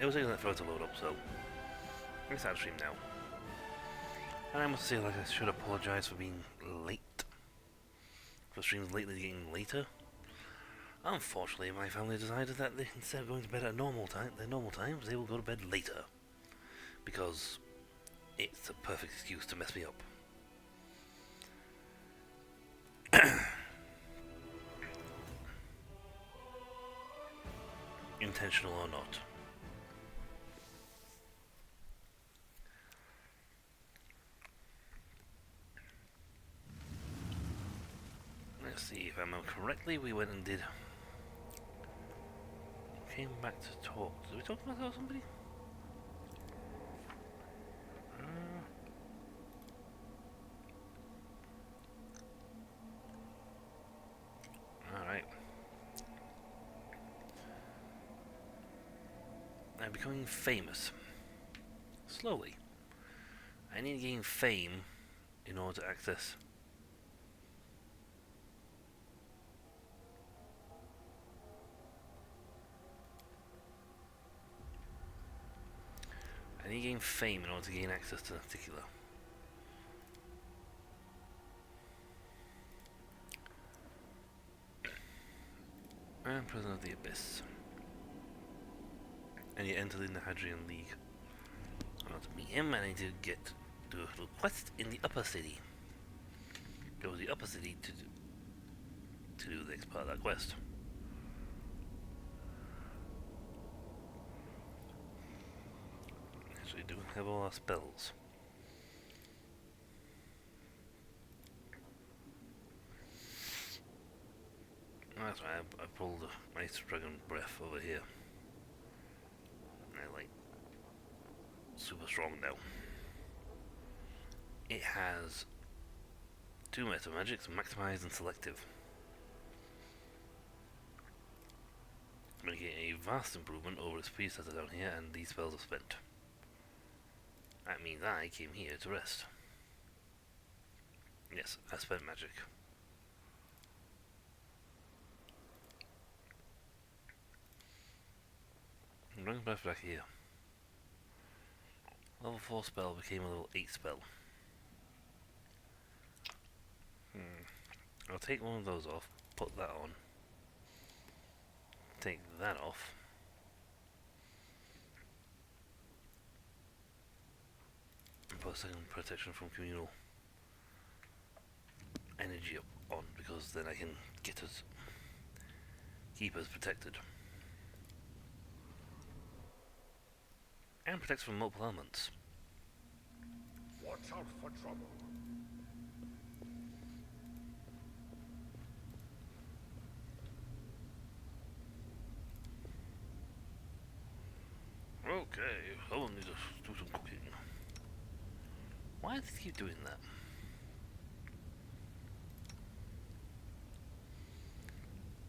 It was taking that forever to load up, so let's start stream now. And I must say, like, I should apologise for being late. For streams lately getting later. Unfortunately, my family decided that instead of going to bed at their normal times, they will go to bed later. Because it's a perfect excuse to mess me up. Intentional or not. Let's see if I remember correctly. We went and did. Came back to talk. Did we talk about somebody? Alright. I'm becoming famous. Slowly. I need to gain fame in order to access. I need to gain fame in order to gain access to the particular. I'm President of the Abyss. And you enter the Hadrian League. I want to meet him, and I need to do a little quest in the upper city. Go to the upper city to do the next part of that quest. Actually, do have all our spells. That's right, I pulled my Dragon Breath over here. I like super strong now. It has 2 meta magics, maximized and selective. Making a vast improvement over its predecessor down here, and these spells are spent. That means I came here to rest. Yes, I spent magic. Dragon Breath back here. Level 4 spell became a level 8 spell. I'll take one of those off, put that on. Take that off. And put a second protection from communal energy up on, because then I can get us, keep us protected. And protects from multiple elements. Watch out for trouble. Okay, I will need to do some cooking. Why does it keep doing that?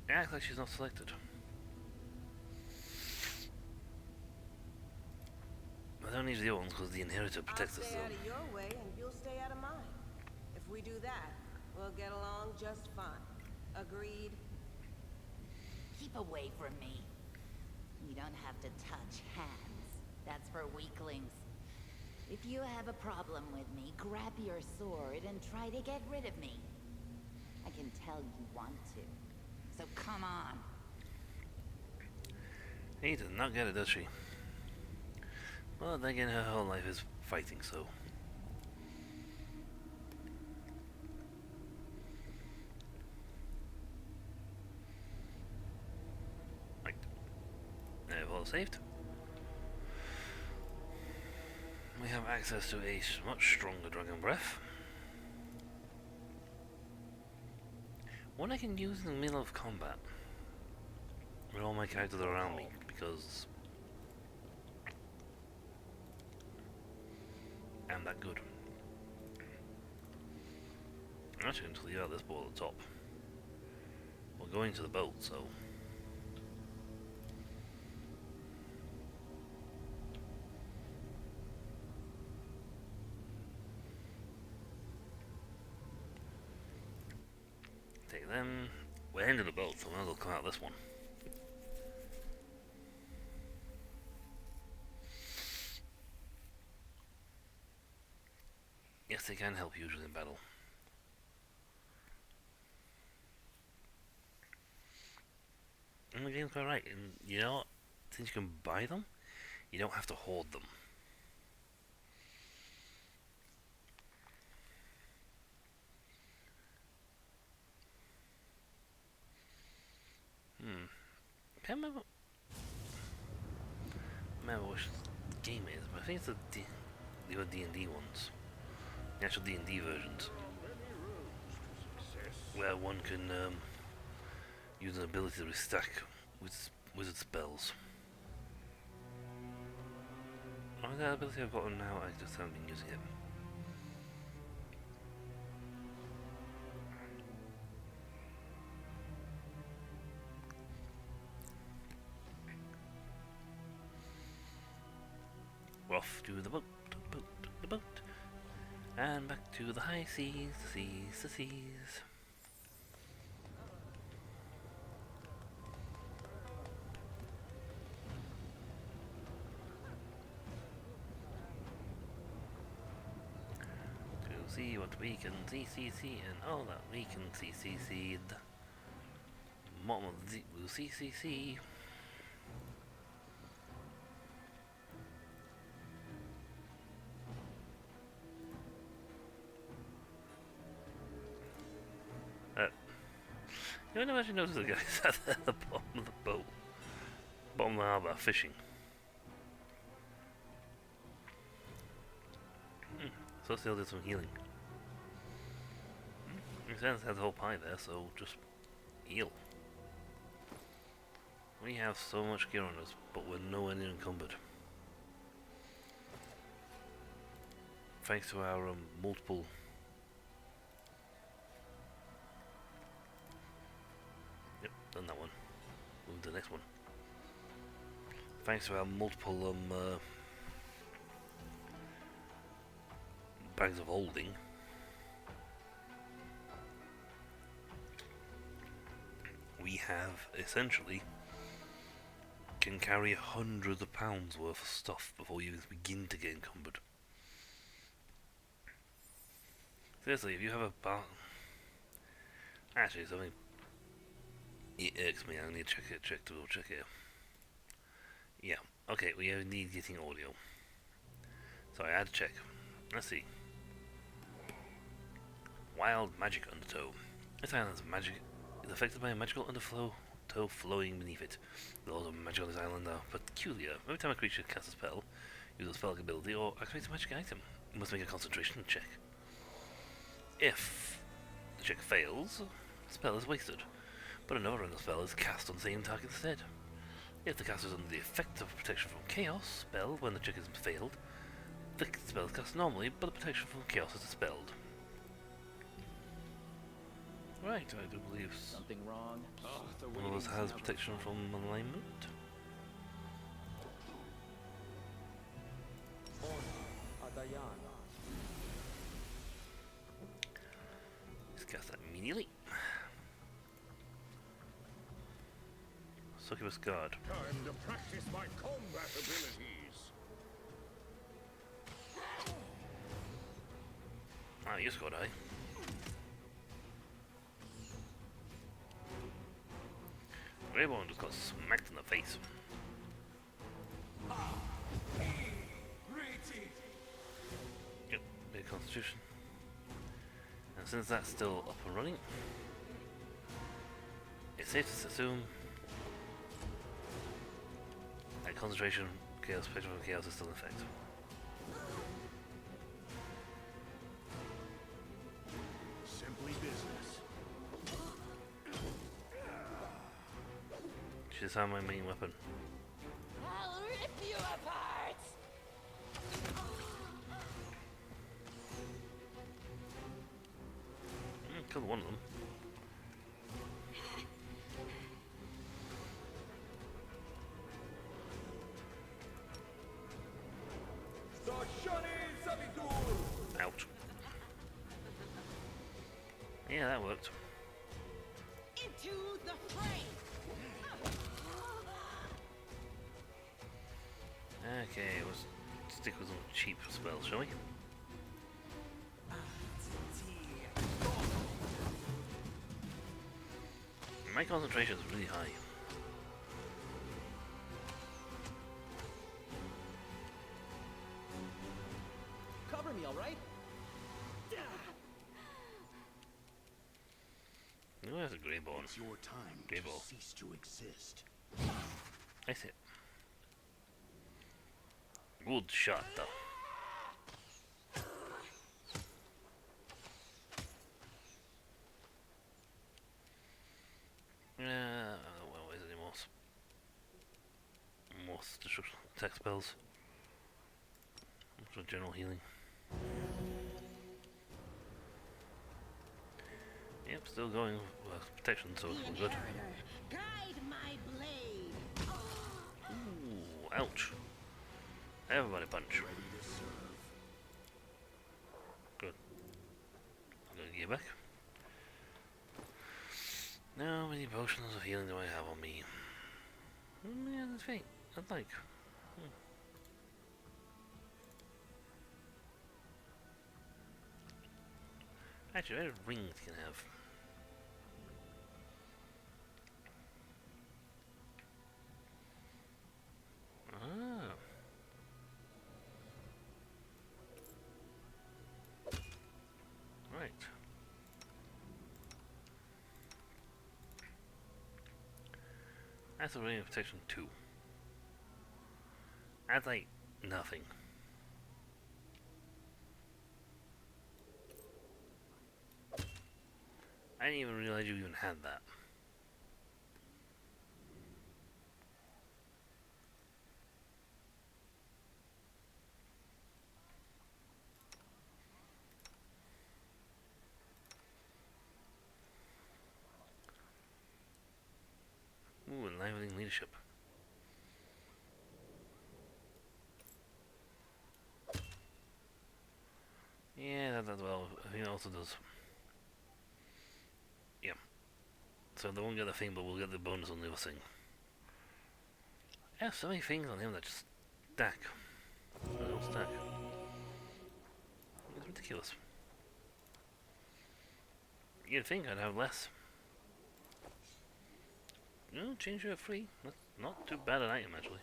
It acts like she's not selected. I don't need the other ones because the inheritor protects us. I'll stay out of your way and you'll stay out of mine. If we do that, we'll get along just fine. Agreed? Keep away from me. You don't have to touch hands. That's for weaklings. If you have a problem with me, grab your sword and try to get rid of me. I can tell you want to. So come on. He does not get it, does she? Well, then again, her whole life is fighting, so. Right. Now, all saved. We have access to a much stronger Dragon Breath. One I can use in the middle of combat. With all my characters around me, because I'm that good. I'm actually going to leave out this ball at the top. We're going to the boat, so. Take them. We're ending the boat, so we might as well come out this one. they can help you usually in battle. And the game's quite right. And you know what? Since you can buy them, you don't have to hoard them. Can't remember which game it is, but I think it's the other D&D ones. The actual D&D versions. Where one can use an ability to restack wizard spells. Oh, that ability I've gotten now, I just haven't been using it. We're off to the boat, the boat, and back to the high seas, the seas, the seas. To see what we can see, and all that we can see, the bottom of the blue see. You never actually noticed the guys at the bottom of the boat, bottom of the harbour, fishing. So still did some healing. Makes sense, has a whole pie there, so just heal. We have so much gear on us, but we're nowhere near encumbered. Thanks to our multiple... Yep, done that one. Move to the next one. Thanks to our multiple bags of holding, we have essentially can carry hundreds of pounds worth of stuff before we even begin to get encumbered. Seriously, if you have a bar... Actually, something... It irks me, I need to check it. Yeah, okay, we need getting audio. Sorry, I had to check. Let's see. Wild magic undertow. This island's magic is affected by a magical undertow flowing beneath it. The laws of magic on this island are peculiar. Every time a creature casts a spell, uses a spell ability, or activates a magic item, it must make a concentration check. If the check fails, the spell is wasted, but another random spell is cast on the same target instead. If the caster is under the effect of protection from chaos spell when the check is failed, the spell is cast normally, but the protection from chaos is dispelled. Right, I do believe something wrong. One of us has protection from alignment. Let's cast that immediately. Succubus Guard. Time to practice my combat abilities. Ah, you just got die. Rayborn just got smacked in the face. Yep, big constitution. And since that's still up and running, it's safe to assume that concentration, chaos, protection from chaos is still in effect. Simply business. She's on my main weapon. I'll rip you apart! Killed one of them. Ouch. Yeah, that worked. Into the fray! Okay, let's stick with some cheap spells, shall we? My concentration is really high. Cover me, all right? No, that's a grey bone. It's your time Grey to ball. cease to exist. I see it. Good shot, though. What is it anymore? Most destruction attack spells. For general healing. Yep, still going with protection, so we're good. Guide my blade. Ooh, ouch. Everybody punch. Good. I'm gonna get back. How many potions of healing do I have on me? Yeah, that's right. I'd like. Actually, what rings can I have? Ah. Right. That's a ring of protection 2. That's like nothing. I didn't even realize you even had that. Ooh, enlivening leadership. Yeah, that does well. I think it also does. Yeah. So they won't get the thing, but we'll get the bonus on the other thing. I have so many things on him that just stack. They don't stack. It's ridiculous. You'd think I'd have less. No, change your free. That's not too bad an item, actually.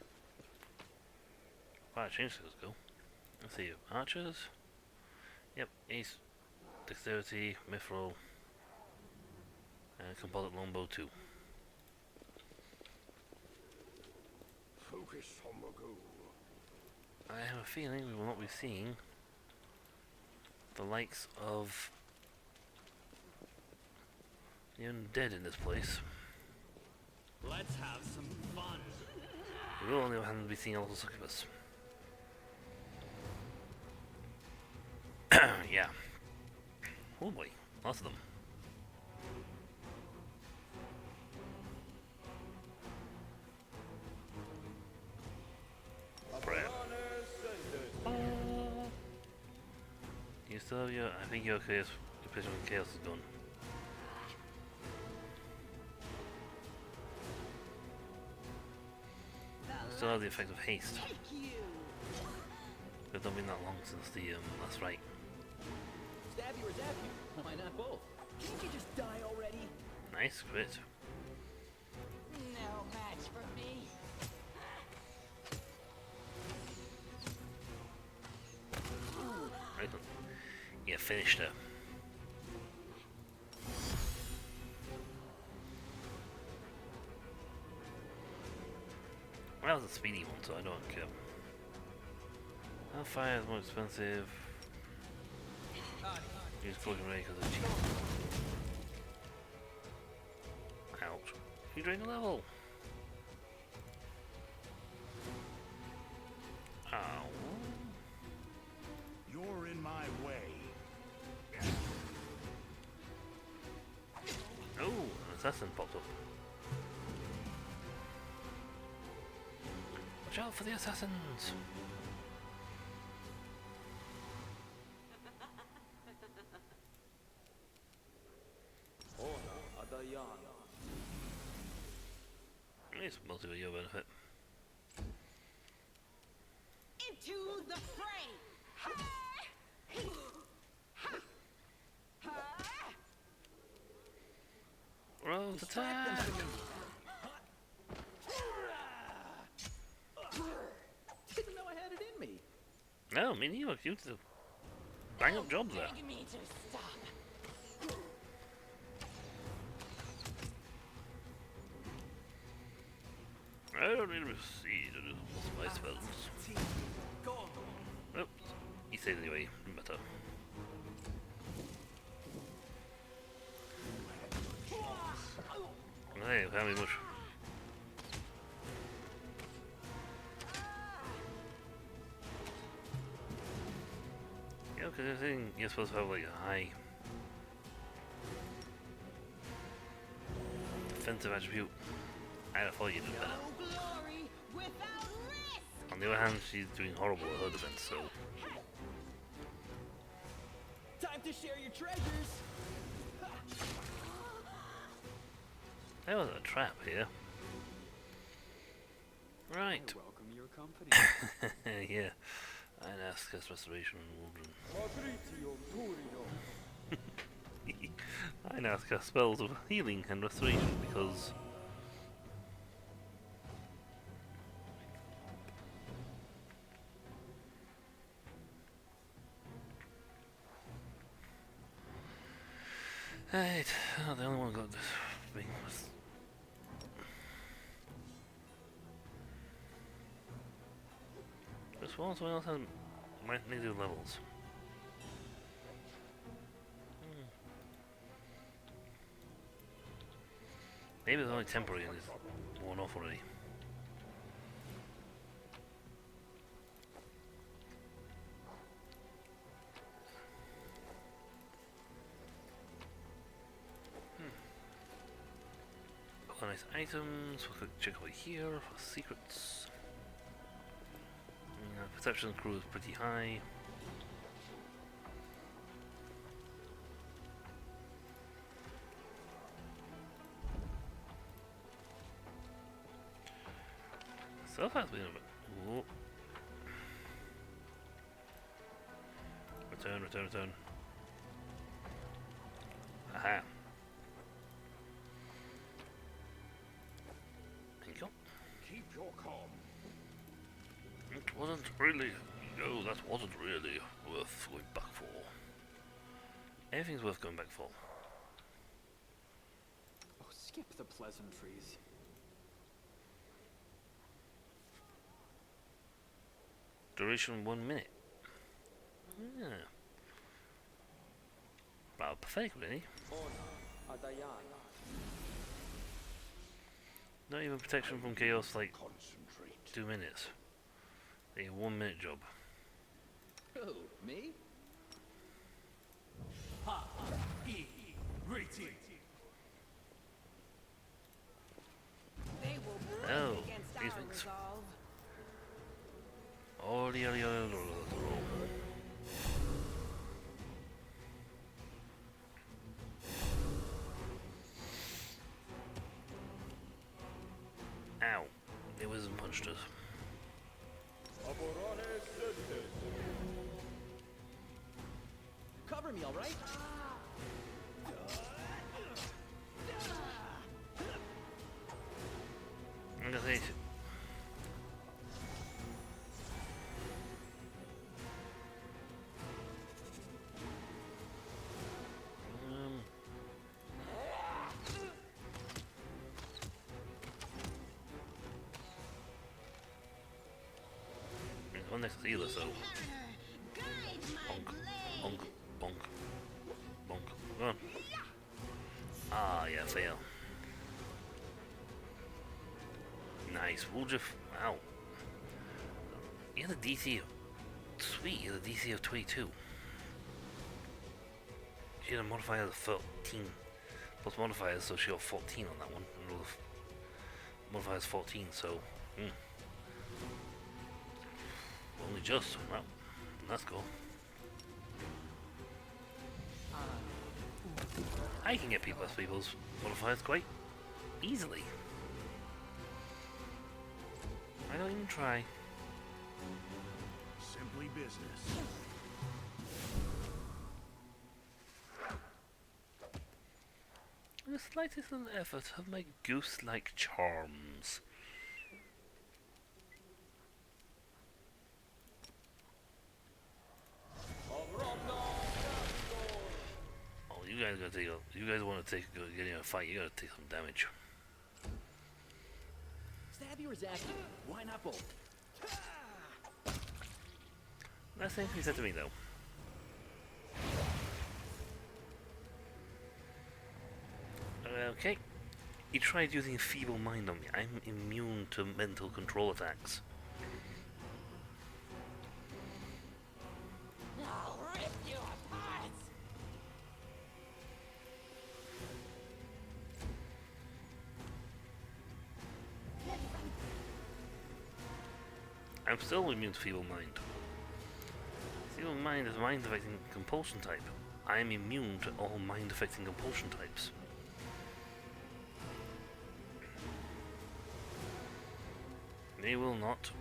Wow, change skills go. Let's see. Archers. Yep, ace, dexterity, mithril, and composite longbow 2. Focus on the goal. I have a feeling we will not be seeing the likes of the undead in this place. Let's have some fun. We will, on the other hand, be seeing a lot of succubus. Yeah. Oh boy, lots of them. Prayer. You still have your, I think your chaos, your position of chaos is gone. Still have the effect of haste. It's not been that long since the last fight. Stab you or zap you? Why not both? Can't you just die already? Nice crit. No match for me. Right on. Yeah, finished her. Well, that was a speedy one, so I don't care. Hellfire is more expensive. Use floating ray because it's cheap. Ouch. You drained a level. Ow. You're in my way. Oh, an assassin popped up. Watch out for the assassins! It's mostly for your benefit. Into the fray! Run! Stealth Distract them attack! from me. Didn't know I had it in me. No, me neither. You did a bang up job there. Beg me to stop. I don't need to proceed. I just lost my spells. Oops. He said anyway. Better. Hey, can't be much. Yeah, because I think you're supposed to have like a high defensive attribute. I thought you did better. Glory without risk. On the other hand, she's doing horrible at her defense, so Time to share your treasures. there was a trap here. Right. Welcome your company. Yeah. And ask us restoration I ask us spells of healing and restoration because right, oh, the only one got this thing was this one, someone else has negative levels. Maybe it's only temporary and it's worn off already. All the nice items. We'll check over here for secrets. Perception crew is pretty high. So far, been a bit. Whoa. Return, return, return. Aha. Thank you. Keep your calm. It wasn't really. No, that wasn't really worth going back for. Everything's worth going back for. Oh, skip the pleasantries. Duration 1 minute. Yeah. Well, pathetic, really. Not even protection from chaos like Concentrate. 2 minutes. A 1 minute job. Who, me? They will break Oh, against these our things. resolve. Ow. It was punched us. Cover me, all right? I'm gonna say there's one next to Ela, so bonk, bonk, bonk, bonk. Come on. Ah, yeah, fail. Nice. We'll just. Wow. You had a DC of. Sweet, you had a DC of 22. She had a modifier of 13. Plus modifiers, so she got 14 on that one. And modifiers 14, so. Only just. Well, let's go. I can get people as people's modifiers quite easily. I don't even try. Simply business. The slightest an effort of my goose-like charms. Oh, you guys gotta take a. You guys want to get in a fight? You gotta take some damage. Stab you or zap you? Why not both? That's the thing he said to me though. Okay. He tried using feeble mind on me. I'm immune to mental control attacks. I'll rip you apart! I'm still immune to feeble mind. Feeble mind is mind affecting compulsion type. I am immune to all mind affecting compulsion types. They will not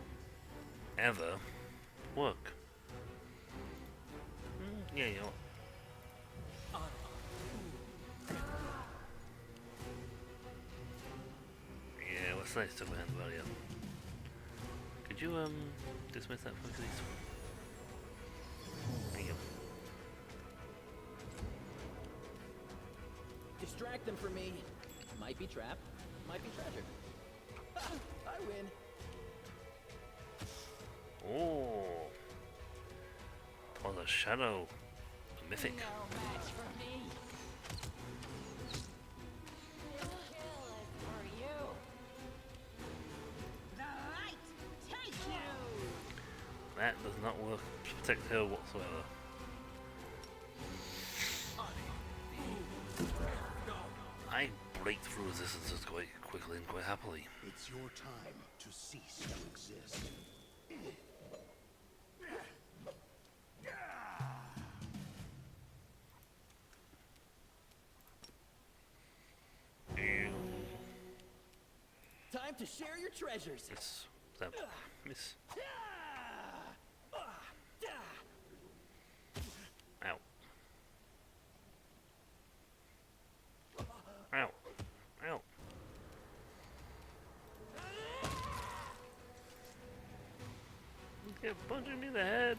ever work. Yeah, you know. Yeah, what's nice to behind the barrier? Could you dismiss that for me, please? Thank you. Distract them from me. Might be trap, might be treasure. I win. Oh, for the shadow, a mythic. No match for me. This kill is for you. The light take you. That does not work to protect her whatsoever. I break through resistances quite quickly and quite happily. It's your time to cease to exist. Time to share your treasures. Miss. That miss. Ow. Ow. Ow. Get punching me in the head.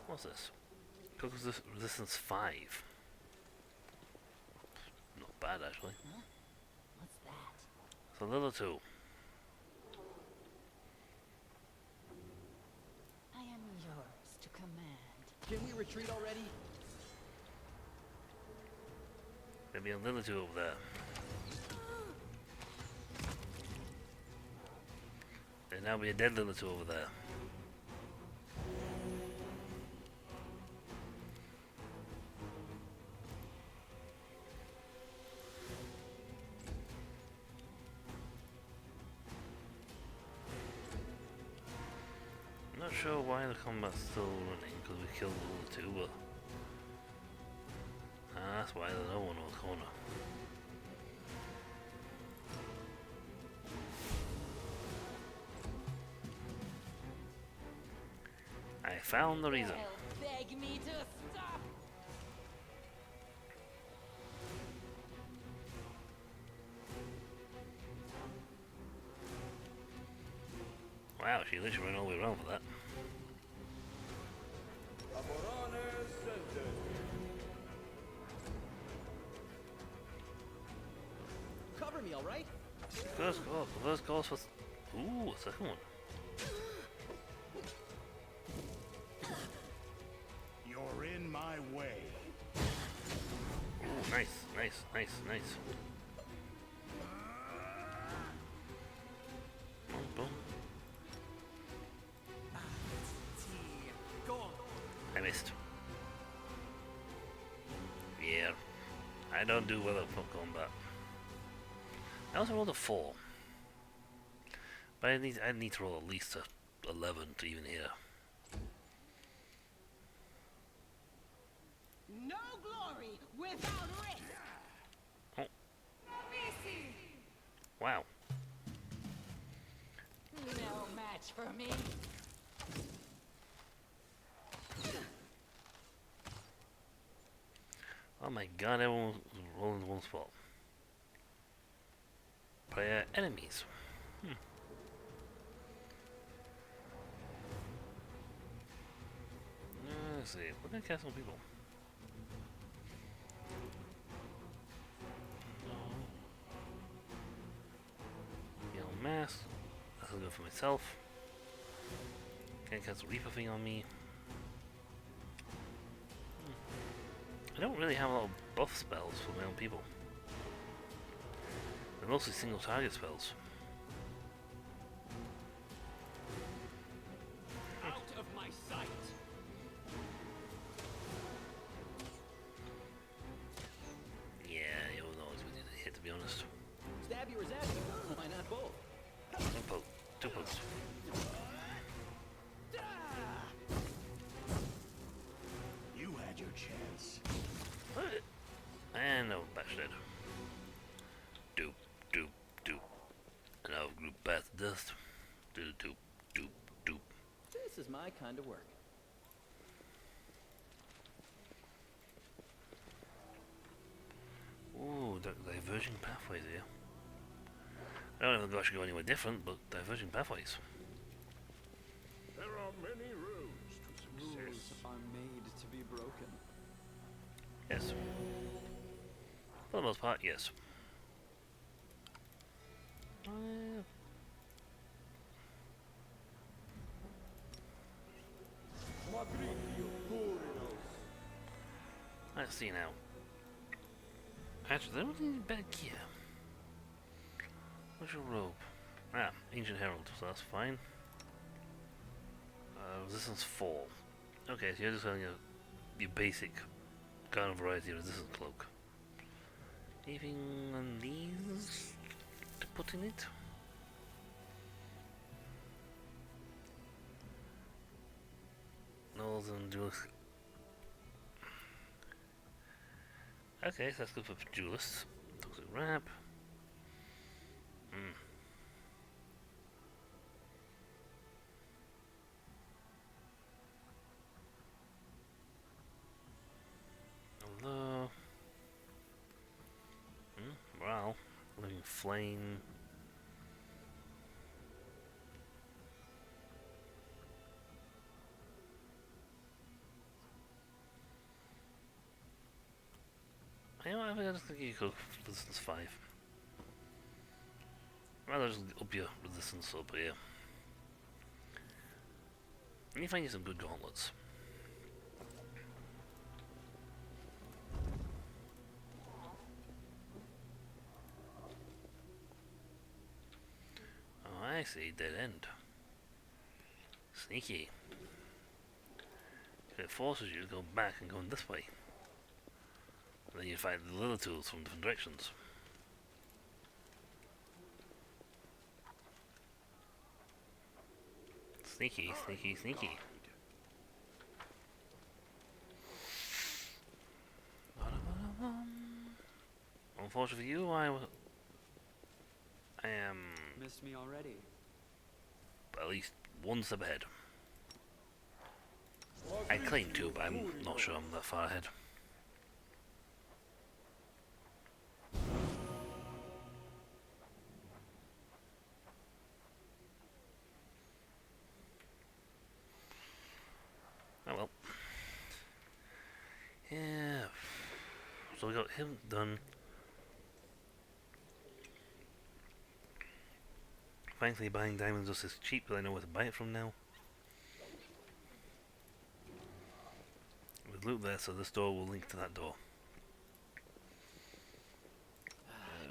What's this? Cook's resistance 5. Not bad actually. What's that? It's a little too. I am yours to command. Can we retreat already? Maybe a little too over there. There'll now be a dead little two over there. I'm not sure why the combat's still running, because we killed the little two, but... that's why there's no one on the corner. I found the reason. They'll beg me to stop. Wow, she literally ran all the way around for that. Cover me, all right? First goes for... Ooh, a second one. You're in my way. Ooh, nice, nice, nice, nice. Boom, boom. I missed. Yeah, I don't do well at combat. I also rolled a 4. But I need to roll at least a 11 to even hear. No glory without risk. Oh. Wow. No match for me. Oh my god, everyone was rolling in one spot. Player enemies. Let's see. We're gonna cast some people. Yellow mask. This is good for myself. Can't cast a Reaper thing on me. I don't really have a lot of buff spells for my own people. They're mostly single target spells. Out of my sight! Yeah, it was always good to hit, to be honest. Stabby or zabby? Why not both? One poke, two pokes. You had your chance. What? And no, bash dead. Doop, doop, doop. And now group back to dust. Doop, doop, doop, doop. This is my kind of work. Ooh, diverging pathways here. I don't know if I should go anywhere different, but diverging pathways. There are many roads to Rules success. are made to be broken. Yes. For the most part, yes. Let's see now. Actually, there wasn't any bad gear. What's your robe? Ah, Ancient Herald, so that's fine. Resistance 4. Okay, so you're just having your basic garden variety resistance cloak. Anything on these to put in it? Northern duelist. Okay, so that's good for duelists. Toxic wrap. Hello. Wow. Living flame. You know what, I think I just think you could resistance 5. Rather just up your resistance up here. And you find you some good gauntlets. Oh, I see, dead end. Sneaky. It forces you to go back and go in this way. And then you find the little tools from different directions. Sneaky, sneaky, sneaky. Unfortunately for you, I am Missed me already. at least one step ahead. I claim to, but I'm not sure I'm that far ahead. Oh well. Yeah. So we got him done. Thankfully buying diamonds just is cheap, but I know where to buy it from now. With loot there, so this door will link to that door.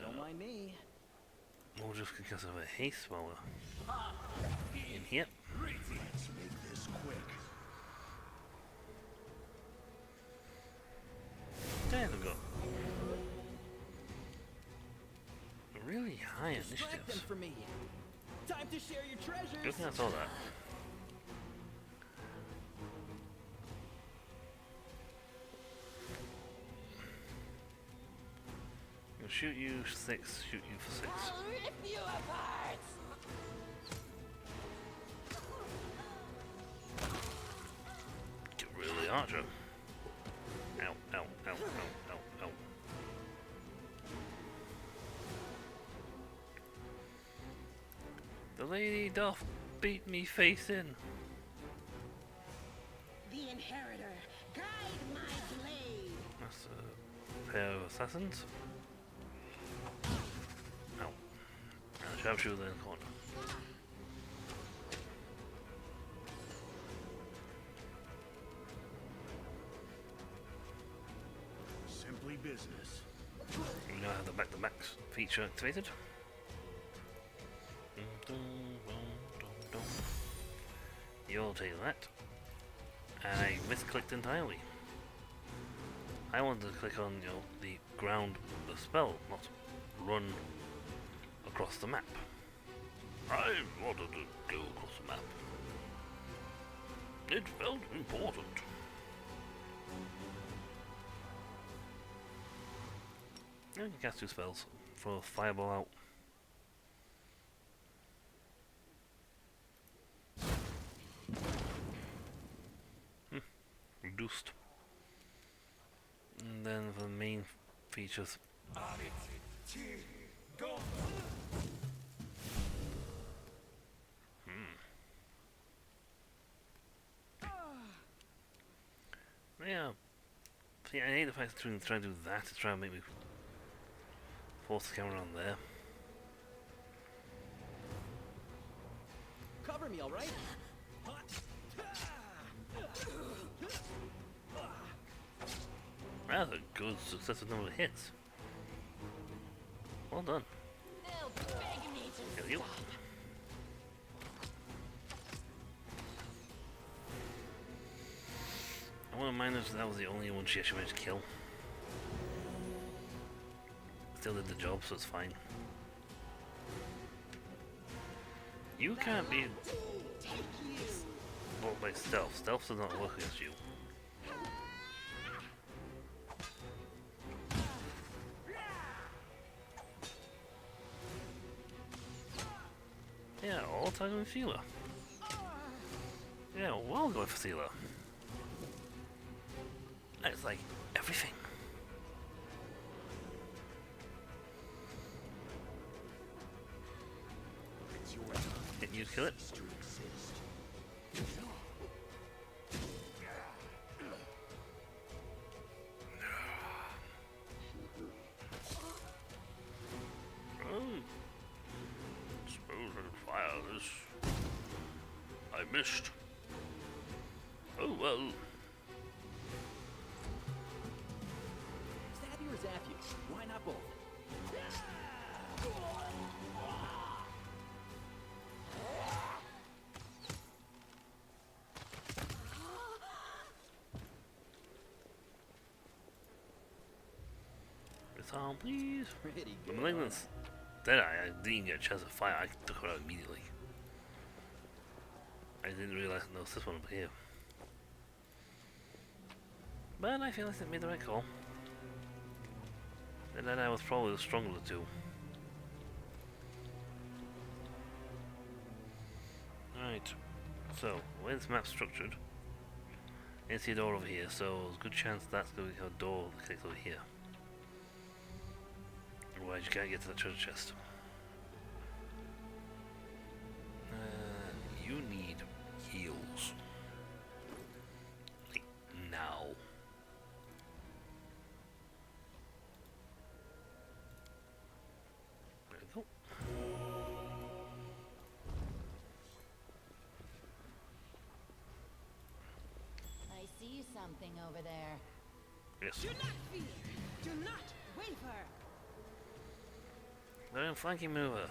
Don't mind me. More just because of a haste while we're in here. Let's make this quick. There we go. Really high Distract them initiatives. for me. Time to share your treasures. Good thing I saw that. I'll shoot you 6, shoot you for 6. I'll rip you apart! You really are, Joe. Ow, ow, ow, ow, ow. The lady doth beat me face in. The Inheritor, guide my blade. That's a pair of assassins. Ow. And a sharpshooter in the corner. Simply business. We now have the back-to-back feature activated. You'll take that. And I misclicked entirely. I wanted to click on, the ground, the spell, not run across the map. I wanted to go across the map. It felt important. I can cast 2 spells for Fireball out. Reduced. And then the main features. Yeah. See, I hate the fact that trying to do that to try and make me force the camera on there. Cover me, all right? Rather good successive number of hits. Well done. They'll beg me to Kill you. I want to mind that was the only one she actually managed to kill. Still did the job, so it's fine. You can't be bought by stealth. Stealth does not work against you. Yeah, all time with Sheila. Yeah, we'll go for Sheila. It's like everything. It's your time Can you kill it? to exist. Oh. Suppose I can fire this. I missed. Oh well. Stab you or zap you? Why not both? Disarm, please. Pretty The good. malignance. Deadeye, I didn't get a chance to fire. I took her out immediately. I didn't realize there was this one over here. But I feel like I made the right call. The Deadeye was probably the stronger of the two. Right. So, the way this map's structured, you can see a door over here, so there's a good chance that's going to be a door that connects over here. Otherwise you can't get to the treasure chest. You need heals. Like, now. There we go. I see something over there. Yes. Do not fear. Do not waver. They're in flanking mover.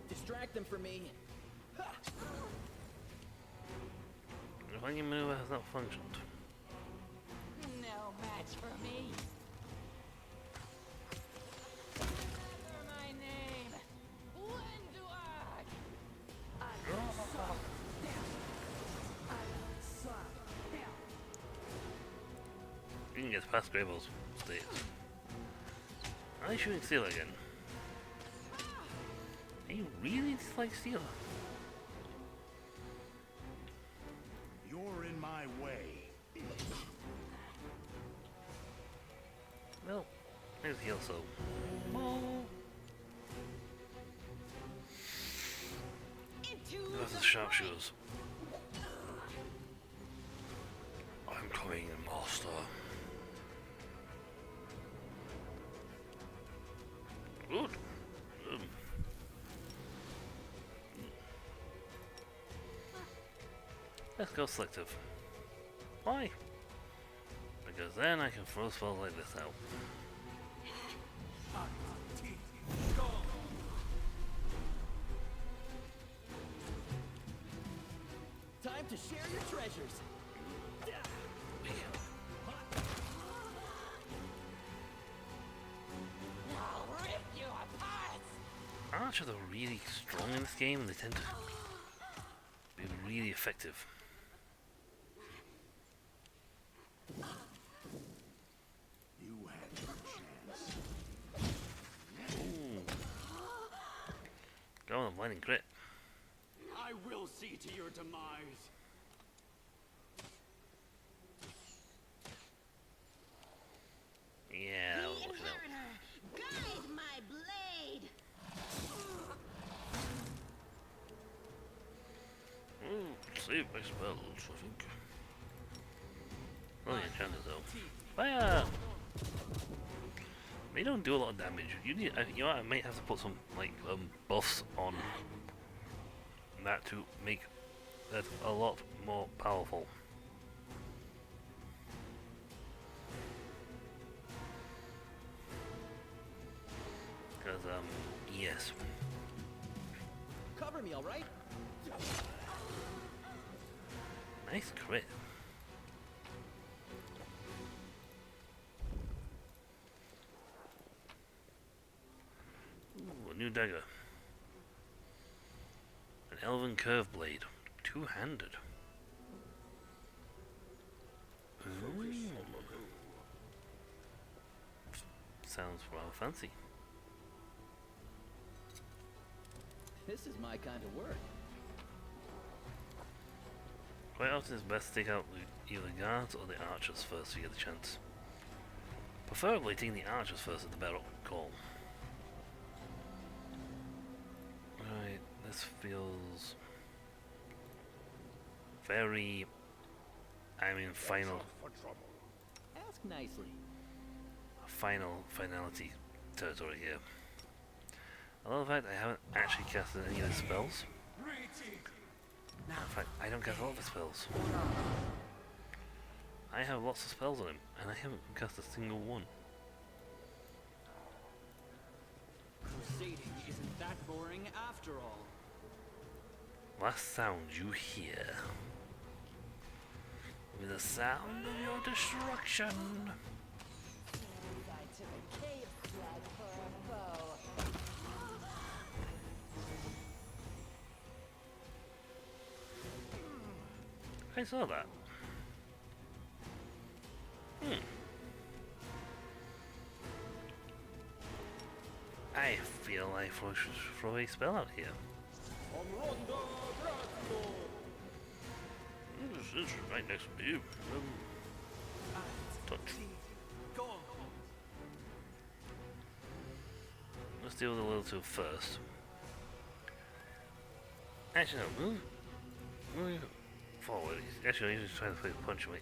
Distract them from me. Ha! The flanking mover has not functioned. No match for me. Remember my name. Wenduag. You can get past Gravel's stairs. Are you shooting Steel again? Are you really dislike Steel? You're in my way. Well, there's heal so. Oh. That's the sharpshooters. I'm coming, master. Good. Let's go selective. Why? Because then I can throw spells like this out. Time to share your treasures. I'll rip you apart! Archers are really strong in this game and they tend to be really effective. You had your chance. Ooh. Go on, blinding crit. I will see to your demise. Yeah, that was looking out. Guide my blade! Ooh, save my spells, I think. Oh, the enchanters though. Fire! They don't do a lot of damage. You need, you know what, I might have to put some like buffs on that to make that a lot more powerful. Because yes. Cover me, all right? Nice crit. Ooh, a new dagger. An elven curve blade. Two-handed. Ooh. Sounds rather fancy. This is my kind of work. Quite often it's best to take out either the guards or the archers first to get the chance. Preferably taking the archers first is the better call. Right, this feels very, I mean, final Ask nicely. finality territory here. I love the fact I haven't actually casted any of the spells. In fact, I don't cast a lot of the spells. I have lots of spells on him, and I haven't cast a single one. Crusading isn't that boring after all. Last sound you hear will be the sound of your destruction. I took a cave slug for a bow. I saw that. I feel I should throw a spell out here. This is right next to you. Touch. Let's deal with the little two first. Actually, no, move forward. Actually, he's just trying to play the punch away.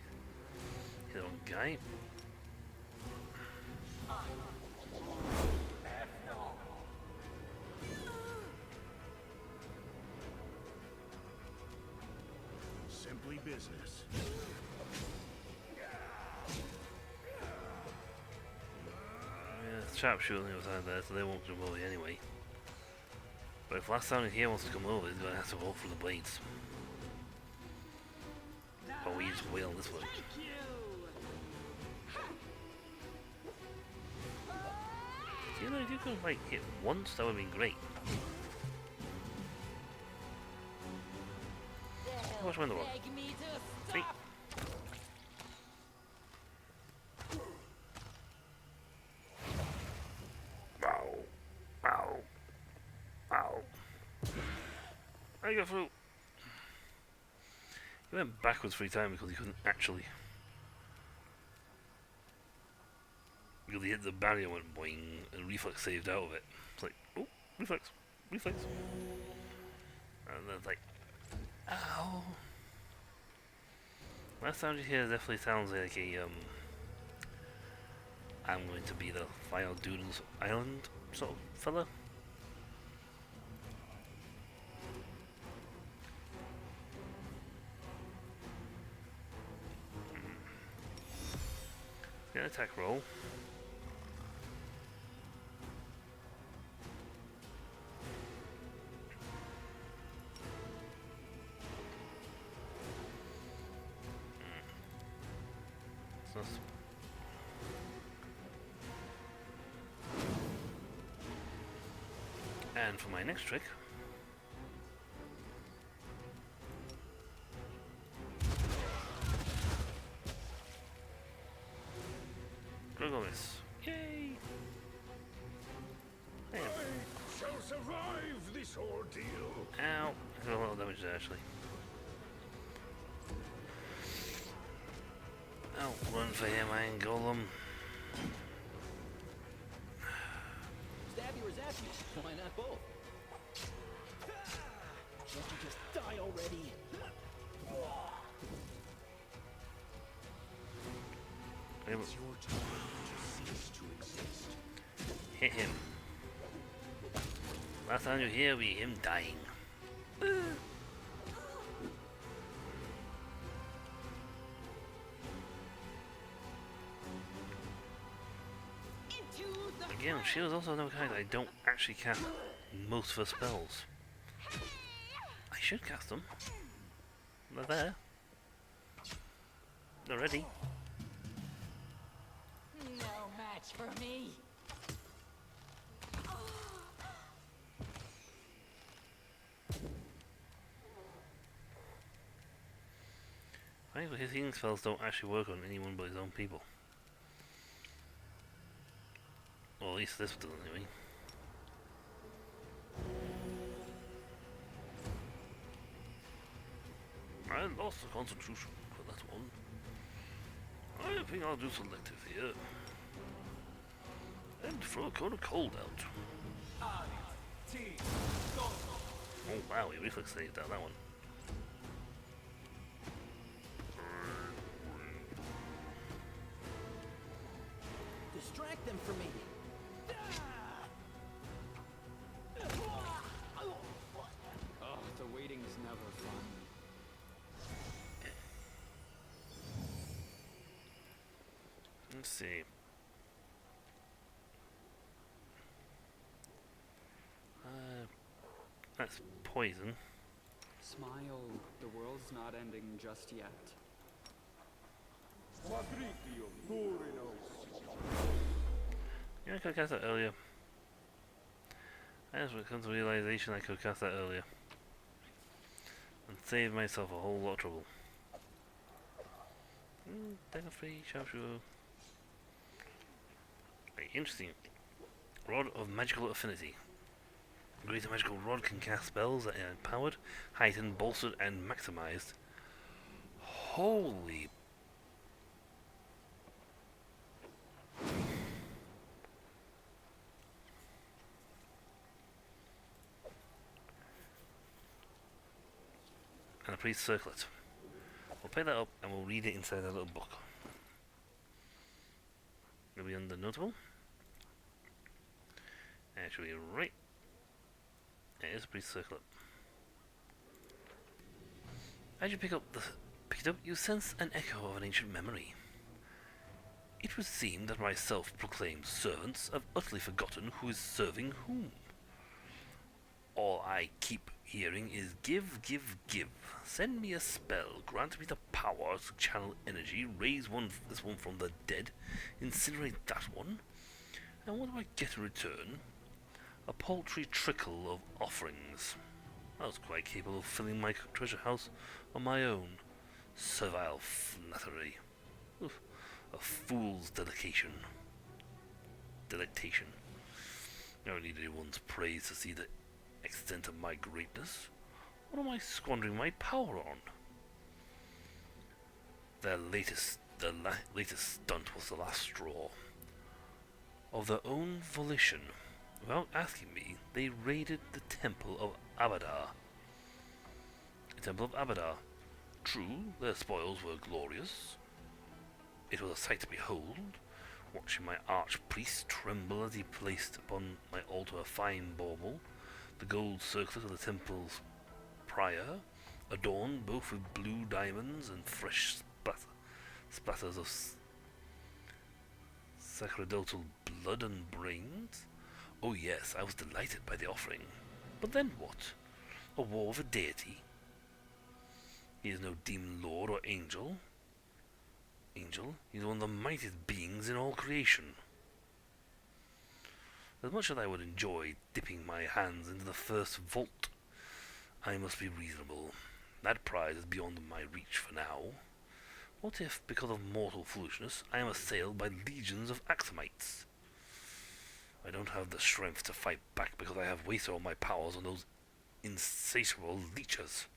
Hit on guy. Simply business. Yeah, sharpshooter on the other side there, so they won't come over anyway. But if last sound here wants to come over, he's gonna have to walk through the blades. Oh, we just wheel this one. You know, if you could like hit once, that would have been great. Watch when the one. Beg me to See? stop! Ow. Ow. Ow. I got through. He went backwards 3 times because he couldn't actually. Because he hit the barrier, went boing, and Reflex saved out of it. It's like, oh, Reflex, Reflex. And then like, ow. Last sound you hear definitely sounds like a I'm going to be the final Doodles Island sort of fella. Get an attack roll. So and for my next trick, Groggle miss. Yay! Damn. Shall survive this ordeal. Ow! I got a lot of damage there actually. Oh, run for him, Iron Golem. Stab you or zap you? Why not both? Can't you just die already? It's your time to cease to exist. Hit him. Last time you hear me, him dying. Again, Shield's also another kind I don't actually cast most of her spells. I should cast them. They're there. They're ready. No match for me. I think his healing spells don't actually work on anyone but his own people. Well, at least this doesn't anyway. I lost the concentration for that one. I think I'll do selective here. And throw a cone of cold out. Oh wow, he reflex saved out that one. Distract them from me. Oh, the waiting's never fun. Let's see. That's poison. Smile, the world's not ending just yet. Yeah, I could have cast that earlier. As it comes to realization, I could have cast that earlier. And saved myself a whole lot of trouble. Dagger free, sharpshooter. Very interesting. Rod of Magical Affinity. Greater Magical Rod can cast spells that are empowered, heightened, bolstered, and maximized. Holy. And a priest circlet. We'll pick that up and we'll read it inside a little book. It'll be under notable. Actually, right. It is a priest circlet. As you pick it up, you sense an echo of an ancient memory. It would seem that my self-proclaimed servants have utterly forgotten who is serving whom. All I keep hearing is give, give, give. Send me a spell, grant me the power to channel energy, raise this one from the dead, incinerate that one, and what do I get in return? A paltry trickle of offerings. I was quite capable of filling my treasure house on my own. Servile flattery. Oof. A fool's delectation. I don't need anyone's praise to see the extent of my greatness. What am I squandering my power on? The latest stunt was the last straw. Of their own volition, without asking me, they raided the temple of Abadar. the Temple of Abadar. True, their spoils were glorious. It was a sight to behold, watching my archpriest tremble as he placed upon my altar a fine bauble, the gold circlet of the temple's prior, adorned both with blue diamonds and fresh splatters of sacerdotal blood and brains. Oh yes, I was delighted by the offering. But then what? A war with a deity? He is no demon lord or angel. He is one of the mightiest beings in all creation. As much as I would enjoy dipping my hands into the first vault, I must be reasonable. That prize is beyond my reach for now. What if, because of mortal foolishness, I am assailed by legions of Axamites? I don't have the strength to fight back because I have wasted all my powers on those insatiable leeches.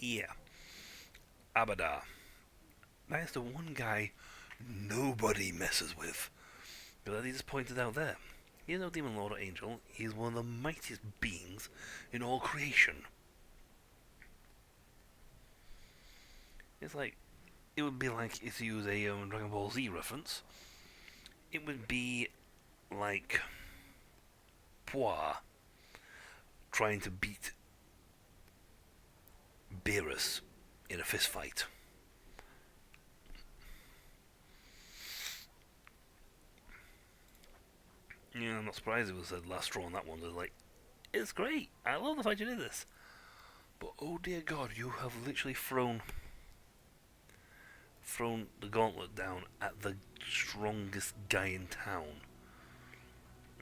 Yeah. Abadar. That is the one guy nobody messes with. But as he just pointed out there, he is no demon lord or angel, he is one of the mightiest beings in all creation. It's like, it would be like if you use a Dragon Ball Z reference, it would be like Poir trying to beat Beerus in a fist fight. Yeah, I'm not surprised it was the last straw on that one. They're like, it's great, I love the fact you did this. But oh dear God, you have literally thrown the gauntlet down at the strongest guy in town.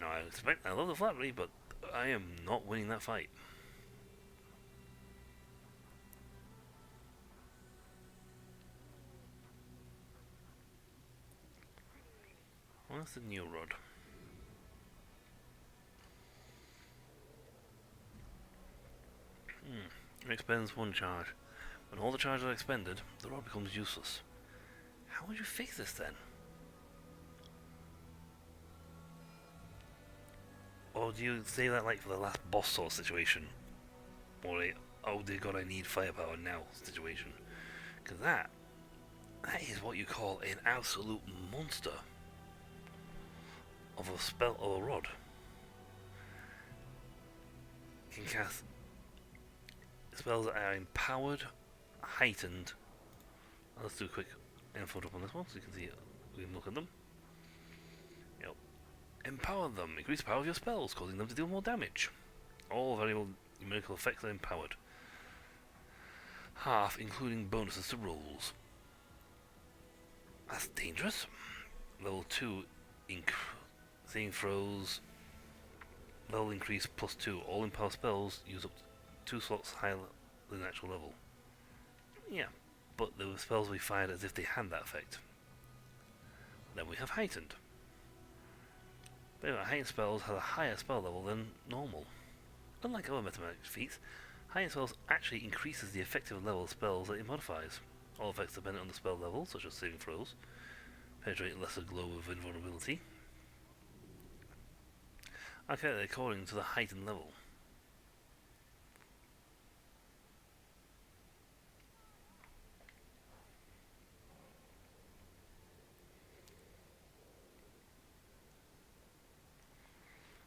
Now I love the flattery, but I am not winning that fight. What's the new rod? It expends one charge. When all the charges are expended, the rod becomes useless. How would you fix this then? Or do you say that like for the last boss sort of situation? Or a, oh dear God, I need firepower now situation? Because that is what you call an absolute monster of a spell or a rod. You can cast spells that are empowered, heightened. Let's do a quick info drop on this one so you can see it. We can look at them. Yep. Empower them. Increase the power of your spells, causing them to deal more damage. All variable numerical effects are empowered. Half, including bonuses to rolls. That's dangerous. Level 2, saving throws. Level increase +2. All empowered spells use up 2 slots higher than the actual level. Yeah, but the spells will be fired as if they had that effect. Then we have heightened. But anyway, heightened spells have a higher spell level than normal. Unlike other mathematic feats, heightened spells actually increases the effective level of spells that it modifies. All effects dependent on the spell level, such as saving throws, penetrate lesser glow of invulnerability, are calculated according to the heightened level.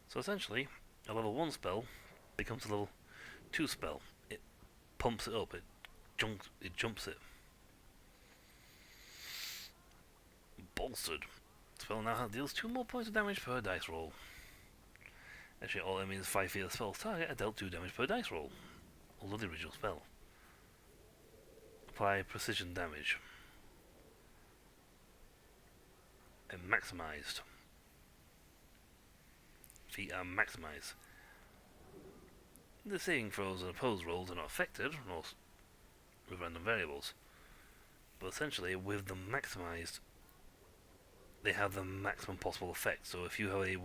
So essentially, a level 1 spell becomes a level 2 spell. It pumps it up, it jumps it. Bolstered. Spell now deals 2 more points of damage per dice roll. Actually, all enemies in 5 feet of the spell's target are dealt 2 damage per dice roll, although the original spell. Apply precision damage. And maximized. Feet are maximized. The saving throws and opposed rolls are not affected, nor with random variables. But essentially, with them maximized, they have the maximum possible effect. So if you have a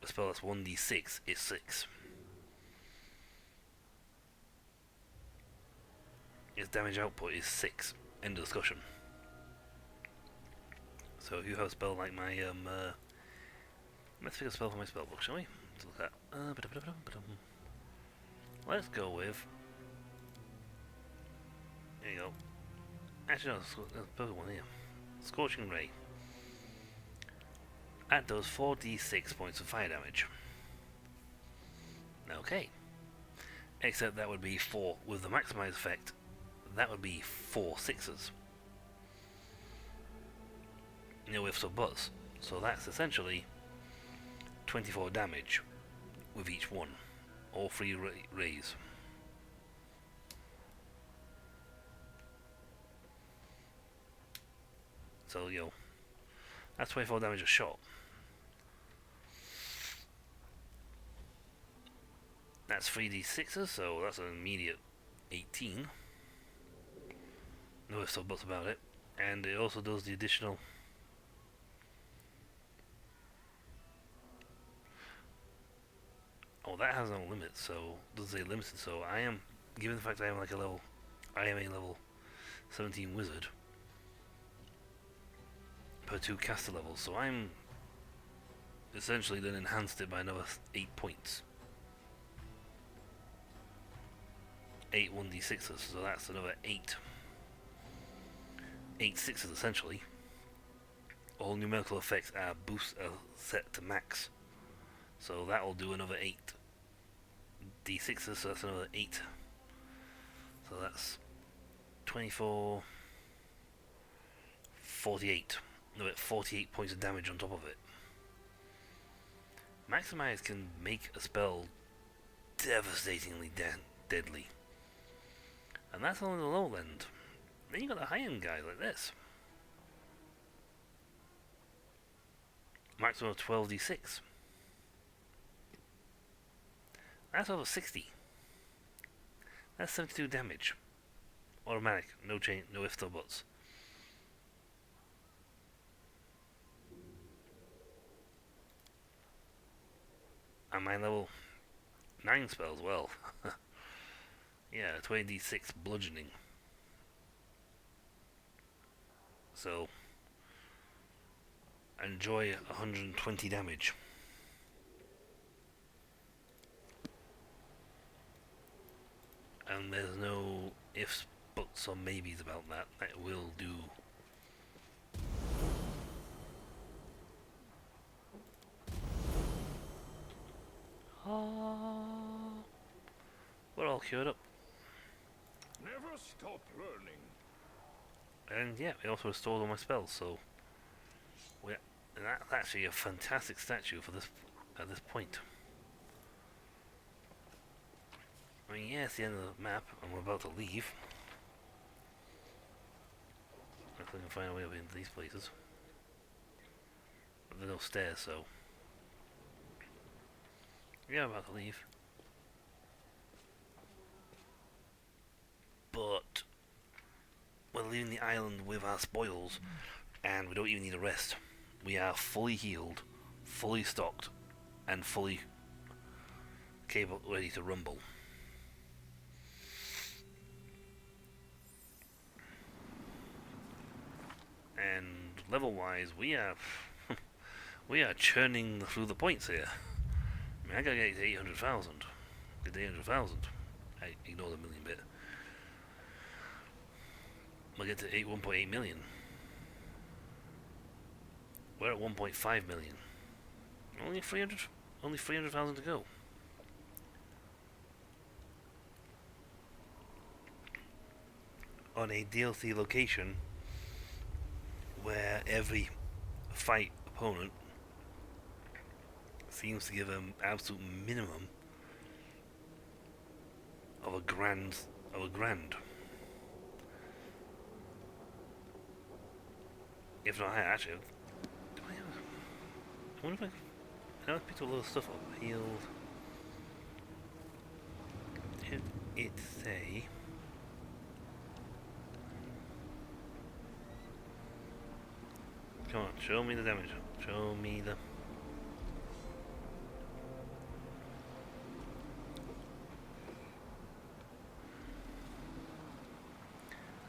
spell that's 1d6, it's 6. Its damage output is 6. End of discussion. So if you have a spell like my let's pick a spell for my spell book, shall we? Let's look at let's go with, there you go. Actually no, there's a perfect one here. Scorching Ray. That does 4d6 points of fire damage. Okay. Except that would be 4 with the maximize effect. That would be 4 sixes. No ifs or buts. So that's essentially 24 damage with each one. All 3 rays. So, you know, that's 24 damage a shot. That's 3d6s, so that's an immediate 18. No ifs or buts about it. And it also does the additional... Oh, that has no limit, so doesn't say limited, so I am, given the fact I am like a level, I am a level 17 wizard per 2 caster levels, so I'm essentially then enhanced it by another 8 points. 8 1d6s, so that's another 8 sixes essentially. All numerical effects are set to max. So that will do another 8 d6s, so that's another 8. So that's 24, 48. Another 48 points of damage on top of it. Maximize can make a spell devastatingly deadly. And that's only the low end. Then you got the high end guys like this. Maximum of 12d6. That's over 60. That's 72 damage. Automatic, no change, no ifs or buts. And my level 9 spells, well. Yeah, 20d6 bludgeoning. So, enjoy 120 damage. And there's no ifs, buts, or maybes about that. That will do. We're all cured up. Never stop learning. And yeah, we also restored all my spells, so that's actually a fantastic statue for this at this point. I mean, yeah, it's the end of the map, and we're about to leave. I think I can find a way up into these places. But there's no stairs, so... Yeah, I'm about to leave. But... we're leaving the island with our spoils, and we don't even need a rest. We are fully healed, fully stocked, and fully capable, ready to rumble. And level-wise, we are we are churning through the points here. I mean, I gotta get to 800,000. Get to 800,000. I ignore the million bit. We'll get to 1.8 million. We're at 1.5 million. Only 300,000 to go. On a DLC location where every fight opponent seems to give an absolute minimum of a grand. If not higher, actually. I wonder if I picked a lot of stuff up. Healed. Did it say? Come on, show me the damage. Show me the...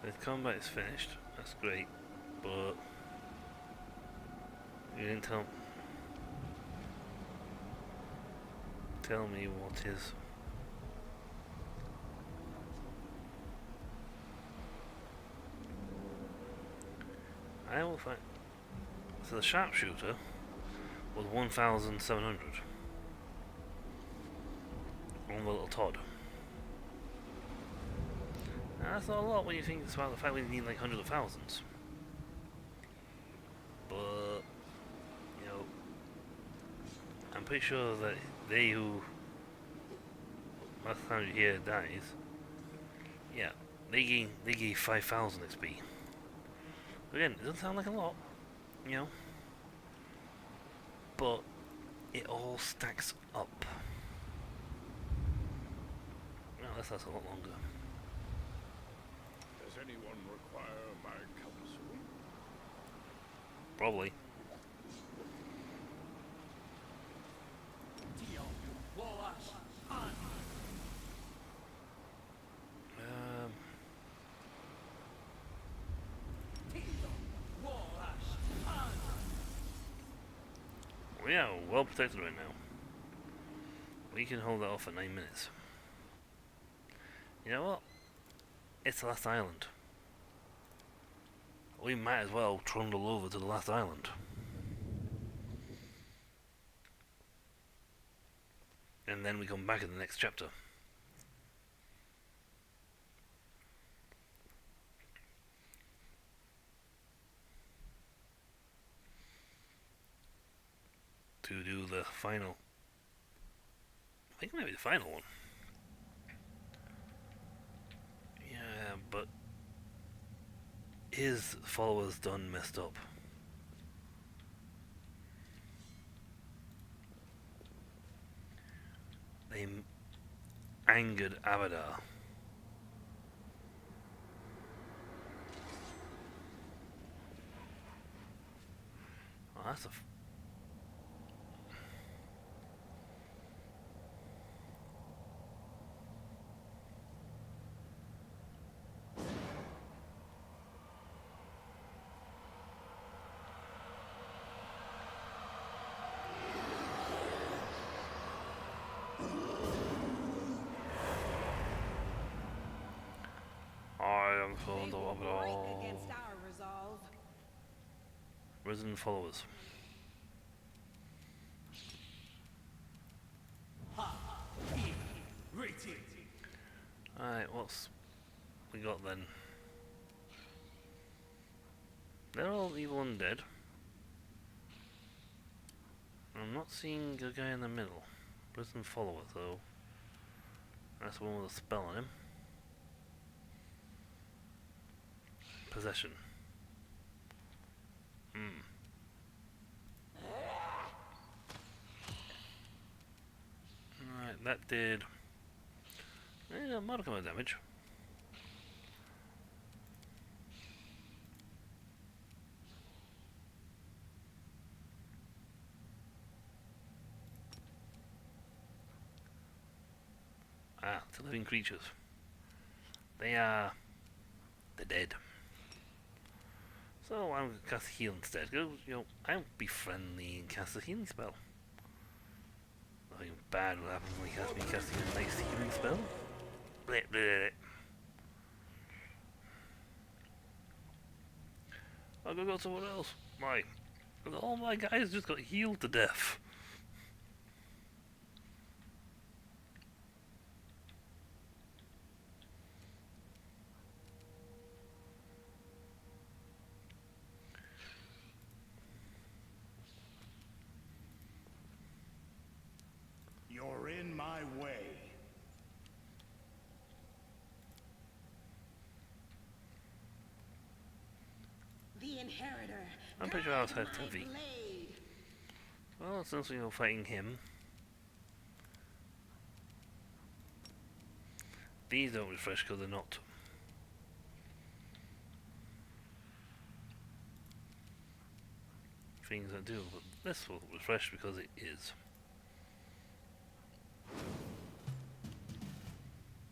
The combat is finished. That's great, but... You didn't tell me what is. I will find. So the sharpshooter was 1,700 on the little Todd. Now, that's not a lot when you think about the fact we need like hundreds of thousands. But you know, I'm pretty sure that they who last time you hear dies, yeah, they gave 5,000 XP. Again, it doesn't sound like a lot, you know, but it all stacks up. Well, that's a lot longer. Does anyone require my counsel? Probably. We are well protected right now. We can hold that off for 9 minutes. You know what? It's the last island. We might as well trundle over to the last island. And then we come back in the next chapter. To do the final. I think it might be the final one. Yeah, but his followers done messed up. They angered Abadar. Oh, that's a. I am They fond will of break all. against our resolve. Resident followers. Alright, what's we got then? They're all evil undead. I'm not seeing a guy in the middle. Resident follower though. That's the one with a spell on him. Possession. Alright, that did a modicum of damage. Ah, to living creatures. They are the dead. So I'm gonna cast a heal instead. Go, you know, I'll be friendly and cast a healing spell. Nothing bad will happen when he casts me casting a nice healing spell. Bleh, bleh, bleh. I'll go somewhere else. All my guys just got healed to death. You're in my way. The Inheritor. I'm pretty sure I was guide had my heavy. blade. Well, since we were fighting him, these don't refresh because they're not. Things that do, but this will refresh because it is.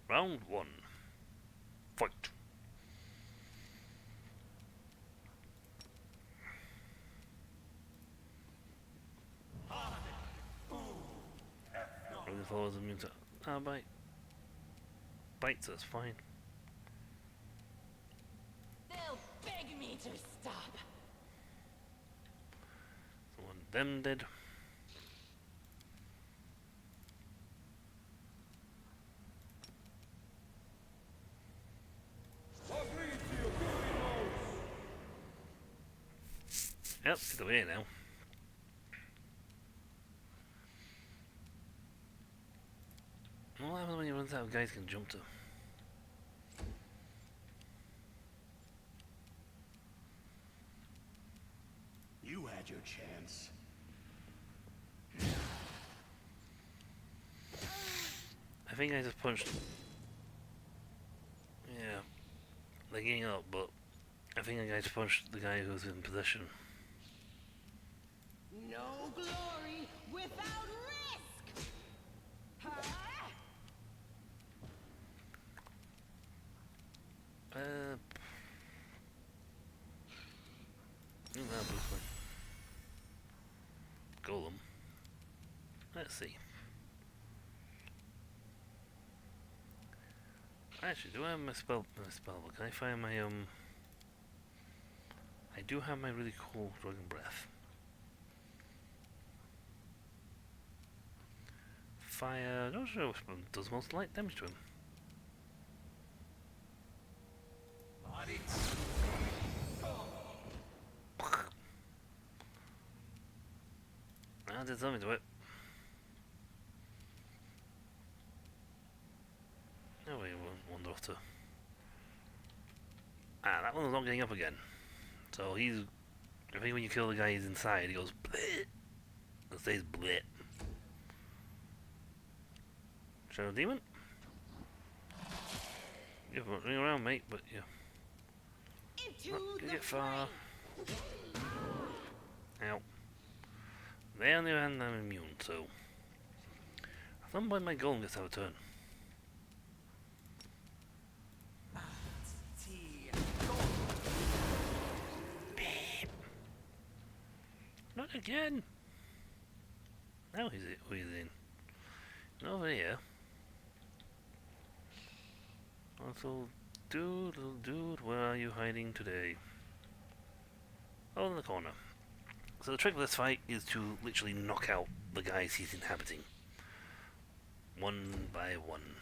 Round 1. Fight. followers immune to bite. Bites, that's fine. They'll beg me to stop. So one of them dead. Yep, it's away now. What happens when he runs out of guys he can jump to? You had your chance. I think I just punched. Yeah, they're getting up, but I think I just punched the guy who's in position. No glory without risk! Huh? That Bruce Wayne. Golem. Let's see. Actually, do I have my spell book? Can I find my I do have my really cool Dragon Breath. Fire, not sure which one does most light damage to him. I did something to it. Oh, we wander off to. That one's not getting up again. So he's. I think when you kill the guy, he's inside. He goes bleh. It says bleh. Shadow Demon. You're running around, mate, but yeah. Not gonna get far. Ow. They on the other hand, I'm immune, so. At some point, my golem gets out of turn. Not again! Now he's in. And over here. Also, dude, where are you hiding today? Oh, in the corner. So the trick of this fight is to literally knock out the guys he's inhabiting. One by one.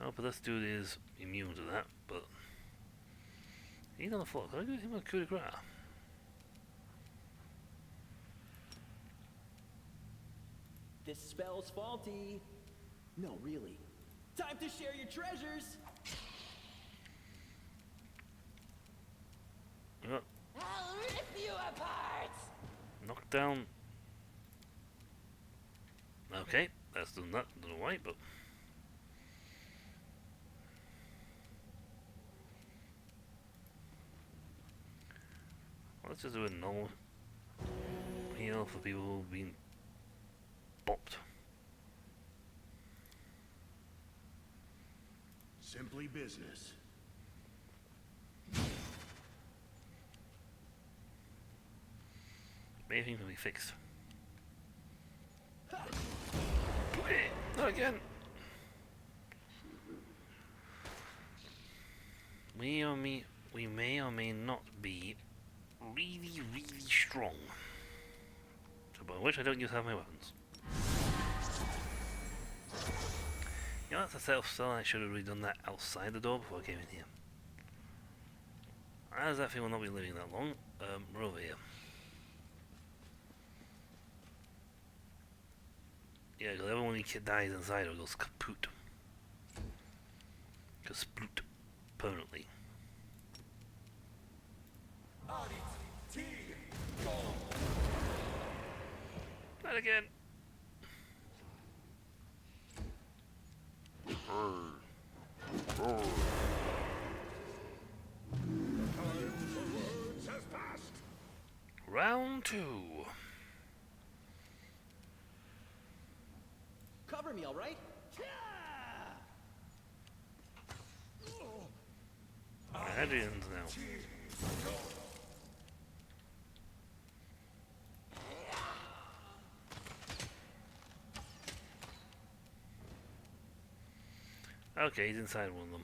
Oh, but this dude is immune to that, but he's on the floor. Can I give him a coup de grace? This spell's faulty. No, really. Time to share your treasures. Oh, I'll rip you apart. knock down. Okay, that's done that. Don't know why, but. Let's just do a normal heal for people who've been bopped. Simply business. Maybe can be fixed. Not again. We may or may not be really strong. So by which I don't use half my weapons. You know, that's a self-cell. I should have really done that outside the door before I came in here. As that thing will not be living that long, we're over here. Yeah, because everyone when he dies inside it goes kaput. Kaput permanently. Not again. Round 2. Cover me, all right? Hadrian's now. Okay, he's inside one of them.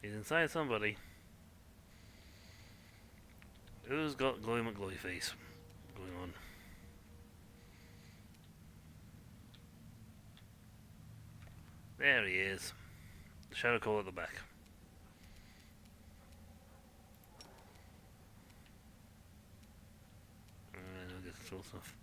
He's inside somebody. Who's got Glowy McGlowy face going on? There he is. Shadow Call at the back. I'll get some stuff.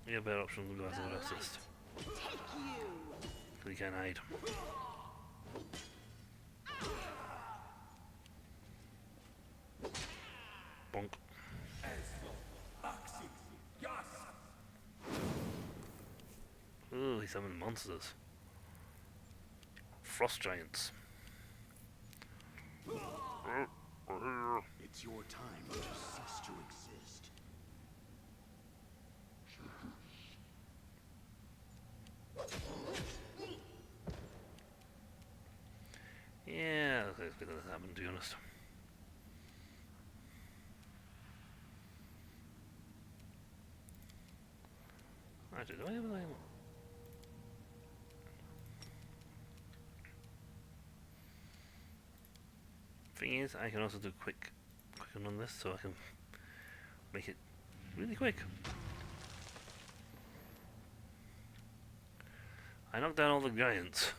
Yeah, better option than go after the racist. He can't hide. Bonk. Ooh, he summoned monsters. Frost giants. It's your time to cease to exist. Yeah, that's good that happened, to be honest. Actually, do I have an thing is, I can also do quick on this, so I can make it really quick. I knocked down all the giants.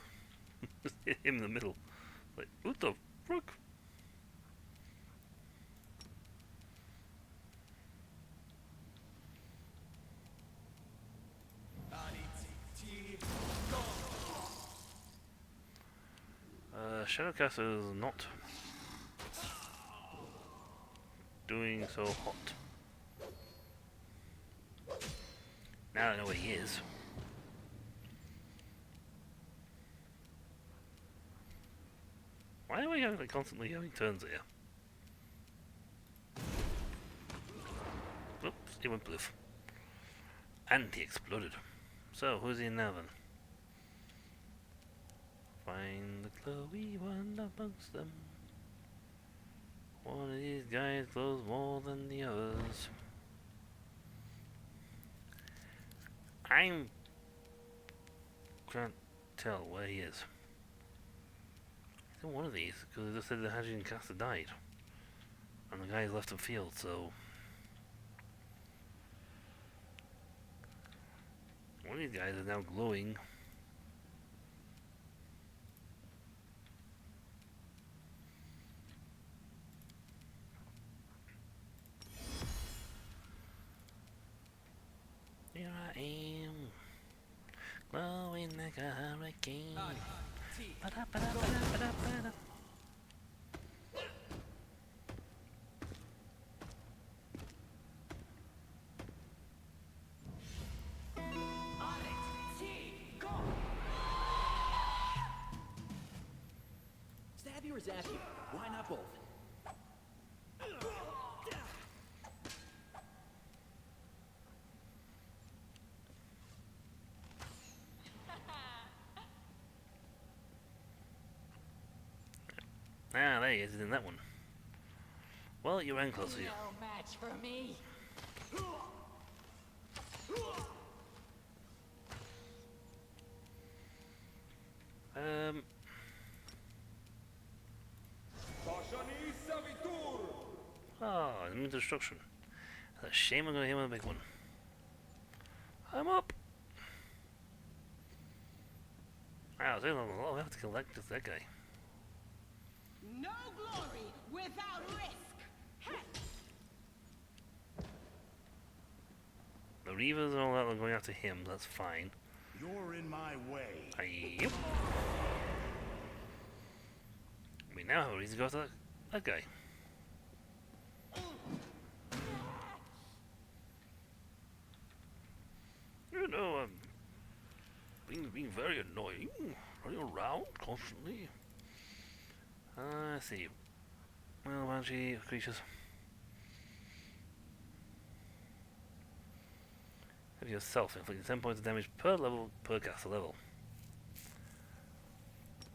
Hit him in the middle. Like, what the fuck? Shadowcaster is not doing so hot. Now I know where he is. Why are we like, constantly having turns here? Oops, he went bloof. And he exploded. So, who's he in now then? Find the glowy one amongst them. One of these guys glows more than the others. I can't tell where he is. He's in one of these, because they just said the Hadrian caster died. And the guy's left the field, so... one of these guys is now glowing. Here I am, glowing like a hurricane. Ba-da-ba-da-ba-da-ba-da-ba-da. Stab you or zap you? Why not both? Ah, there he is, he's in that one. Well, you ran close to you. No match for me. Oh, I'm into destruction. That's a shame I'm gonna hit him with a big one. I'm up! Wow, there's a lot. We have to kill just that guy. No glory without risk. The Reavers and all that are going after him, that's fine. You're in my way. Yep. We now have a reason to go after that guy. You know, being very annoying, running around constantly. Let's see. Well, Banshee creatures. Have yourself inflicting 10 points of damage per level per caster level.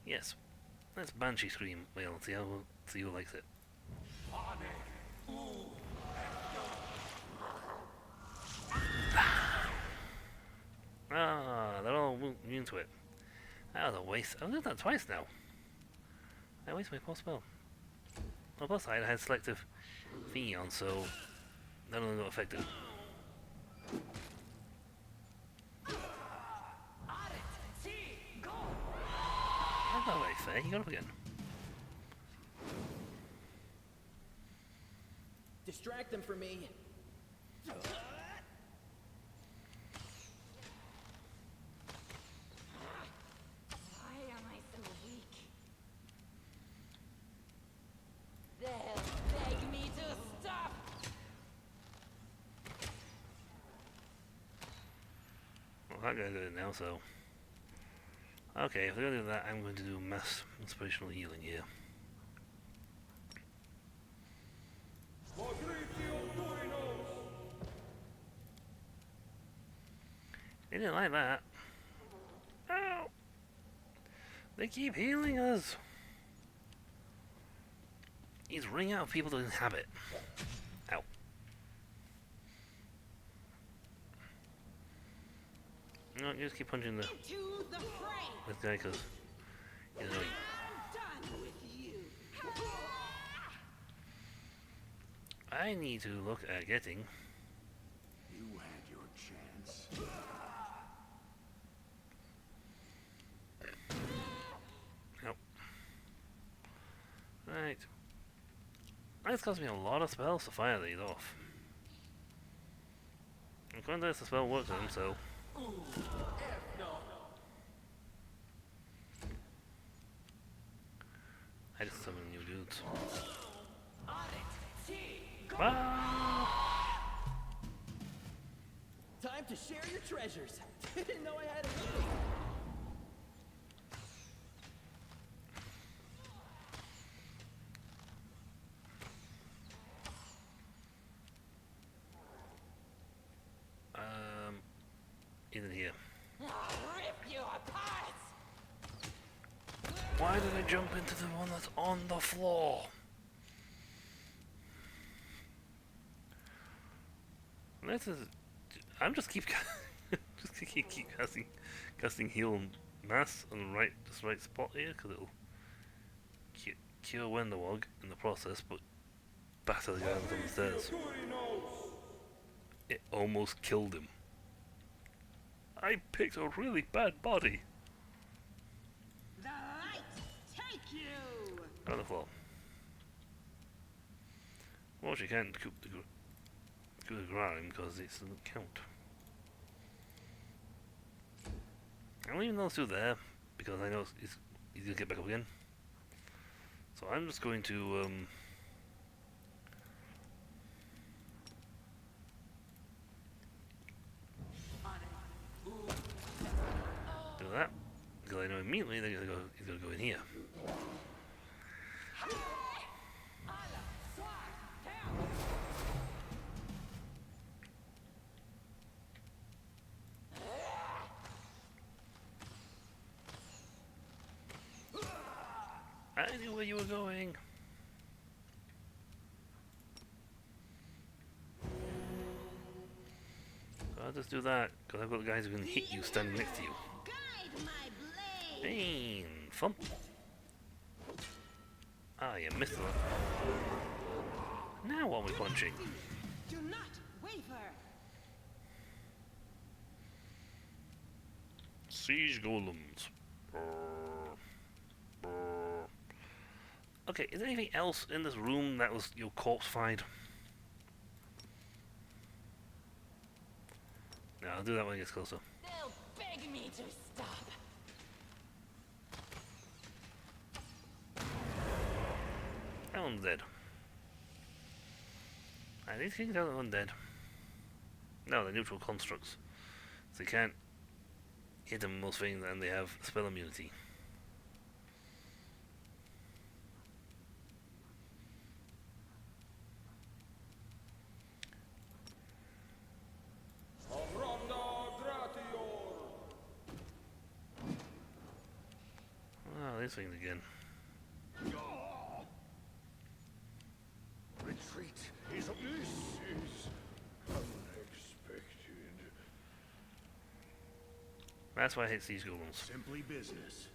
Yes. Let's Banshee Scream Whale and see who likes it. Ah, they're all immune to it. That was a waste. I've done that twice now. I wasted my poor spell. On the plus side, I had selective thingy on, so none of them got affected. That's not very fair. You got up again. Distract them for me. Why am I so weak? They'll beg me to stop! Well, that guy did it now, so... Okay, if they're going to do that, I'm going to do mass inspirational healing here. They didn't like that. Ow! They keep healing us! He's running out of people to inhabit. Ow. No, you just keep punching this Into the fray. guy because he's annoying. I'm done with you. I need to look at getting... You had your chance. Nope. Right. It's cost me a lot of spells to fire these off. I'm convinced the spell works on him, so... I just summon new dudes. Ah! Time to share your treasures. Didn't know I had a meeting. Isn't here. I'll rip you apart! Why did I jump into the one that's on the floor? This is... I'm just keep keep casting heal mass on the right spot here because it'll cure Wenderwog in the process, but batter the guy on the stairs. It almost killed him. I picked a really bad body. The light take you. On the floor. Well, she can't coup de grace because it doesn't count. I'm leaving those two there because I know he's gonna get back up again. So I'm just going to do that because I know immediately that he's gonna go in here. I knew where you were going. So I'll just do that because I've got guys who can hit you standing next to you. Guide my blade. Pain, thump. Ah, you missed that. Now what are we punching? Do not waver. Siege golems. Okay, is there anything else in this room that was your corpse-fied? No, I'll do that when it gets closer. They'll beg me to stop. That one's dead. And these things are undead. No, they're neutral constructs. So you can't hit them with most things and they have spell immunity. these things again. Retreat is this is unexpected. That's why I hate siege golems. Simply business.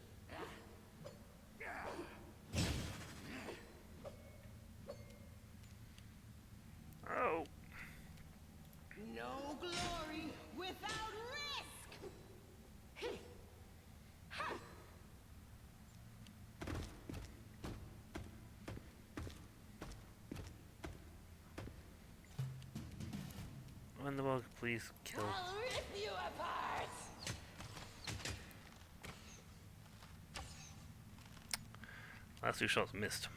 Oh, No glory without risk! Wonderbug, please kill. I'll rip you apart! Last two shots missed.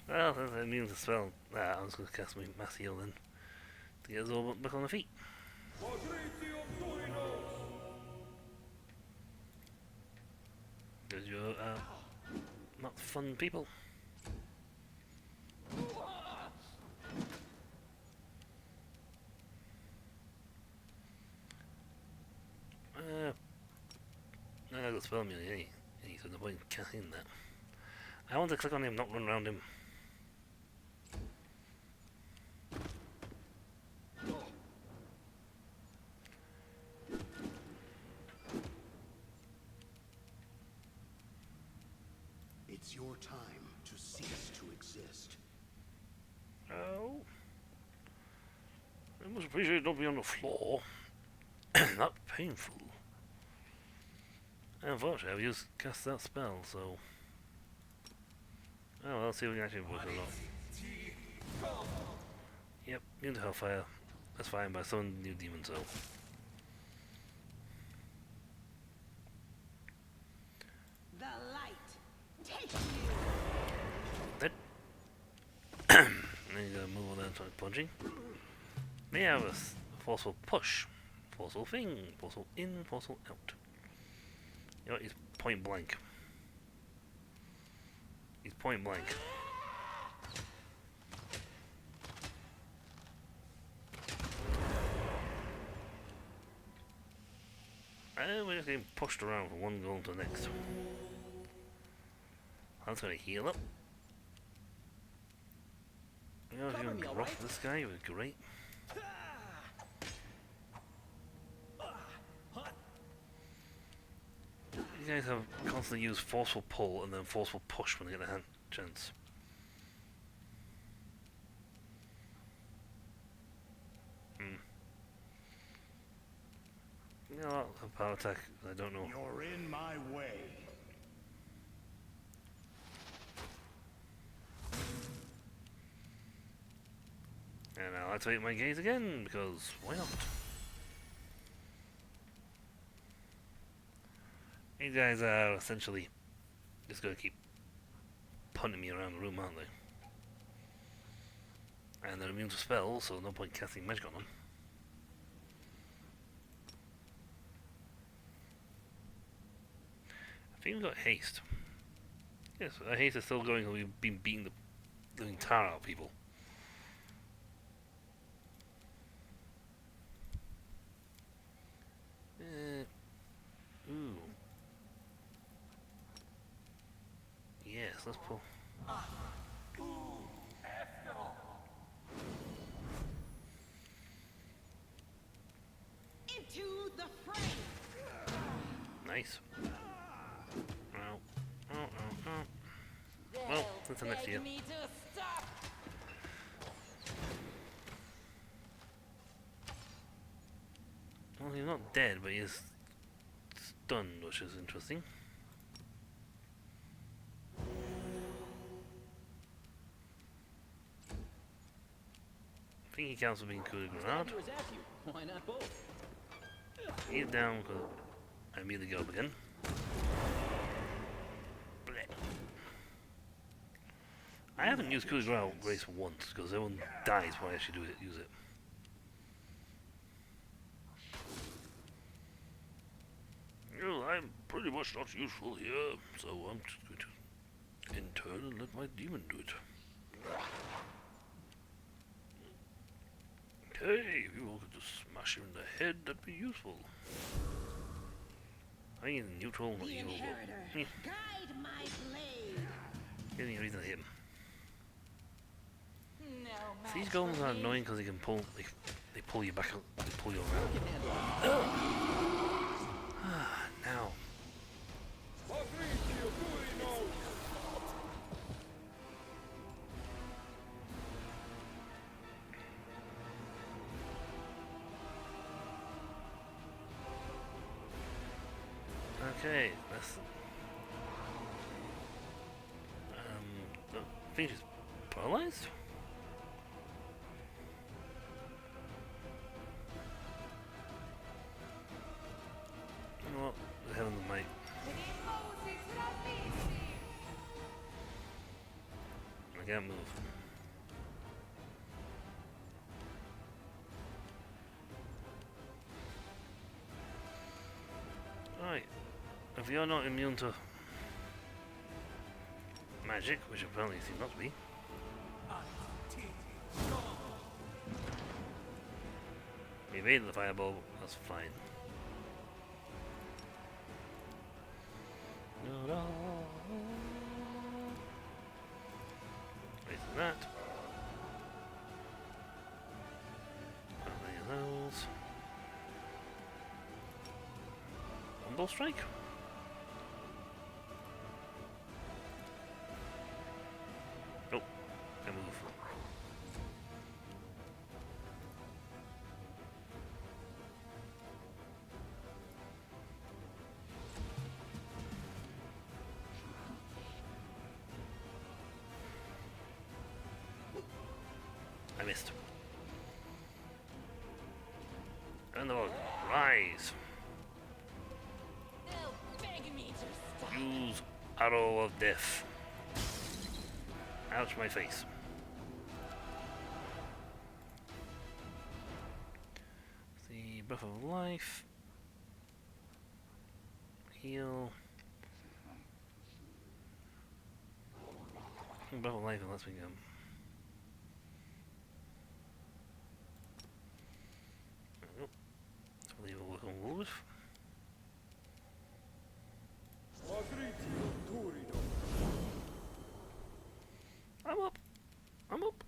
Well, that means the spell. I was going to cast my mass heal then to get us all back on the feet. Because you're not fun people. I got spell immunity, so no point in casting that. I want to click on him, not run around him. It's your time to cease to exist. Oh. I must appreciate not being on the floor. Not painful. Unfortunately, I've used cast that spell, so. Oh, well, let's see if we can actually work or not. Yep, into Hellfire. That's fine, but I summoned the new demon, so. The light takes you! That. Then you gotta move on down to punching. May have a forceful push. Forceful thing. Forceful in, forceful out. You know what? He's point blank. He's point blank. And we're just getting pushed around from one goal to the next. That's gonna heal up. You know, if you can rough this guy, it would be great. You guys have constantly used forceful pull and then forceful push when they get a hand chance. You know what? A power attack, I don't know. You're in my way. And I'll activate my gaze again, because why not? These guys are essentially just gonna keep punting me around the room, aren't they? And they're immune to spells, so no point casting magic on them. I think we've got haste. Yes, our haste is still going, and we've been beating the living tar out of people. Ooh. Yes, let's pull. Into the fray! Nice. Well, until next year. Me to stop. Well, he's not dead, but he's stunned, which is interesting. I think he counts for being coup de grenade. Who was after you? Why not both? He's down because I immediately go up again. Blech. I haven't used coup de grace once because everyone dies when I actually use it. Well, I'm pretty much not useful here, so I'm just going to in turn and let my demon do it. Hey, if you all could just smash him in the head, that'd be useful. I think he's neutral, not The evil, inheritor, but guide my blade. give me a reason to hit him. No So these match golems for are me. annoying because they can pull, they pull you back, they pull you around. Can handle it. Now, okay, that's I think she's paralyzed. You know what? The hell in the mic. I can't move. Right. If you're not immune to magic, which apparently you seem not to be. You evaded the fireball, that's fine. Wait for that. How many of those? Combo strike? Oh, I move. I missed. And the ball. Rise. They'll beg me to stop. Use Arrow of Death. Ouch, my face. The Breath of Life. Heal. Breath of Life, and let's begin. Leave a look on Wolf. I'm up. I'm up.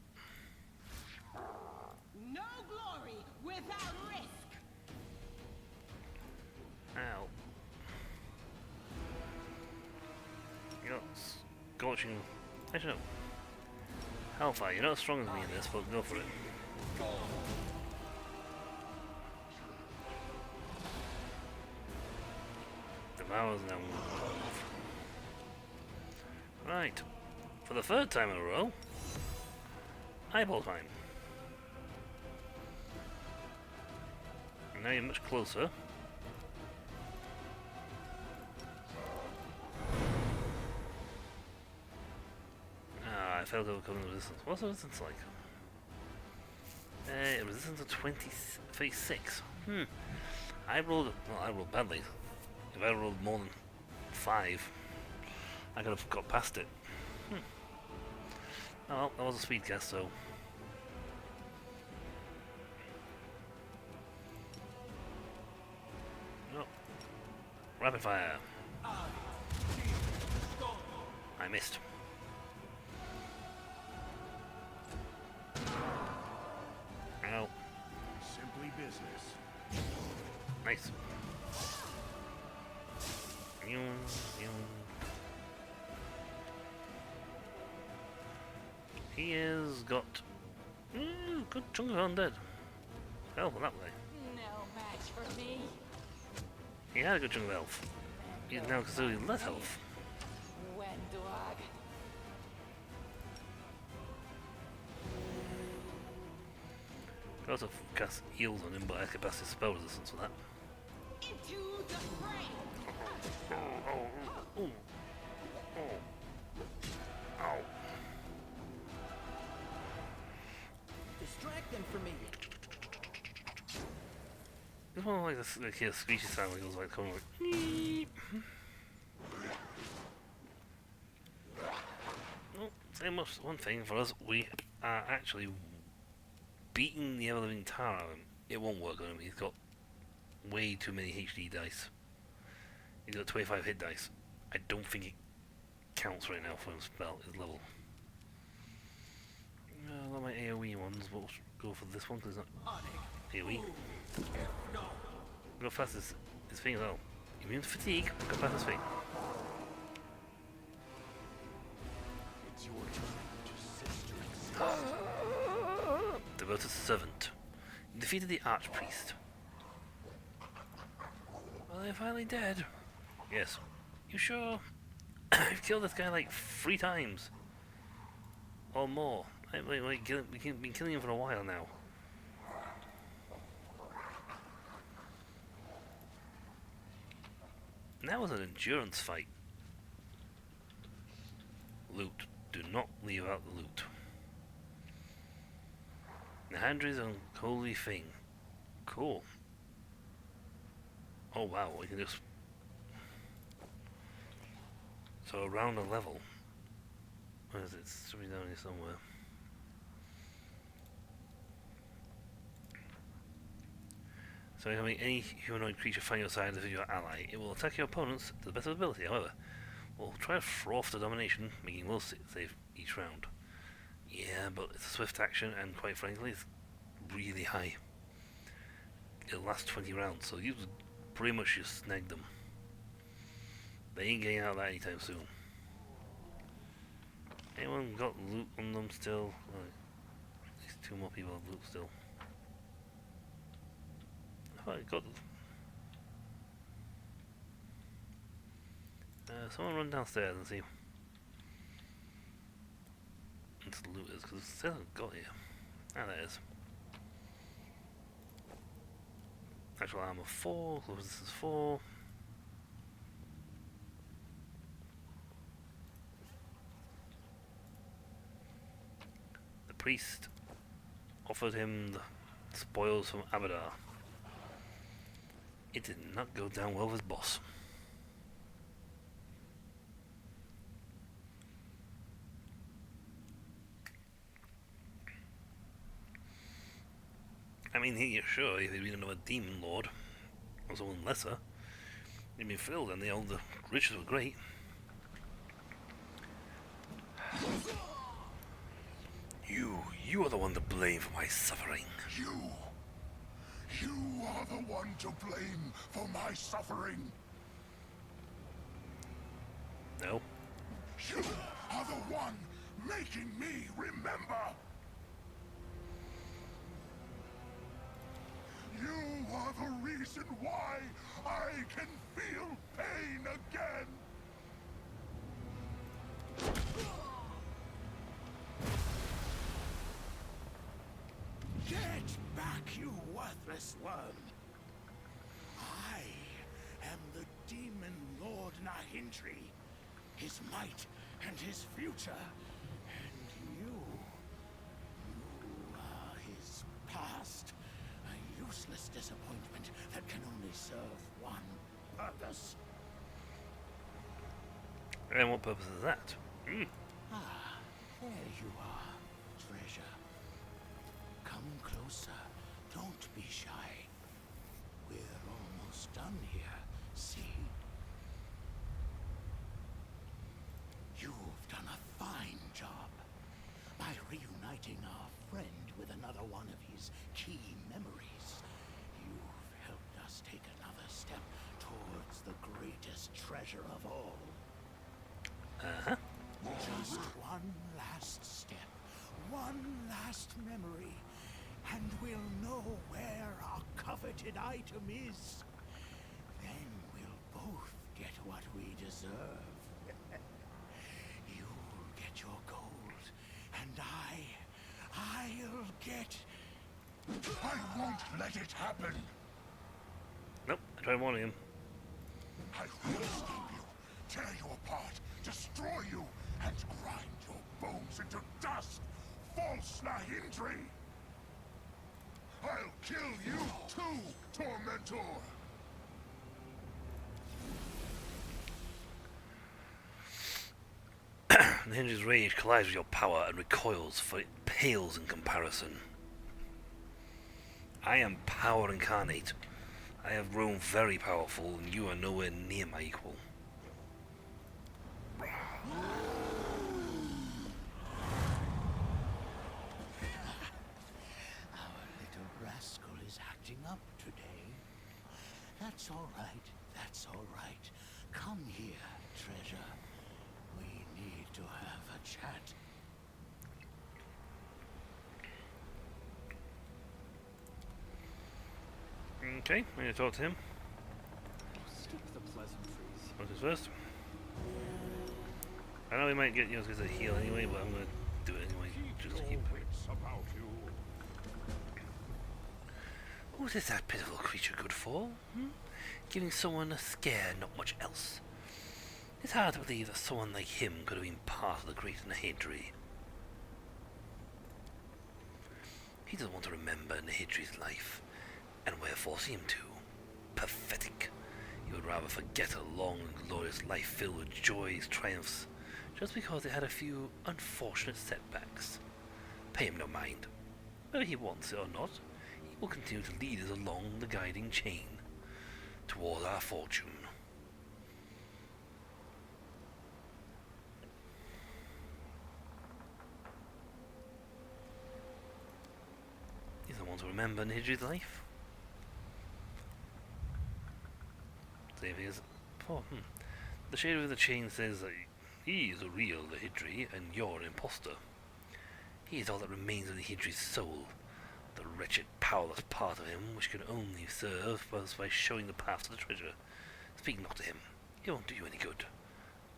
No glory without risk. Ow. You're not scorching. Actually, no. Hellfire, you're not as strong as me in this, but go for it. Devours now. Right. For the third time in a row, eyeball time. And now you're much closer. Ah, I failed to overcome the resistance. What's the resistance like? Resistance of 36. I rolled badly. If I rolled more than 5, I could have got past it. Oh well, that was a speed cast, so. Oh. Rapid fire. I missed. Ow. Simply business. Nice. He has got good chunk of undead. Health on that way. No match for me. He had a good chunk of health. He's now considerably less health. Wendwag. I also cast heals on him, but I could pass his spell resistance for that. Into the fray. Oh. Ow. Distract them from me. This one like this like a screechy sound like it was like coming like well, say much one thing for us, we are actually beating the ever-living tar out of him. It won't work on him, he's got way too many HD dice. He's got 25 hit dice. I don't think it counts right now for his spell, his level. A lot of my AoE ones, we'll go for this one because it's not AoE. Go fast as his thing as well. Immune to fatigue, go fast as thing. It's your turn to sister. Devoted servant. You defeated the archpriest. Well, they're finally dead. Yes. You sure? I've killed this guy like 3 times. Or more. We've been killing him for a while now. And that was an endurance fight. Loot. Do not leave out the loot. The Handry's unholy thing. Cool. Oh wow, we can just... So around a level. Where is it? It should be down here somewhere. So you can make any humanoid creature find your side as your ally. It will attack your opponents to the best of ability, however. We'll try to throw off the domination, making will save each round. Yeah, but it's a swift action, and quite frankly, it's really high. It'll last 20 rounds, so you pretty much just snag them. They ain't getting out of that anytime soon. Anyone got loot on them still? Right. At least 2 more people have loot still. Oh, I got... someone run downstairs and see what the loot is, because it says I've got here. Ah, there it is. Actual armor 4, so this is 4. The priest offered him the spoils from Abadar. It did not go down well with his boss. I mean, sure, if he'd been another demon lord, or someone lesser, he'd been filled, and the riches were great. You are the one to blame for my suffering. You are the one to blame for my suffering. No. You are the one making me remember. You are the reason why I can feel pain again. Get back, you worthless worm. I am the demon lord Nahindri, his might and his future. And you are his past. A useless disappointment that can only serve one purpose. And what purpose is that? Ah, there you are, treasure. Come closer. Don't be shy. We're almost done here. See? You've done a fine job. By reuniting our friend with another one of his key memories, you've helped us take another step towards the greatest treasure of all. Uh-huh. Just one last step, one last memory, and we'll know where our coveted item is. Then we'll both get what we deserve. You'll get your gold, and I'll get... I won't let it happen. Nope, I tried warning him. I will escape you, tear you apart, destroy you, and grind your bones into dust, false Nahindri! I'll kill you too, Tormentor! Nahindri's rage collides with your power and recoils, for it pales in comparison. I am power incarnate. I have grown very powerful, and you are nowhere near my equal. Our little rascal is acting up today. That's all right. That's all right. Come here, treasure. We need to have a chat. Okay, I'm gonna talk to him. Stick to the pleasantries. What is first? I know we might get as a heal anyway, but I'm gonna do it anyway. Just to keep. Wits about you. What is that pitiful creature good for? Giving someone a scare, not much else. It's hard to believe that someone like him could have been part of the great Nahidri. He doesn't want to remember Nahidri's life, and we're forcing him to. Pathetic. He would rather forget a long and glorious life filled with joys, triumphs, just because it had a few unfortunate setbacks. Pay him no mind. Whether he wants it or not, he will continue to lead us along the guiding chain toward our fortune. He doesn't want to remember Nahidri's life. Same thing as before. The Shader with the Chain says that he is a real Nahidri and you're an imposter. He is all that remains of Nahidri's soul, the wretched, powerless part of him which can only serve us by showing the path to the treasure. Speak not to him. It won't do you any good.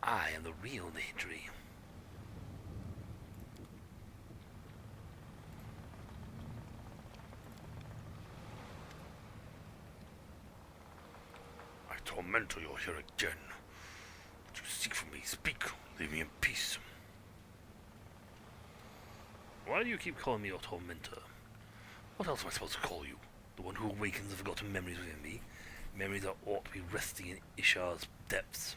I am the real Nahidri. Tormentor, you're here again. What you seek from me? Speak. Leave me in peace. Why do you keep calling me your tormentor? What else am I supposed to call you? The one who awakens the forgotten memories within me? Memories that ought to be resting in Ishar's depths.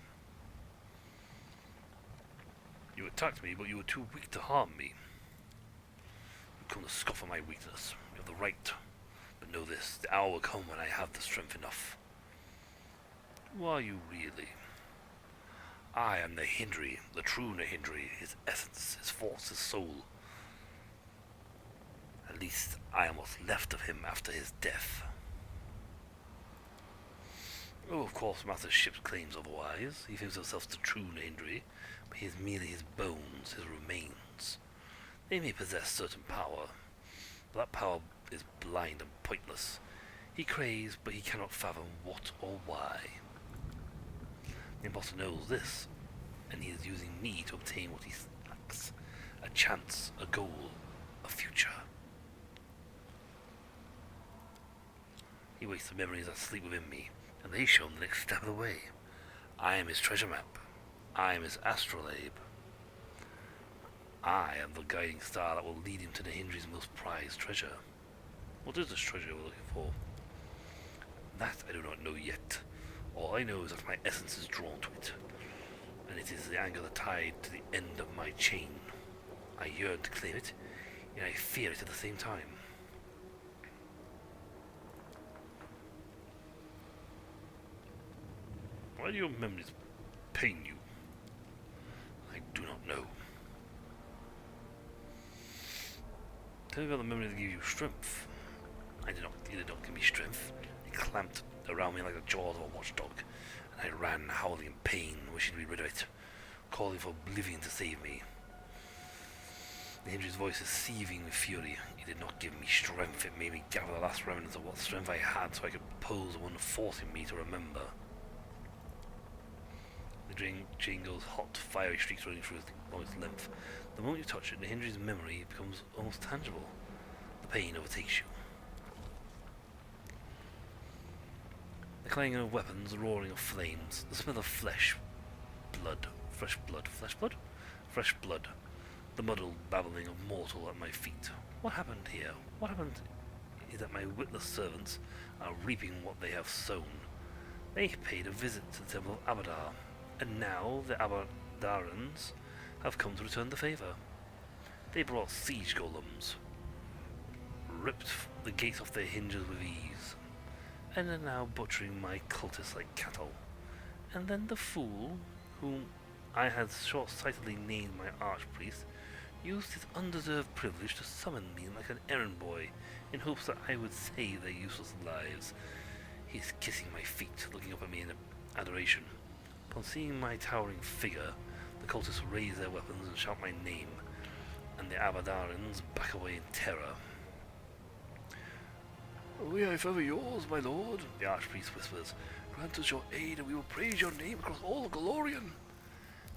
You attacked me, but you were too weak to harm me. You come to scoff at my weakness. You have the right. But know this, the hour will come when I have the strength enough. Who are you really? I am Nahidri, the true Nahidri, his essence, his force, his soul. At least I am what's left of him after his death. Oh, of course, Master Ship's claims otherwise. He thinks himself the true Nahidri, but he is merely his bones, his remains. They may possess certain power, but that power is blind and pointless. He craves, but he cannot fathom what or why. The imposter knows this, and he is using me to obtain what he lacks. A chance, a goal, a future. He wakes the memories that sleep within me, and they show him the next step of the way. I am his treasure map. I am his astrolabe. I am the guiding star that will lead him to Nahidri's most prized treasure. What is this treasure we're looking for? That I do not know yet. All I know is that my essence is drawn to it, and it is the anchor that tied to the end of my chain. I yearn to claim it, and I fear it at the same time. Why do your memories pain you? I do not know. Tell me about the memories that give you strength. It did not give me strength. It clamped around me like the jaws of a watchdog, and I ran howling in pain, wishing to be rid of it, calling for oblivion to save me. Nahidri's voice is seething with fury. It did not give me strength, it made me gather the last remnants of what strength I had so I could oppose the one forcing me to remember. The chain goes hot, fiery streaks running through along its length. The moment you touch it, Nahidri's memory becomes almost tangible. The pain overtakes you. The clanging of weapons, the roaring of flames, the smell of fresh blood, the muddled babbling of mortal at my feet. What happened here? What happened is that my witless servants are reaping what they have sown. They paid a visit to the Temple of Abadar, and now the Abadarans have come to return the favour. They brought siege golems, ripped the gates off their hinges with ease, and are now butchering my cultists like cattle. And then the fool, whom I had short-sightedly named my archpriest, used his undeserved privilege to summon me like an errand boy, in hopes that I would save their useless lives. He is kissing my feet, looking up at me in adoration. Upon seeing my towering figure, the cultists raise their weapons and shout my name, and the Abadarans back away in terror. "We are forever yours, my lord," the archpriest whispers. "Grant us your aid, and we will praise your name across all Golorion."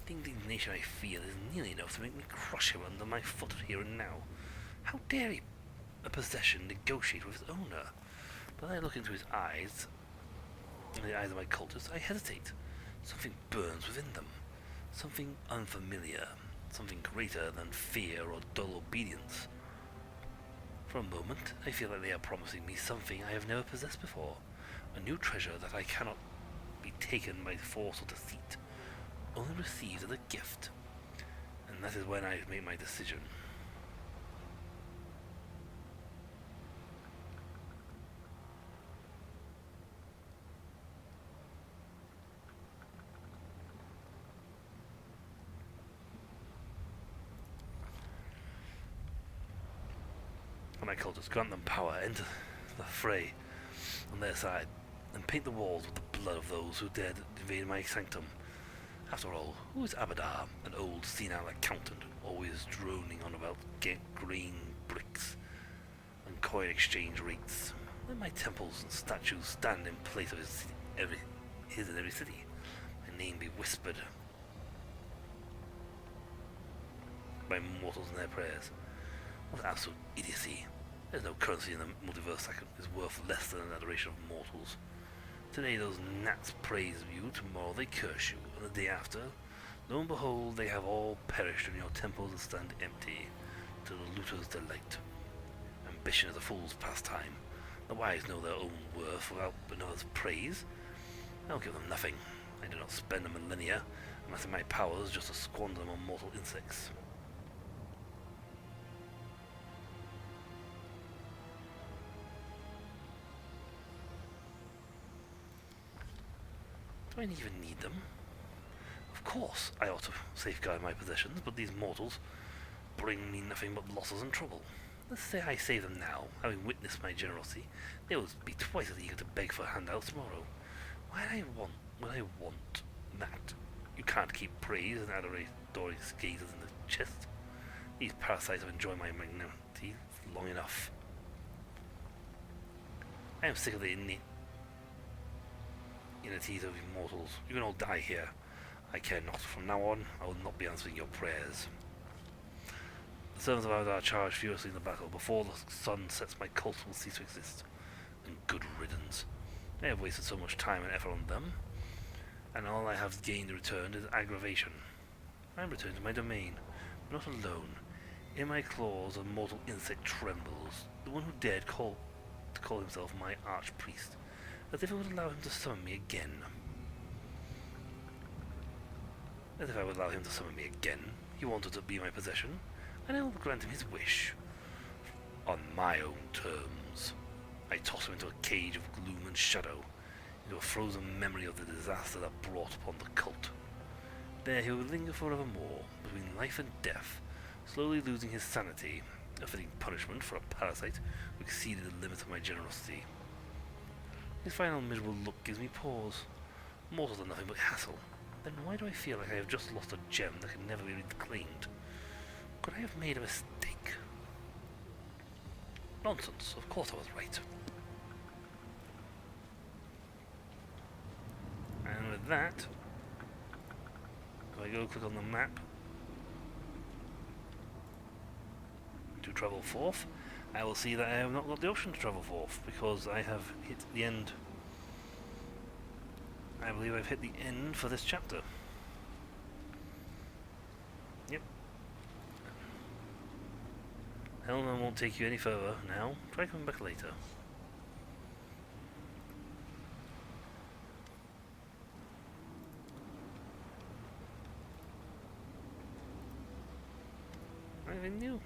The indignation I feel is nearly enough to make me crush him under my foot here and now. How dare a possession negotiate with its owner? But when I look into his eyes, in the eyes of my cultists, I hesitate. Something burns within them. Something unfamiliar. Something greater than fear or dull obedience. For a moment, I feel like they are promising me something I have never possessed before. A new treasure that I cannot be taken by force or deceit, only received as a gift. And that is when I make my decision. And my cultists grant them power, enter the fray on their side, and paint the walls with the blood of those who dared invade my sanctum. After all, who is Abadar, an old senile accountant, always droning on about green bricks and coin exchange rates? Let my temples and statues stand in place of his in every city. My name be whispered by mortals in their prayers. What absolute idiocy. There's no currency in the multiverse that is worth less than an adoration of mortals. Today those gnats praise you, tomorrow they curse you, and the day after, lo and behold, they have all perished and your temples will stand empty, to the looter's delight. Ambition is a fool's pastime. The wise know their own worth without another's praise. I will give them nothing. I do not spend a millennia, unless in my powers just to squander them on mortal insects. Do I even need them? Of course I ought to safeguard my possessions, but these mortals bring me nothing but losses and trouble. Let's say I save them now, having witnessed my generosity, they will be twice as eager to beg for handouts tomorrow. Why would I want that? You can't keep praise and adoring gazers in the chest. These parasites have enjoyed my magnanimity long enough. I am sick of the innate inities of immortals. You can all die here. I care not. From now on, I will not be answering your prayers. The servants of Abadar charge furiously in the battle. Before the sun sets, my cult will cease to exist. And good riddance. I have wasted so much time and effort on them, and all I have gained in return is aggravation. I am returned to my domain, but not alone. In my claws a mortal insect trembles, the one who dared to call himself my archpriest, as if it would allow him to summon me again. As if I would allow him to summon me again. He wanted to be my possession, and I will grant him his wish. On my own terms. I toss him into a cage of gloom and shadow, into a frozen memory of the disaster that brought upon the cult. There he will linger forevermore, between life and death, slowly losing his sanity, a fitting punishment for a parasite who exceeded the limits of my generosity. His final miserable look gives me pause. Mortals are nothing but hassle. Then why do I feel like I have just lost a gem that can never be reclaimed? Could I have made a mistake? Nonsense, of course I was right. And with that, if I go click on the map to travel forth, I will see that I have not got the option to travel forth, because I have hit the end. I believe I've hit the end for this chapter. Yep. Helena won't take you any further now. Try coming back later. Anything new?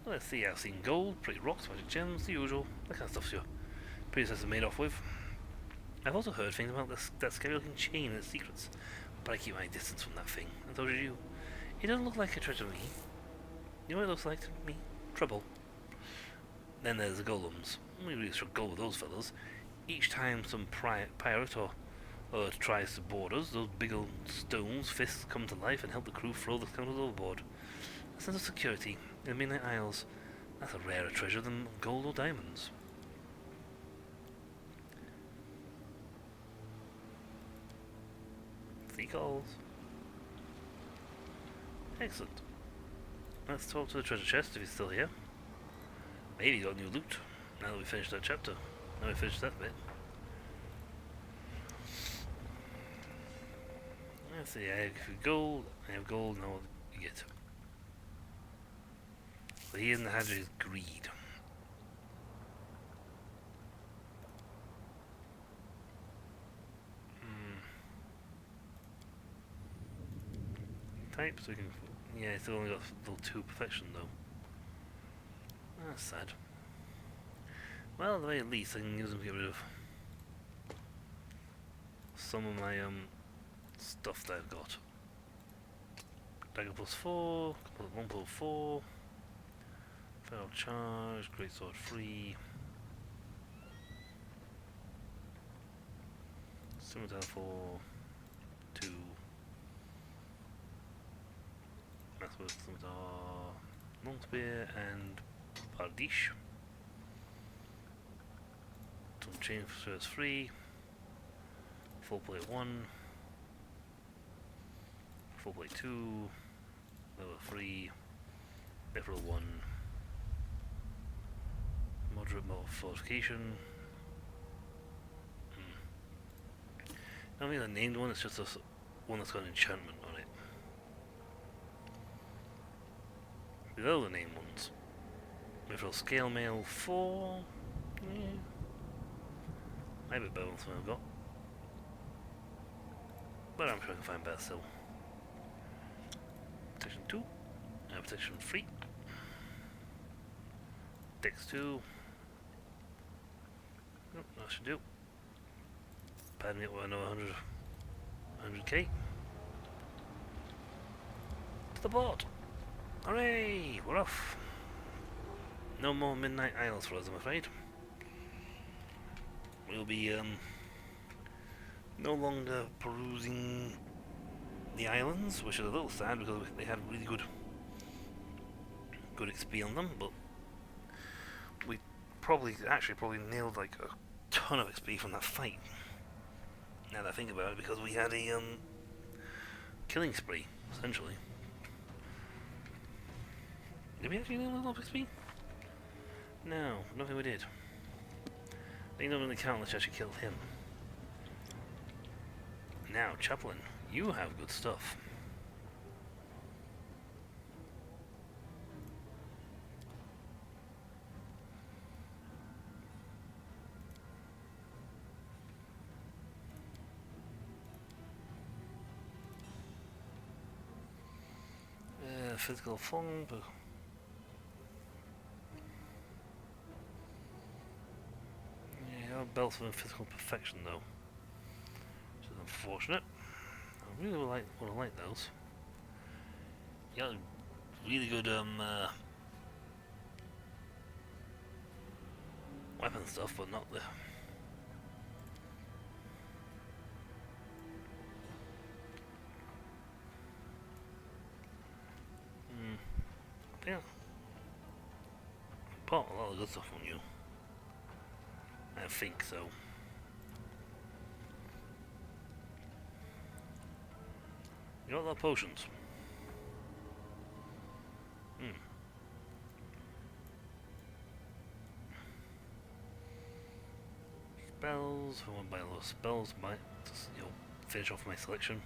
Let's see, I've seen gold, pretty rocks, magic gems, the usual. That kind of stuff's your predecessor made off with. I've also heard things about that scary looking chain and its secrets, but I keep my distance from that thing, and so did you. It doesn't look like a treasure to me. You know what it looks like to me? Trouble. Then there's the golems. We really struck gold with those fellas. Each time some pirate or tries to board us, those big old stones, fists come to life and help the crew throw the scoundrels overboard. A sense of security in the Midnight Isles. That's a rarer treasure than gold or diamonds. Seagulls. Excellent. Let's talk to the treasure chest if he's still here. Maybe he got new loot. Now that we finished that chapter. Now we finished that bit. Let's see, I have gold, now what you get. So he in the Hadra is greed. Type, so we can, yeah, it's only got level 2 perfection though. That's sad. Well, at the very least I can use them to get rid of some of my stuff that I've got. Dagger plus 4, 1 plus 4, Feral Charge, Great Sword free, Scimitar 4, 2, Master Scimitar, Long Spear, and Bardiche. Some chain for free, full plate 1, full plate 2, level 3, level 1, moderate fortification. I mean the named one, it's just a one that's got an enchantment on it. Below the named ones, Mithril Scale Mail 4, yeah. Maybe better than something I've got. But I'm sure I can find better still. Protection 2, protection 3, Dex 2. Nope, that should do. Pad me up with another 100k. To the board! Hooray! We're off! No more Midnight Isles for us, I'm afraid. We'll be no longer perusing the islands, which is a little sad because they had really good XP on them, but we probably nailed like a ton of XP from that fight. Now that I think about it, because we had a killing spree, essentially. Did we actually nail a lot of XP? No, nothing we did. They don't really count unless you actually killed him. Now, Chaplain, you have good stuff. Physical form, but yeah, our belts are in physical perfection though, which is unfortunate. I really would like those. You got really good weapon stuff, but not the. Yeah. Bought a lot of good stuff from you. I think so. You got a lot of potions. Spells, if I want to buy a lot of spells, might just, finish off my selection.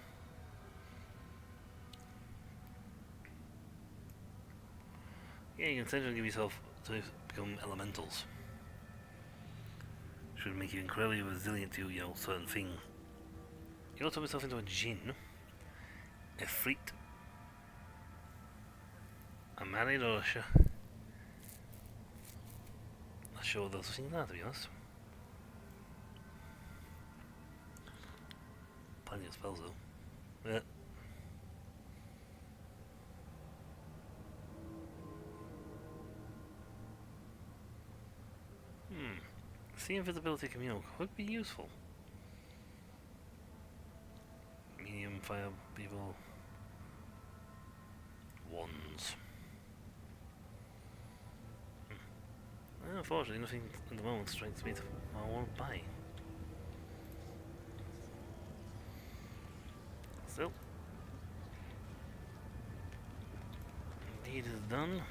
Yeah, you can essentially give yourself to become elementals. Should make you incredibly resilient to, certain thing. You can turn yourself into a djinn, a freak, a married or sure what those things are, to be honest. Plenty of spells, though. Yeah. See, invisibility communal could be useful. Medium fire people. Wands. Unfortunately, nothing at the moment strikes me that I want to buy. Still. Deed is done.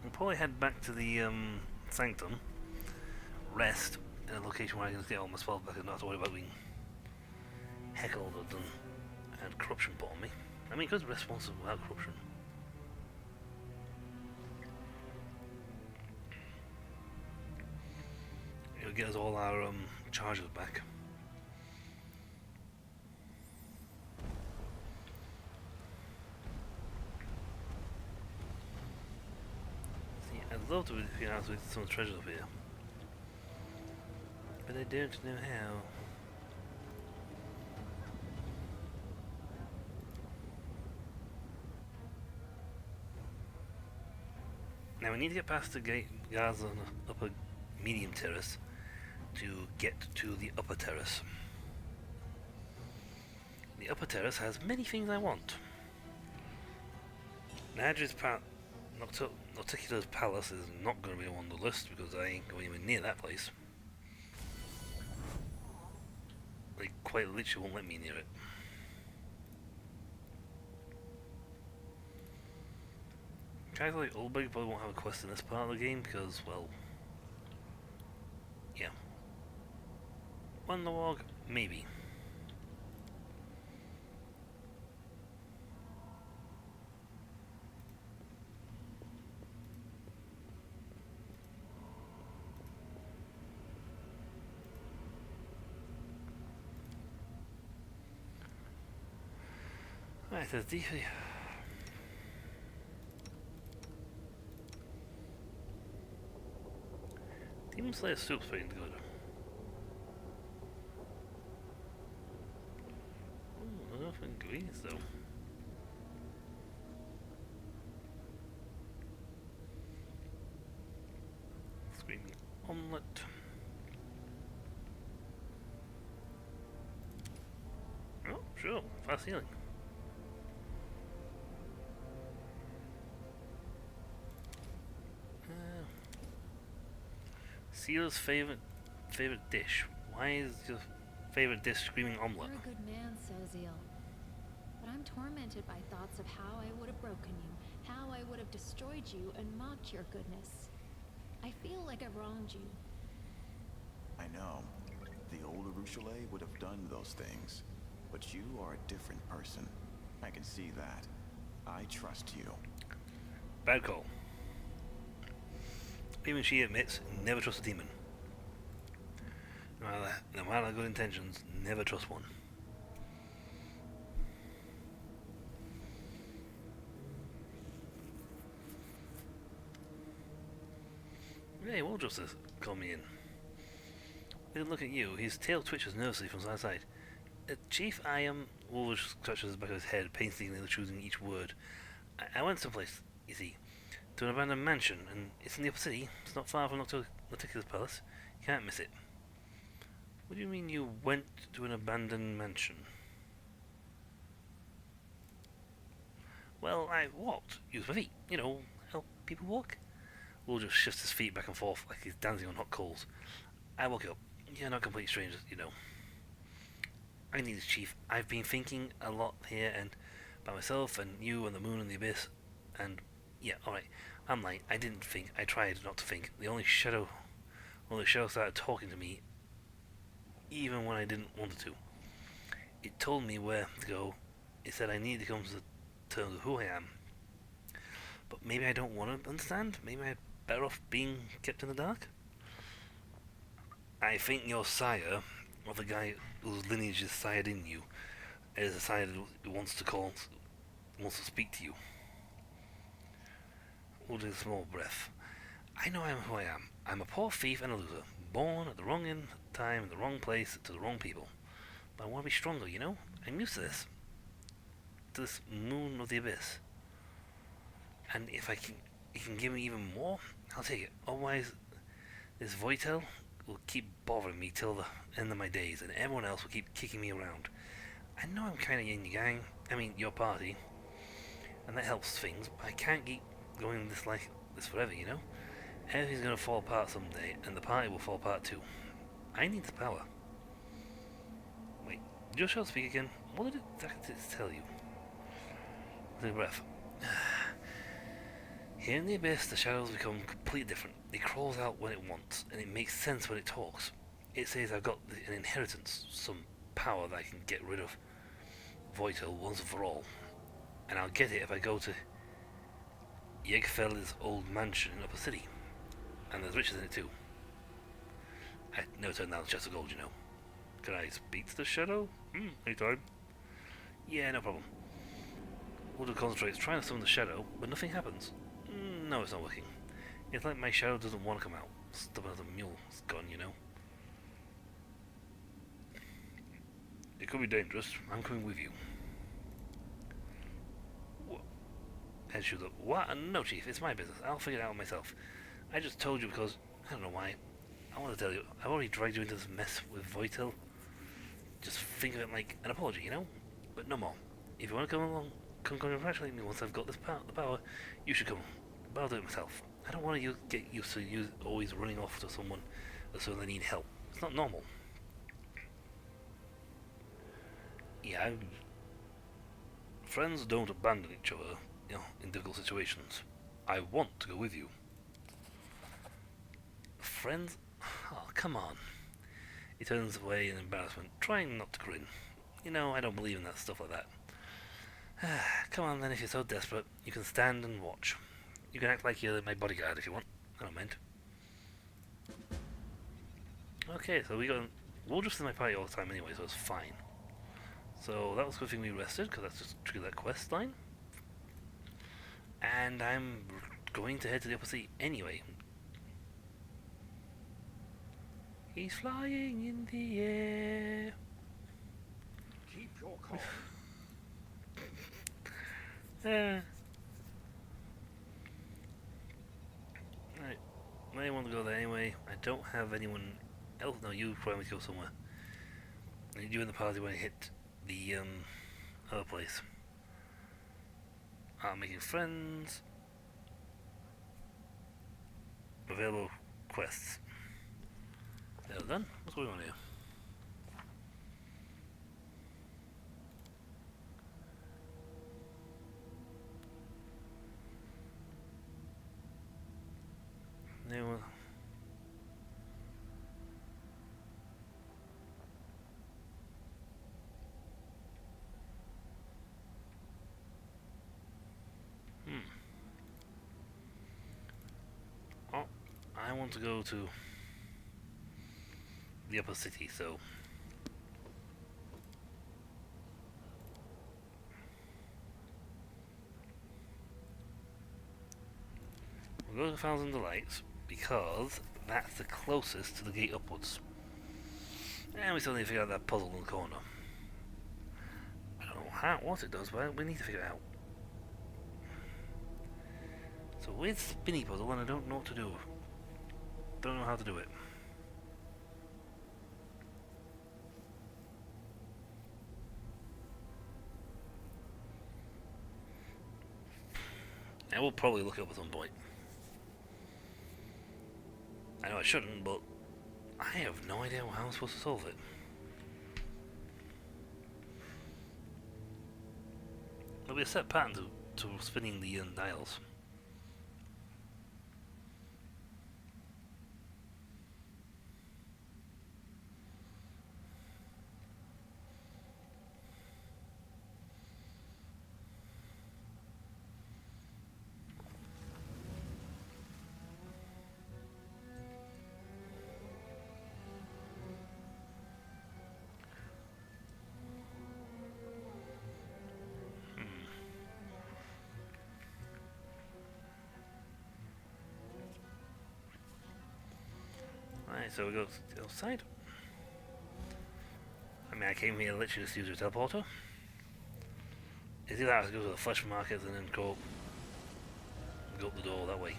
I'll probably head back to the Sanctum, rest in a location where I can get all my spells back and not have to worry about being heckled or done and corruption put on me. I mean, because rest wants without corruption. It'll get us all our charges back. I'd love to be honest with some treasures up here, but I don't know how. Now we need to get past the guards on the upper medium terrace to get to the upper terrace. The upper terrace has many things I want. Nadri's Noticula's Palace is not going to be on the list because I ain't going anywhere near that place. They quite literally won't let me near it. Guys like Ulbeg probably won't have a quest in this part of the game because, well, yeah. Wonderwog, maybe. Right, there's DC. Demon Slayer soup's pretty good. Ooh, enough ingredients though. Screaming omelette. Oh, sure, fast healing. Seal's favorite dish. Why is your favorite dish screaming omelette? You're a good man, Soziel. But I'm tormented by thoughts of how I would have broken you, how I would have destroyed you and mocked your goodness. I feel like I've wronged you. I know. The old Arushale would have done those things. But you are a different person. I can see that. I trust you. Bad call. Even she admits, never trust a demon. No matter good intentions, never trust one. Hey, well, Justice, call me in. We didn't look at you. His tail twitches nervously from side to side. Chief, I am... Wolvish scratches the back of his head, painstakingly choosing each word. I went someplace, you see, to an abandoned mansion, and it's in the upper city. It's not far from Noticula's Palace. You can't miss it. What do you mean you went to an abandoned mansion? Well, I walked. Used my feet. You know, help people walk. Will just shifts his feet back and forth like he's dancing on hot coals. I woke up. You're not complete strangers, you know. I need this, Chief. I've been thinking a lot here and about myself and you and the moon and the abyss. And, yeah, alright. I'm lying. I didn't think. I tried not to think. The shadow started talking to me even when I didn't want it to. It told me where to go. It said I need to come to terms with who I am. But maybe I don't want to understand. Maybe I'm better off being kept in the dark. I think your sire, or the guy whose lineage is sired in you, It has decided it wants to speak to you. We'll take a small breath. I know who I am. I'm a poor thief and a loser, born at the wrong time, in the wrong place, to the wrong people. But I want to be stronger, you know? I'm used to this. To this moon of the abyss. And if you can give me even more, I'll take it. Otherwise, this Voitel will keep bothering me till the end of my days, and everyone else will keep kicking me around. I know I'm kind of in your gang, your party, and that helps things, but I can't keep going like this forever, you know? Everything's gonna fall apart someday, and the party will fall apart too. I need the power. Wait, did your show speak again? What did it tell you? Take a breath. Here in the abyss, the shadows become completely different. It crawls out when it wants, and it makes sense when it talks. It says I've got an inheritance, some power that I can get rid of Voitel once and for all. And I'll get it if I go to Jägerfelder's old mansion in Upper City. And there's riches in it too. I never turned down the chest of gold, you know. Can I speak to the shadow? Anytime. Yeah, no problem. Woodward concentrates trying to summon the shadow, but nothing happens. No, it's not working. It's like my shadow doesn't want to come out. Stubborn as a mule. It's gone, you know. It could be dangerous. I'm coming with you. What? Head shoes up. What? No, Chief. It's my business. I'll figure it out myself. I just told you because... I don't know why. I want to tell you. I've already dragged you into this mess with Voitel. Just think of it like an apology, you know? But no more. If you want to come along, come congratulate me once I've got the power, you should come. But I'll do it myself. I don't want to get used to you always running off to someone as soon as they need help. It's not normal. Yeah, friends don't abandon each other, in difficult situations. I want to go with you. Friends? Oh, come on. He turns away in embarrassment, trying not to grin. You know, I don't believe in that stuff like that. Come on then, if you're so desperate, you can stand and watch. You can act like you're my bodyguard if you want. I don't mind. Okay, so Waldrup's in my party all the time anyway, so it's fine. So that was a good thing we rested, because that's just triggered that quest line. And I'm going to head to the upper sea anyway. He's flying in the air. Keep your calm. Right. I want to go there anyway. I don't have anyone else. No, you probably want to go somewhere. I need you in the party when I hit the other place. I'm making friends. Available quests. They're done. What's going on here? No. Oh, I want to go to the upper city, so we'll go to Thousand Delights because that's the closest to the gate upwards. And we still need to figure out that puzzle in the corner. I don't know what it does, but we need to figure it out. So with Spinny Puzzle, and I don't know what to do. Don't know how to do it. I will probably look it up at some point. I know I shouldn't, but I have no idea how I'm supposed to solve it. There'll be a set pattern to spinning the dials. Alright, so we go outside. I mean, I came here literally just to use a teleporter. It's either I have to go to the flesh market and then go up the door that way.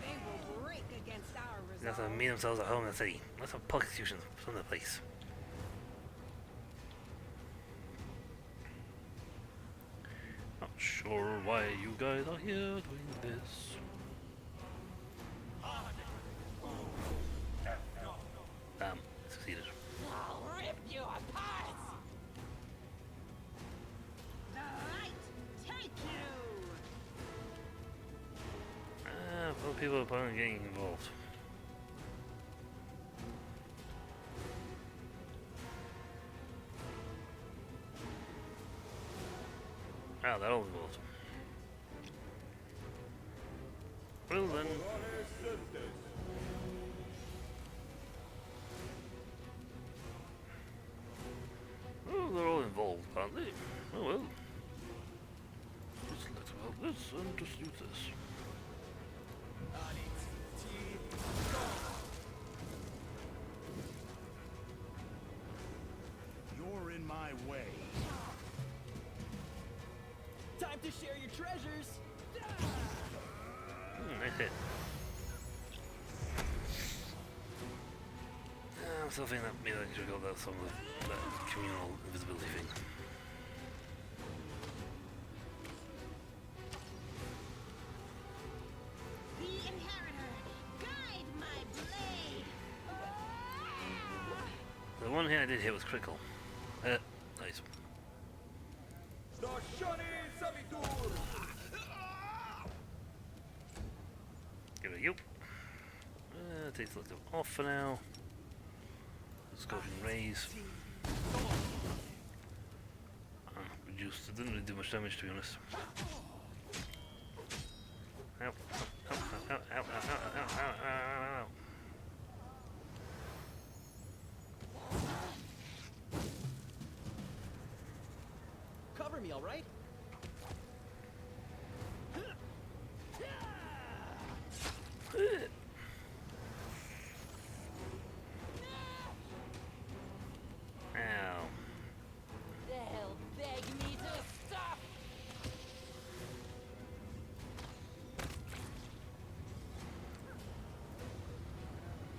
They will break against our They have to resolve. meet themselves at home in the city. Let's have public executions from the place. Not sure why you guys are here doing this. Succeeded. I'll rip you apart! The light take you. Well, people are probably getting involved. Ah, they're all involved. Well then. Oh, they're all involved, aren't they? Oh well. Let's let about this and just use this. You're in my way. Time to share your treasures! Nice hit. I'm still thinking that maybe I should go that some of that communal invisibility thing. The inheritor, guide my blade. The one here I did hit was critical. Nice. Give it a you. Takes a little off for now. Scorching rays. Reduced. It didn't really do much damage, to be honest. Ow, ow, ow, ow, ow, ow, ow, ow, ow, ow. Cover me, alright? Ow. They'll beg me to stop!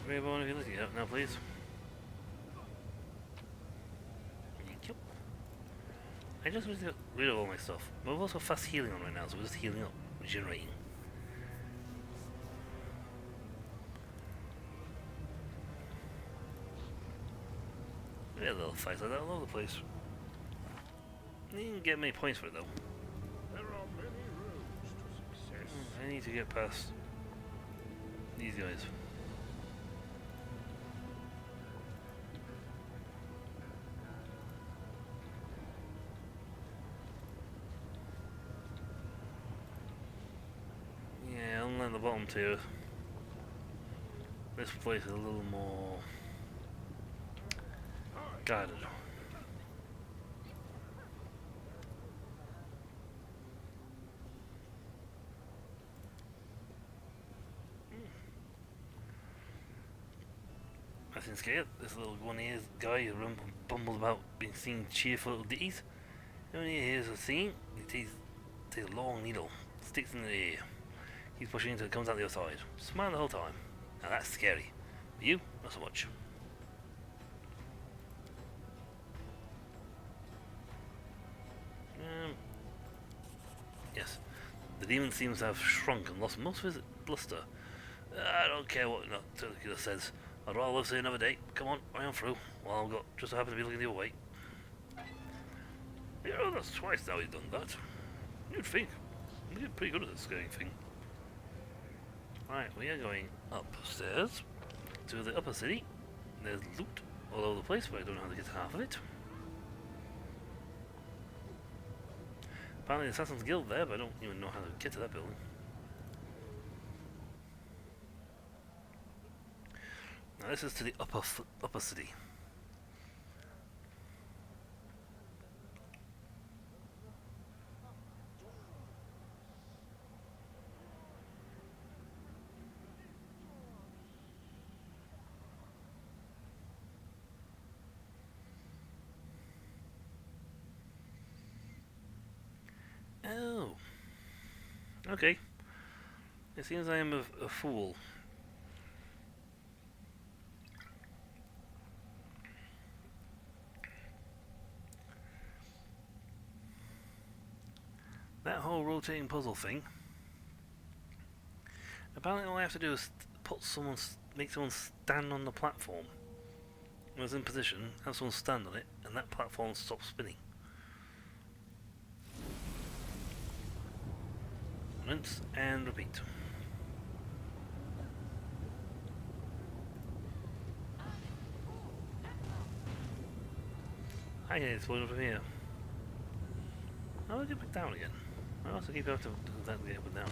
Raybone, if you're looking up now, please. Thank you. I just want to get rid of all my stuff. We've also fast healing on right now, so we're just healing up, regenerating. Yeah, little fights like that all over the place. You didn't get many points for it though. There are many roads to success. I need to get past these guys. Yeah, unlike the bottom tier, this place is a little more guarded. I think scared. This little one-eared guy who bumbled about being seen cheerful little ditties. When he hears a scene, he takes a long needle, sticks in the air. He's pushing until it comes out the other side. Smile the whole time. Now that's scary. But you, not so much. Yes. The demon seems to have shrunk and lost most of his bluster. I don't care what Turkula says. I'd rather live to see another day. Come on, right on through. Well, I've got just so happen to be looking the other way. You know, that's twice now he's done that. You'd think. You did pretty good at this going thing. Right, we are going upstairs to the upper city. There's loot all over the place, but I don't know how to get half of it. Apparently the Assassin's Guild there, but I don't even know how to get to that building. Now this is to the upper city. Okay. It seems I am a fool. That whole rotating puzzle thing. Apparently all I have to do is make someone stand on the platform. When it's in position, have someone stand on it, and that platform stops spinning. Rinse and repeat. I can explode from here. How do I get back down again? I also keep having to do that to get up and down.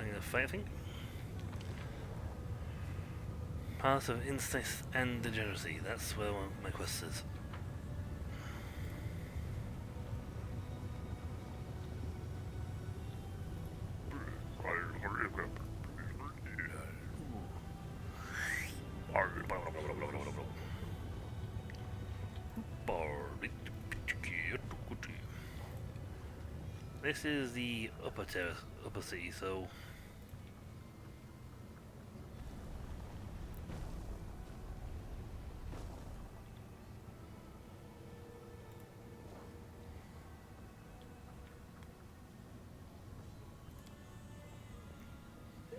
I'm gonna fight, I think. Path of instinct and degeneracy. That's where my quest is. This is the upper terrace, upper city, so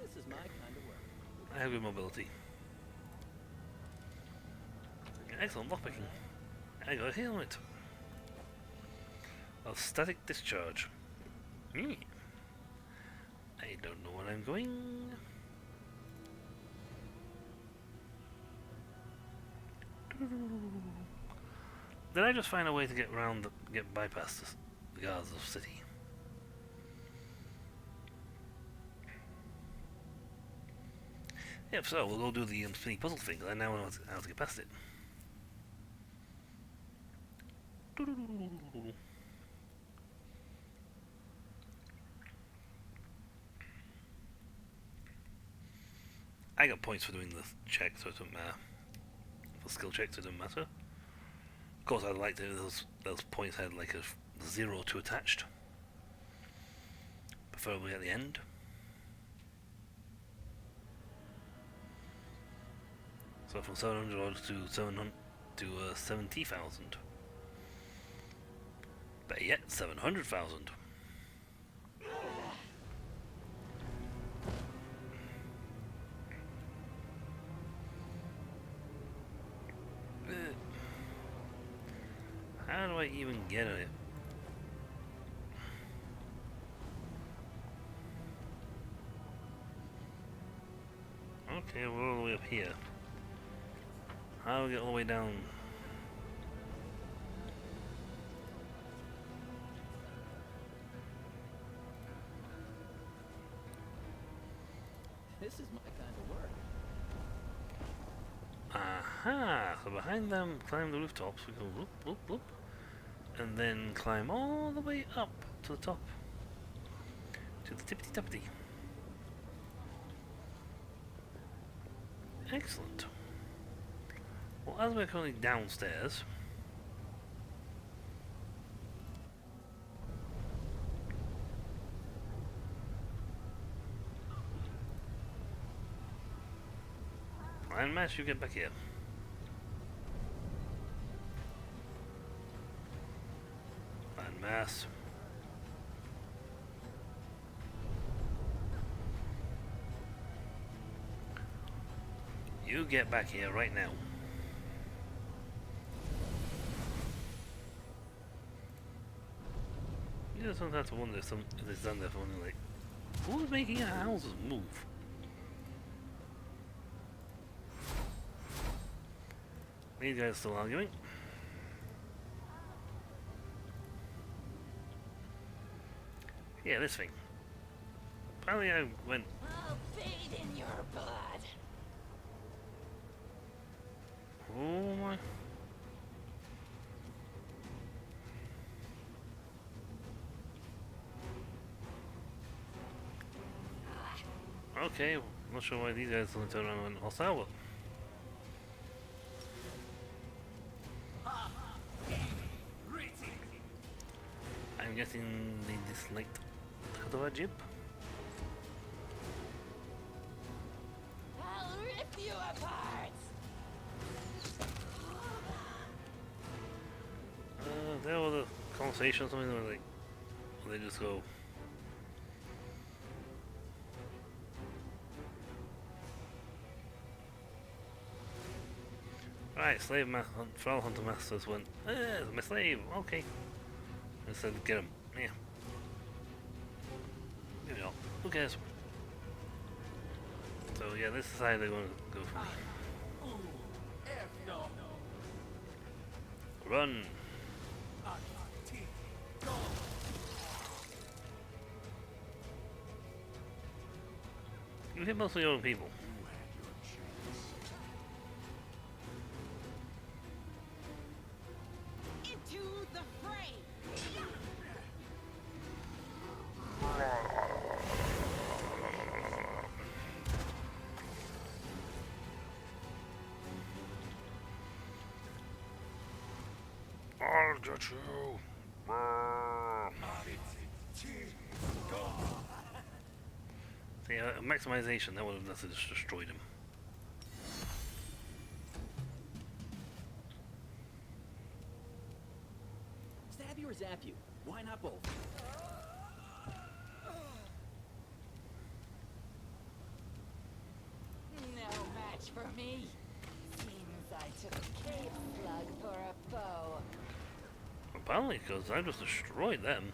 This is my kind of work. I have good mobility. Excellent lockpicking. I got a helmet. A static discharge. I don't know where I'm going. Did I just find a way to get around, get bypast the guards of the city? Yep, so we'll go do the spinny puzzle thing, 'cause I now know how to get past it. I got points for doing the check, so it doesn't matter. For skill checks, it doesn't matter. Of course, I'd like to those points had like a 0 to attached, preferably at the end. So from 700 to 700 to 70,000. But yet 700,000. How do I even get it? Okay, we're all the way up here. How do we get all the way down? This is my kind of work. Aha! So behind them, climb the rooftops. We go whoop, whoop, whoop. And then climb all the way up to the top. To the tippity-tappity. Excellent. Well, as we're currently downstairs, Iron Mass, you get back here. Iron Mass. You get back here right now. You just don't have to wonder if it's done there for one like, who's making our houses move? These guys are still arguing. Yeah, this thing. Apparently I went... I'll bathe in your blood. Oh my... Okay, I'm not sure why these guys don't turn around and went hostile. I'm guessing they disliked the Wajib. I'll rip you apart! There was a conversation or something where they just go. Right, Thrall Hunter Masters went, my slave, okay. I said, get him, yeah. Maybe not, who cares? So yeah, this is how they're going to go for me. Run! You hit most of your own people. Into the fray! I'll get you! See, maximization, that would have just destroyed him. Stab you or zap you? Why not both? No match for me. Seems I took a cave slug for a foe. Apparently, because I just destroyed them.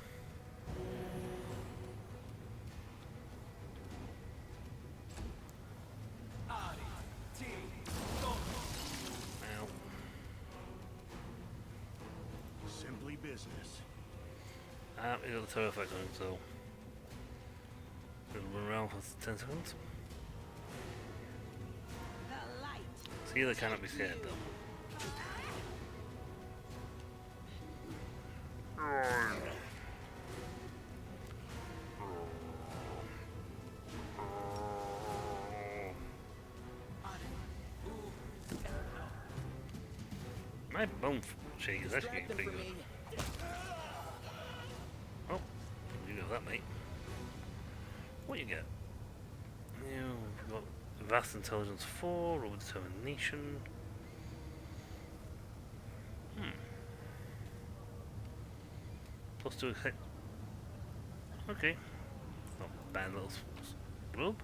Ow. Simply business. We got the terror effect on him, so gonna run around for 10 seconds. The light! See, they cannot be scared though. My bone shake is actually Distract them pretty from good. me. Oh, you know that, mate. What you get? You've got Vast Intelligence 4, Raw Determination. Plus 2 hit. Okay. Not bad little robe.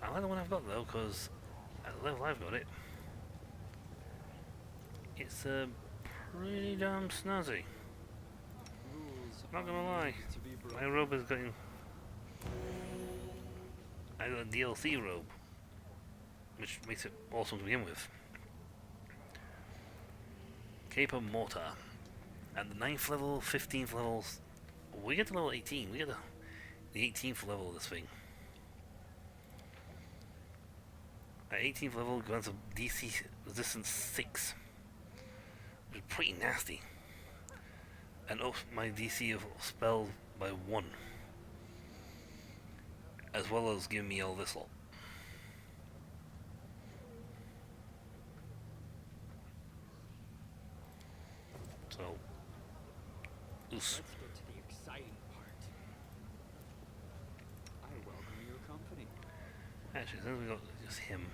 I like the one I've got though, because at the level I've got it, it's pretty damn snazzy. Not gonna lie, my robe is getting. I got a DLC robe, which makes it awesome to begin with. Caper Mortar. At the 9th level, 15th levels, we get to level 18. We get the 18th level of this thing. At 18th level, grants a DC resistance 6, which is pretty nasty. And ups my DC of spells by 1, as well as giving me all this lot. So, Let's get to the exciting part. I welcome your company. actually, since we got just him.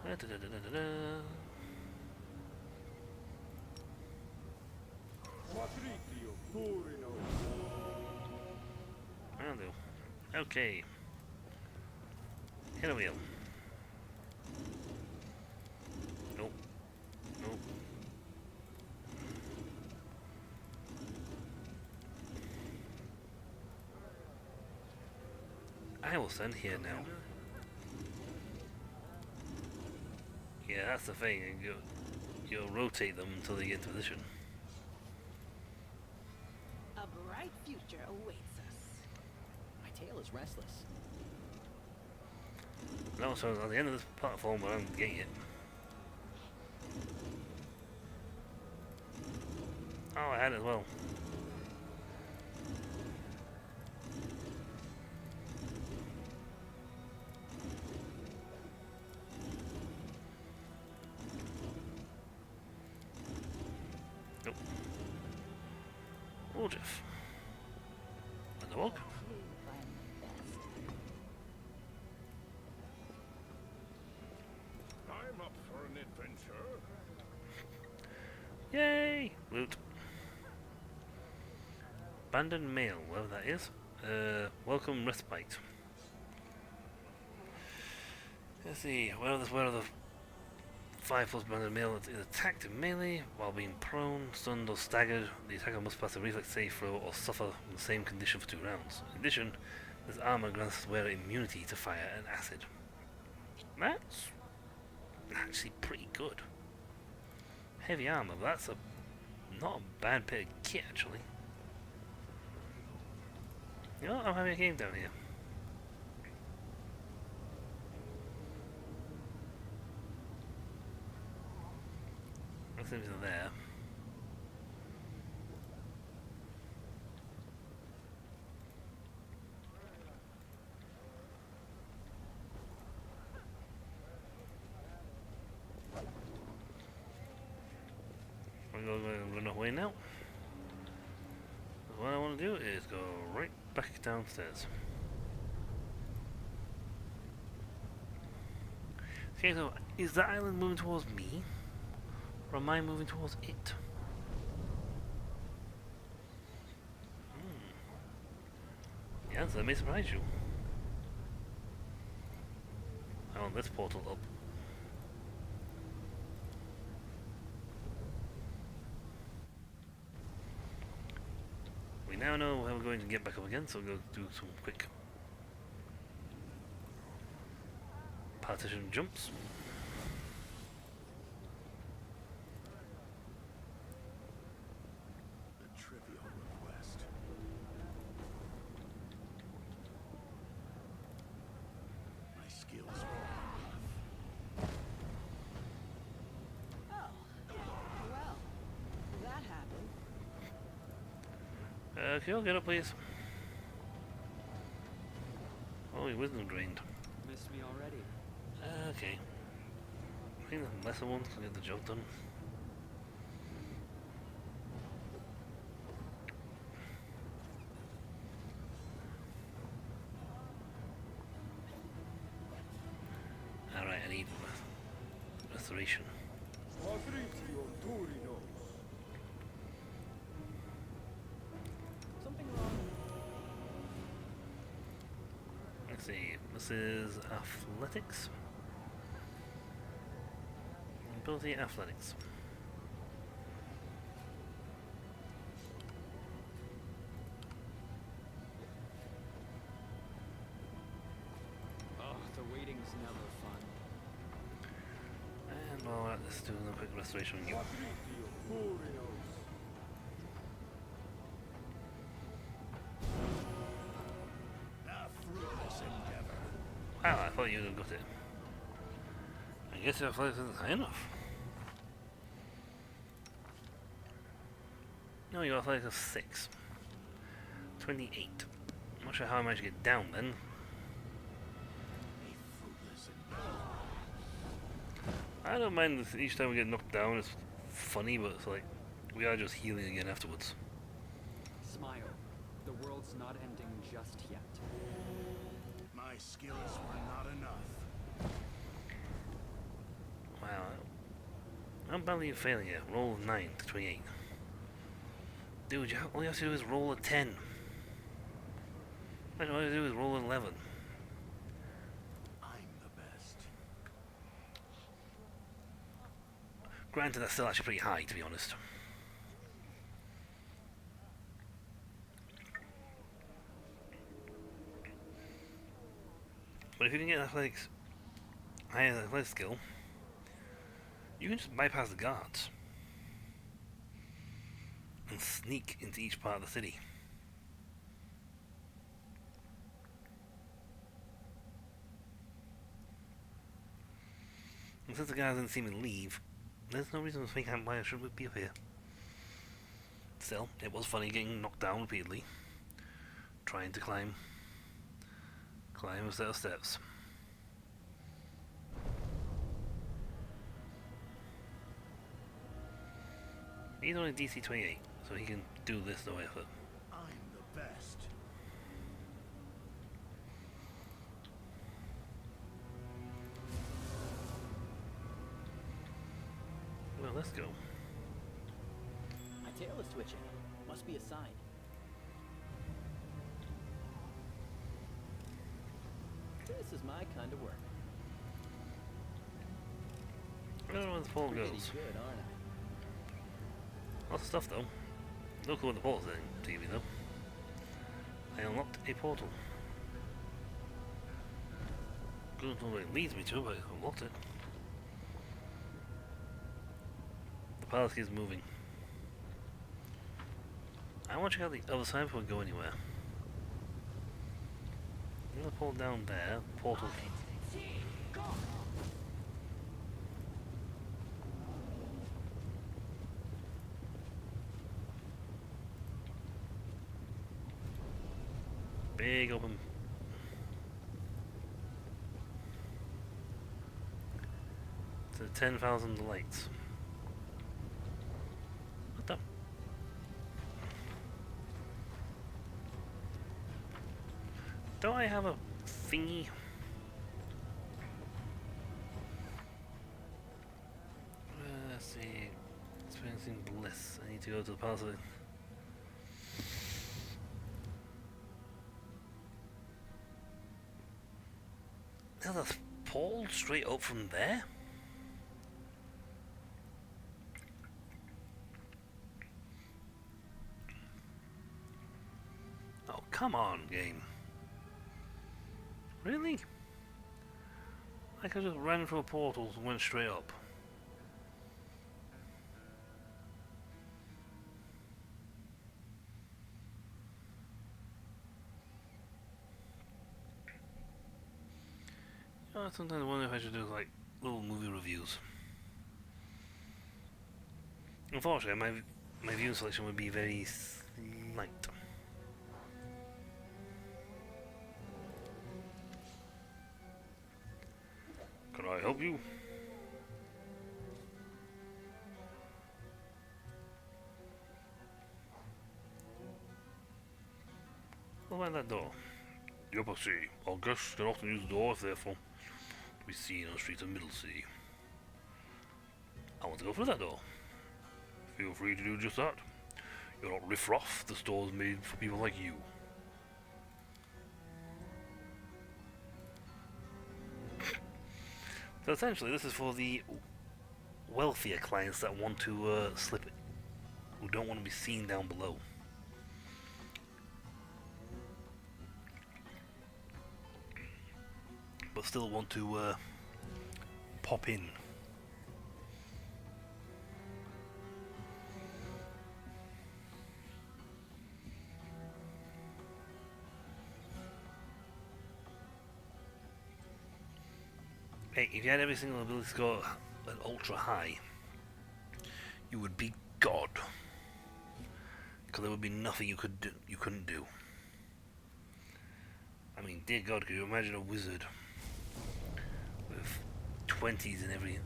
I'll do. Okay. Hit a wheel. Nope. Nope. I will send here now. Yeah, that's the thing. You'll rotate them until they get into position. A bright future awaits us. My tail is restless. No, so at the end of this platform, but I'm getting it. Oh, I had it as well. Dog. I'm up for an adventure. Yay! Loot. Abandoned mail, whatever that is. Welcome respite. Let's see, where are the 5 plus abandoned mail is attacked in melee while being prone, stunned or staggered. The attacker must pass a reflex save throw or suffer from the same condition for 2 rounds. In addition, this armor grants the wearer immunity to fire and acid. That's actually pretty good. Heavy armor, but that's not a bad bit of kit actually. You know what? I'm having a game down here. That's into there. I'm going to run away now. What I want to do is go right back downstairs. Okay, so is the island moving towards me? Or am I moving towards it? The answer may surprise you. I want this portal up. We now know how we're going to get back up again, so we'll go do some quick partition jumps. A trivial request. My skills were Oh, well, that happened. Can you all get up, please? Oh, your wisdom drained. Missed me already. Okay. I think the lesser ones can get the job done. Alright, I need restoration. Something wrong. Let's see, this is athletics. Ability athletics. Oh, the waiting's never fun. And well, let's do a quick restoration on you. a fruitless endeavor. Wow, I thought you would have got it. I guess your athletics isn't high enough. No, your athletics is 6. 28. I'm not sure how I managed to get down then. A fruitless endeavor. I don't mind if each time we get knocked down, it's funny, but it's like, we are just healing again afterwards. Smile. The world's not ending just yet. My skills were not enough. Wow. I'm badly failing here. Roll of 9 to 28. Dude, all you have to do is roll a 10. All you have to do is roll an 11. I'm the best. Granted, that's still actually pretty high, to be honest. But if you can get athletics, higher athletic skill, you can just bypass the guards and sneak into each part of the city. And since the guys didn't see me leave, there's no reason to think why I shouldn't be up here. Still, it was funny getting knocked down repeatedly, trying to climb a set of steps. He's only DC 28, so he can do this no effort. I'm the best. let's go. My tail is twitching. Must be a sign. This is my kind of work. I don't know where the portal Pretty goes. good, aren't Lots of stuff though. No clue what the portal's in TV though. I unlocked a portal. Don't know where it leads me to, but I unlocked it. The palace is moving. I want to check out the other side before we go anywhere. I'm gonna pull down there. Portal. Big open. To 10,000 lights. What the? Don't I have a thingy? Let's see. Experiencing bliss. I need to go to the palace. There's a portal straight up from there? Oh, come on, game. Really? I could just ran through a portal and went straight up. I sometimes wonder if I should do like little movie reviews. Unfortunately, my viewing selection would be very slight. Can I help you? What about that door? Yep, I see. Our guests can often use the door if they're from to be seen on the streets of Middlesea. I want to go through that door. Feel free to do just that. You're not riff-raff. The store's made for people like you. So essentially, this is for the wealthier clients that want to slip it, who don't want to be seen down below. But still want to pop in. Hey, if you had every single ability score at ultra high, you would be God. Because there would be nothing you couldn't do. I mean, dear God, could you imagine a wizard with 20s in every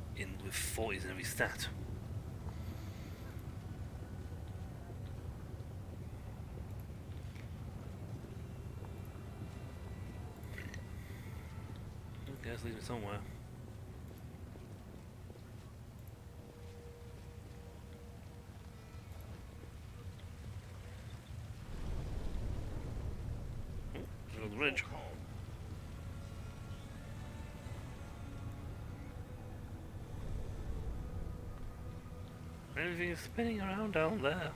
with 40s in every stat? Okay, let's leave it somewhere. Oh, the ridge. Everything is spinning around down there. I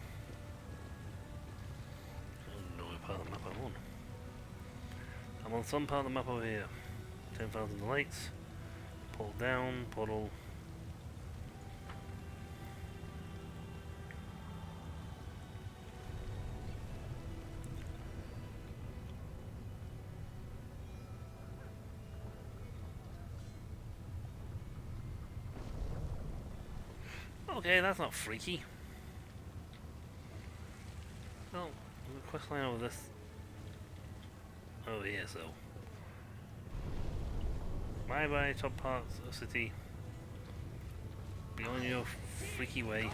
don't know what part of the map I'm on. I'm on some part of the map over here. 10,000 lights. Pull down, portal. Okay, that's not freaky. Oh, there's a quest line over this. Over here, so. Bye bye, top parts of the city. Be on your freaky way.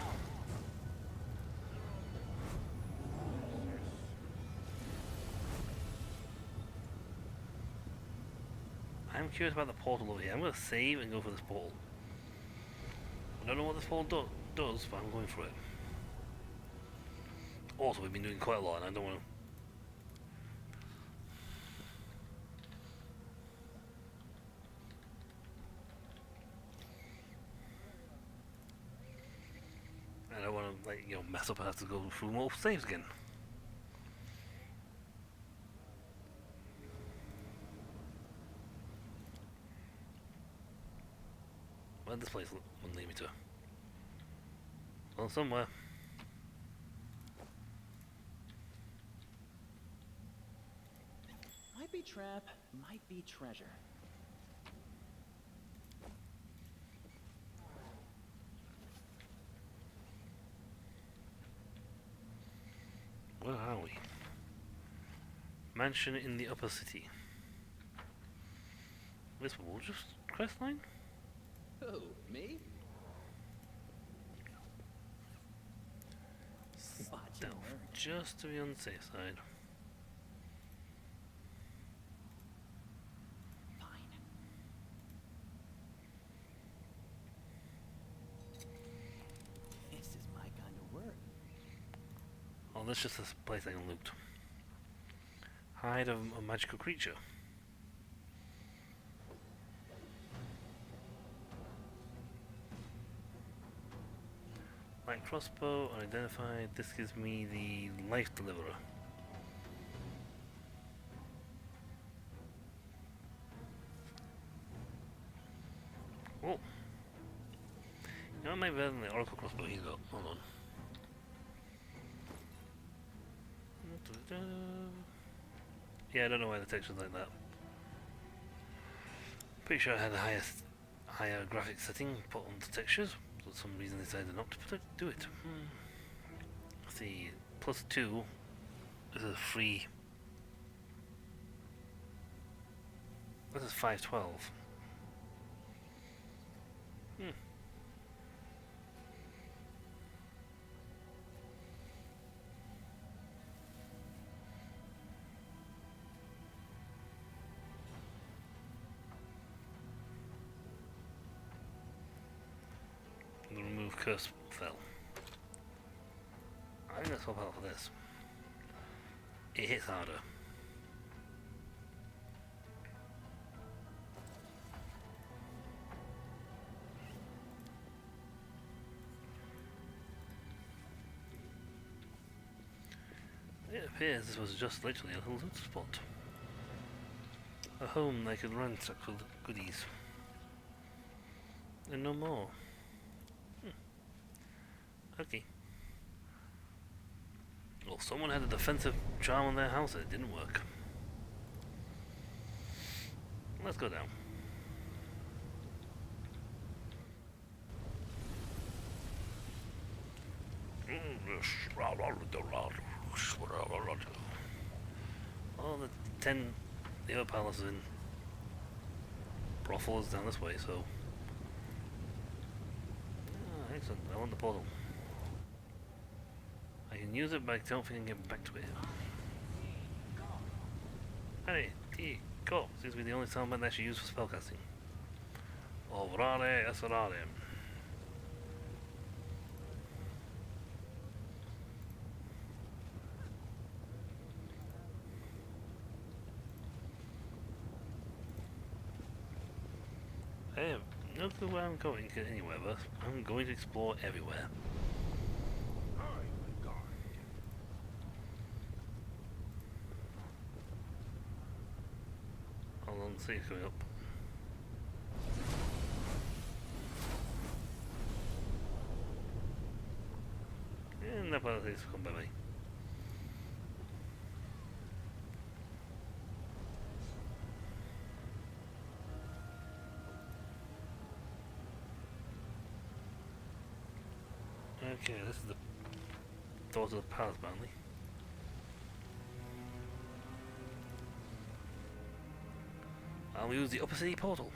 I'm curious about the portal over here. I'm gonna save and go for this portal. I don't know what this portal does, but I'm going for it. Also, we've been doing quite a lot, and I don't want to. I don't want to, like, mess up and have to go through more saves again. Where this place wouldn't lead me to? Well, somewhere. Might be trap, might be treasure. Where are we? Mansion in the upper city. This will just quest line? Who, me? Watch and Stealth, learn. just to be on the safe side. Fine. This is my kind of work. Oh, that's just a place I can loot. Hide of a magical creature. Light crossbow unidentified. This gives me the life deliverer. Oh. You know what might be better than the oracle crossbow he's got. Hold on. Yeah, I don't know why the texture's like that. Pretty sure I had a higher graphic setting put on the textures. For some reason they decided not to do it. Let's see, +2 is a free. This is 512. Remove curse fell. I'm gonna swap out for this. It hits harder. It appears this was just literally a little loot spot. A home they could ransack for goodies. And no more. Okay. Well, someone had a defensive charm on their house and it didn't work. Let's go down. All the 10 the other palaces in brothel is down this way, so. Ah, excellent. I want the portal. I can use it, but I don't think I can get back to it. Hey, T, go! Seems to be the only sound button I actually use for spellcasting. Ovrare Esarare. I have no clue where I'm going anywhere, but I'm going to explore everywhere. Hold on, see it's going up. And that part of things come by me. Okay, this is the doors of the palace, apparently. I'll use the upper city portal.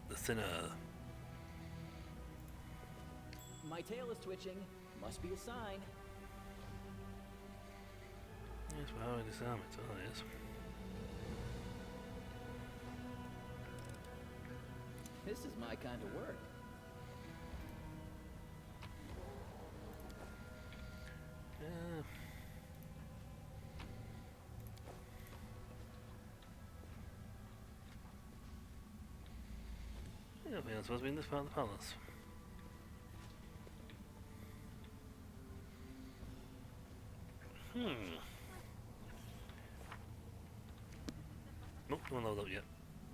The thinner. My tail is twitching. Must be a sign. Yes, but how do I disarm it? Oh, yes. This is my kind of work. Yeah, we're supposed to be in this part of the palace. Nope, no one loaded up yet.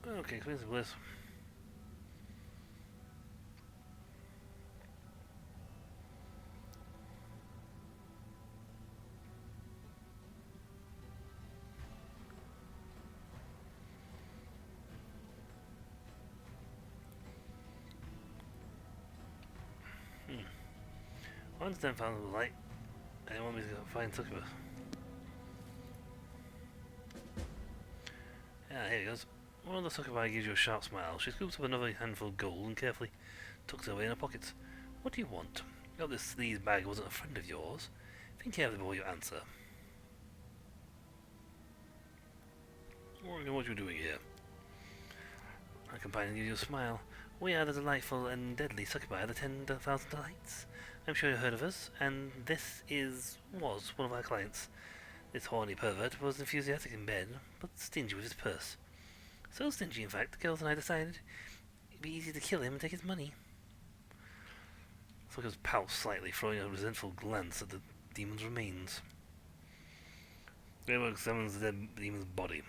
Okay, expensive bliss. Once then found the light, and I want me to find Succubus. Yeah, here he goes. One of the Succubi gives you a sharp smile. She scoops up another handful of gold and carefully tucks it away in her pockets. What do you want? You got this sleaze bag wasn't a friend of yours. Think carefully before you answer. What are you doing here? My companion gives you a smile. We are the delightful and deadly Succubi of the 10,000 Delights. I'm sure you've heard of us, and this was one of our clients. This horny pervert was enthusiastic in bed, but stingy with his purse. So stingy, in fact, the girls and I decided it'd be easy to kill him and take his money. Succubus pouts slightly, throwing a resentful glance at the demon's remains. Greywork examines the dead demon's body.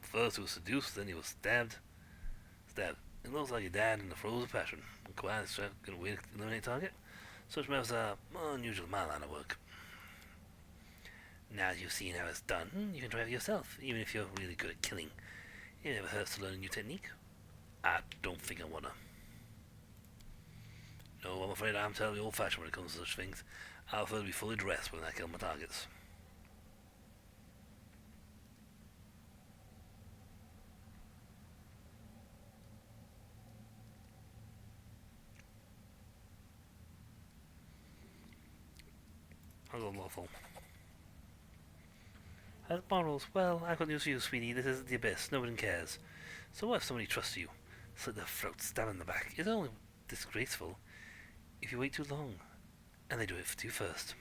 First he was seduced, then he was stabbed. It looks like he died in the throes of passion. Quite a good way to eliminate target. Such methods are more unusual in my line of work. Now that you've seen how it's done, you can try it yourself, even if you're really good at killing. It never hurts to learn a new technique. I don't think I wanna. No, I'm afraid I'm terribly old-fashioned when it comes to such things. I prefer to be fully dressed when I kill my targets. That's unlawful. As morals, well, I've got news for you, sweetie. This isn't the abyss. Nobody cares. So what if somebody trusts you? Slit their throat, stab in the back. It's only disgraceful if you wait too long. And they do it to you first.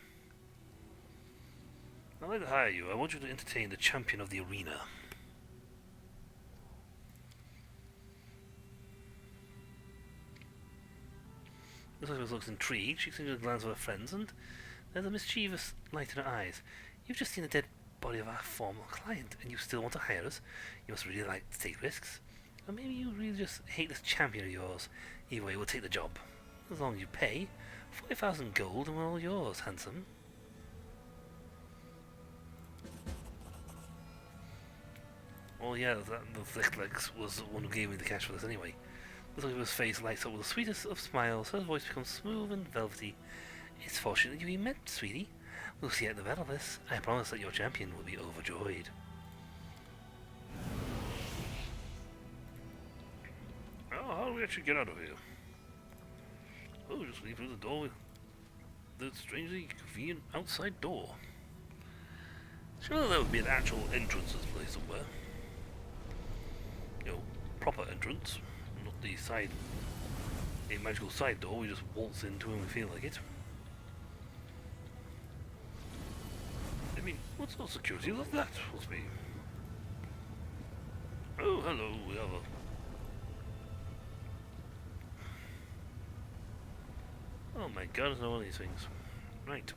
I'd like to hire you. I want you to entertain the champion of the arena. Elizabeth looks intrigued. She exchanges a glance with her friends, and there's a mischievous light in her eyes. You've just seen the dead body of our former client, and you still want to hire us? You must really like to take risks. Or maybe you really just hate this champion of yours. Either way, we'll take the job. As long as you pay. 40,000 gold and we're all yours, handsome. Oh yeah, the thick legs was the one who gave me the cash for this anyway. The look of his face lights up with the sweetest of smiles. Her voice becomes smooth and velvety. It's fortunate you met, sweetie. We'll see at the battle this. I promise that your champion will be overjoyed. Oh, how do we actually get out of here? Oh, just leave through the door. The strangely convenient outside door. Surely there would be an actual entrance to this place somewhere. You know, proper entrance. Not the side, a magical side door we just waltz into when we feel like it. I mean, what sort of security is that supposed to be? Oh, hello, we have a... Oh my god, there's no one of these things. Right.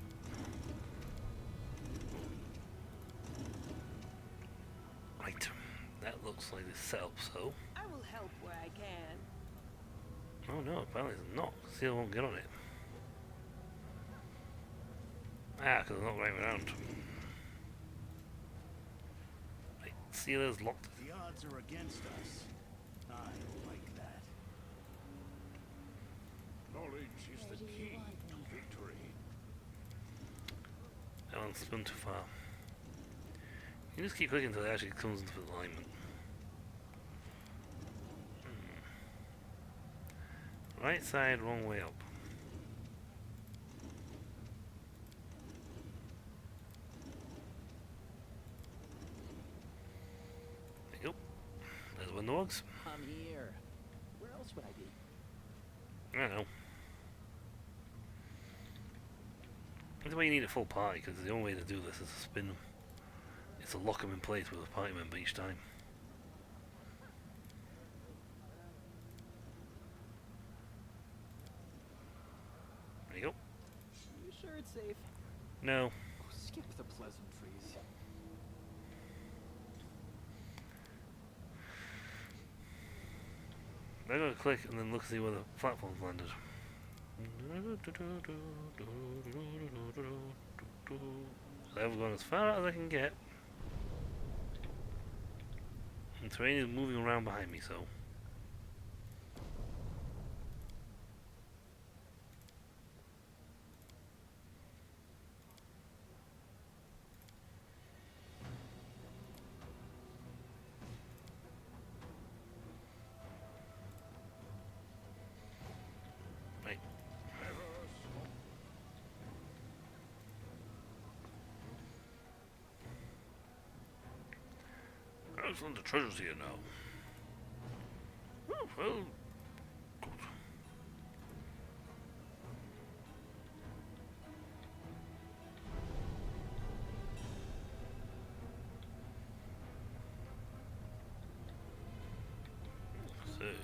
Right. That looks like it's set up so. I will help where I can. Oh no, apparently it's not. Seal won't get on it. Ah, because it's not going around. Right, seal is locked. The odds are against us. I like that. Knowledge is the key to victory. That one's been too far. You just keep clicking until it actually comes into alignment. Right side, wrong way up. There you go. There's one of the logs. I'm here. Where else would I be? I don't know. That's why you need a full party, because the only way to do this is to spin them. It's to lock them in place with a party member each time. There you go. You sure it's safe? No. Skip the pleasantries. I gotta click and then look to see where the platform's landed. I've gone as far as I can get. And the terrain is moving around behind me, so. Right. Excellent, the treasure's here now. Oh, well, good. See.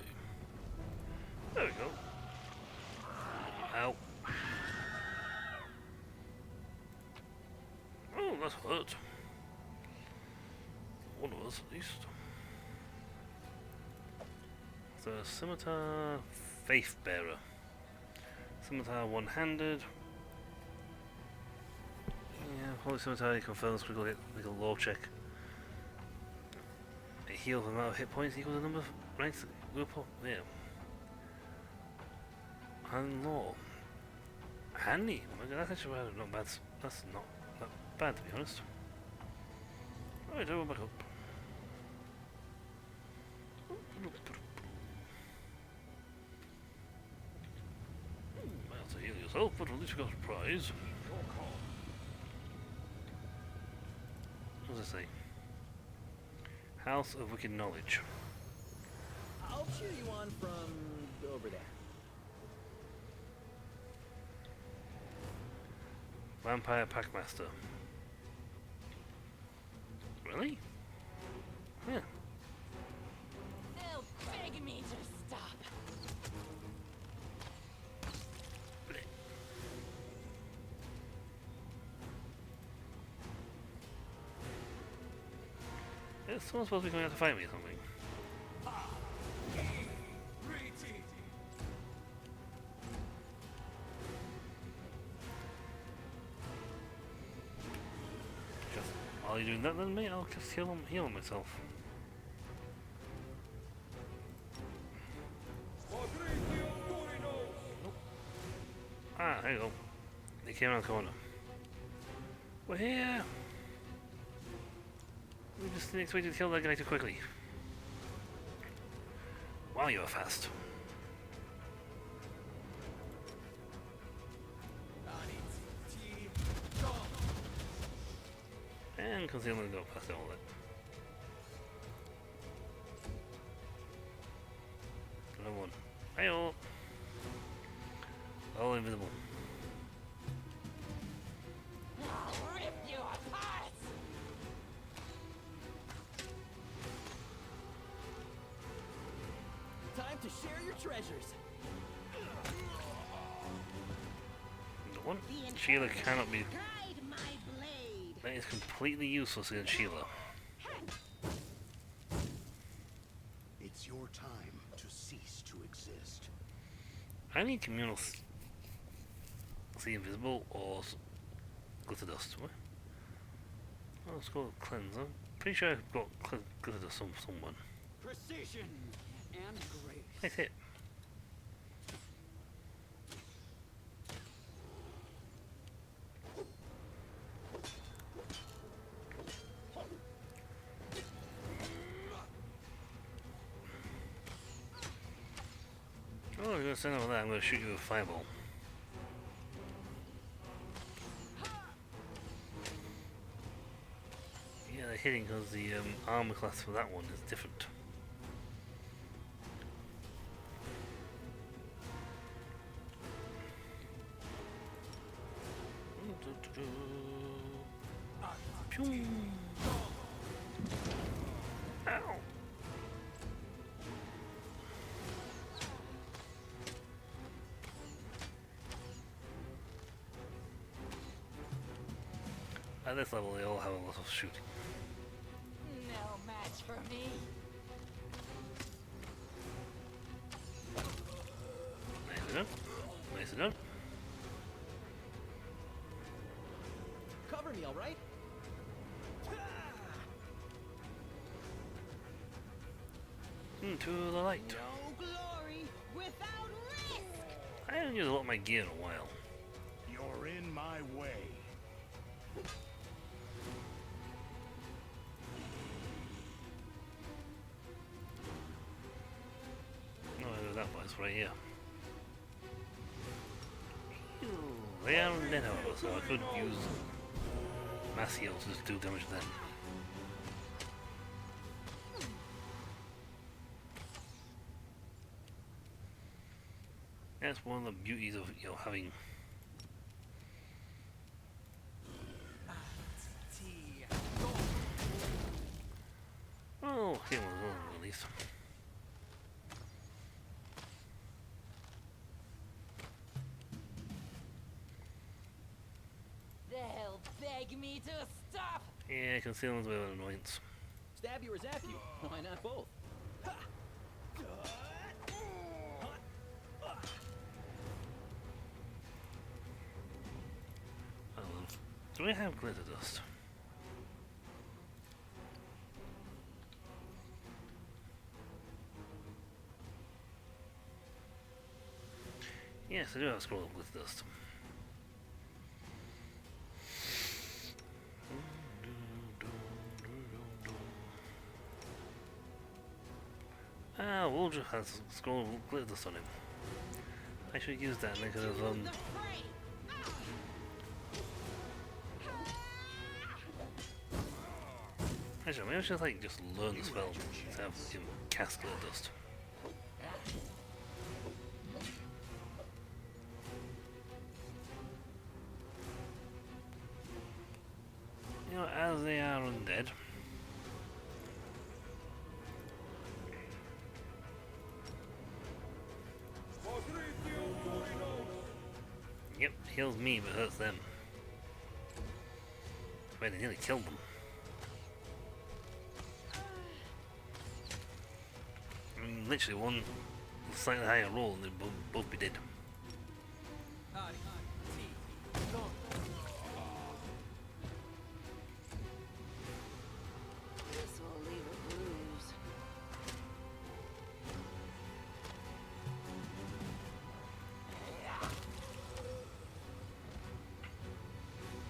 There we go. Ow. Oh, that hurt. One of us, at least. The Scimitar Faith Bearer. Scimitar one-handed. Yeah, Holy Scimitar confirms quickly like a law check. It heals the amount of hit points equal to the number of ranks that group up. Yeah. And law. Handy. That's actually not bad. That's not that bad, to be honest. Alright, I'll go back up. Well, to heal yourself, but at least you got a prize. What does it say? House of Wicked Knowledge. I'll cheer you on from over there. Vampire Packmaster. Really? Yeah. They'll beg me to stop. Is someone supposed to be coming out to fight me or something? Just while you're doing that, then mate, I'll just heal myself. Ah, there you go. They came around the corner. We're here! We just didn't expect you to kill that guy too quickly. Wow, you were fast. And concealment go past all that. Another one. Hey-oh! All invisible. I'll rip you apart! Time to share your treasures. The one Sheila cannot be. Guide my blade. That is completely useless against Sheila. It's your time to cease to exist. I need communal see invisible or glitter dust. What? Oh, let's go with cleanse. I'm pretty sure I've got glitter dust on someone. Precision and grace. Nice hit. Oh, you're gonna send over that. I'm gonna shoot you with a fireball. Yeah, they're hitting because the armor class for that one is different. Pew. Ow. At this level, they all have a lot of shooting. No match for me. Nicely done. Nicely done. Cover me, all right? To the light. No glory without risk. I haven't used a lot of my gear in a while. You're in my way. No, I know that place right here. Ew, they are dead, however, so I could use Massio to just do damage then. That's one of the beauties of having he was one at least. They'll beg me to stop. Yeah, concealment's a bit of an annoyance. Stab you or zap you? Why not both? Do we have glitter dust? Yes, I do have a scroll of glitter dust. Ah, Wulja has a scroll of glitter dust on him. I should use that and I could have Actually, maybe I should like just learn the spell to have him cast glitter dust. You know, as they are undead. Yep, heals me but hurts them. Wait, they nearly killed them. I mean, literally one slightly higher roll and they'd both be dead. This will leave a bruise.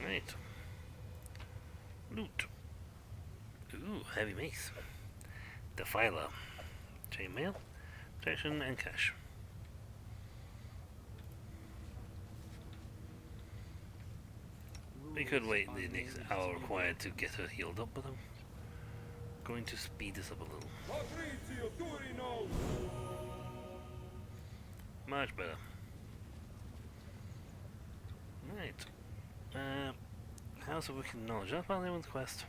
Right. Loot. Ooh, heavy mace. Defiler. Chainmail, protection, and cash. We could wait the next hour required to get her healed up, but I'm going to speed this up a little. Much better. Right. House of Wicked Knowledge. That's probably one's quest.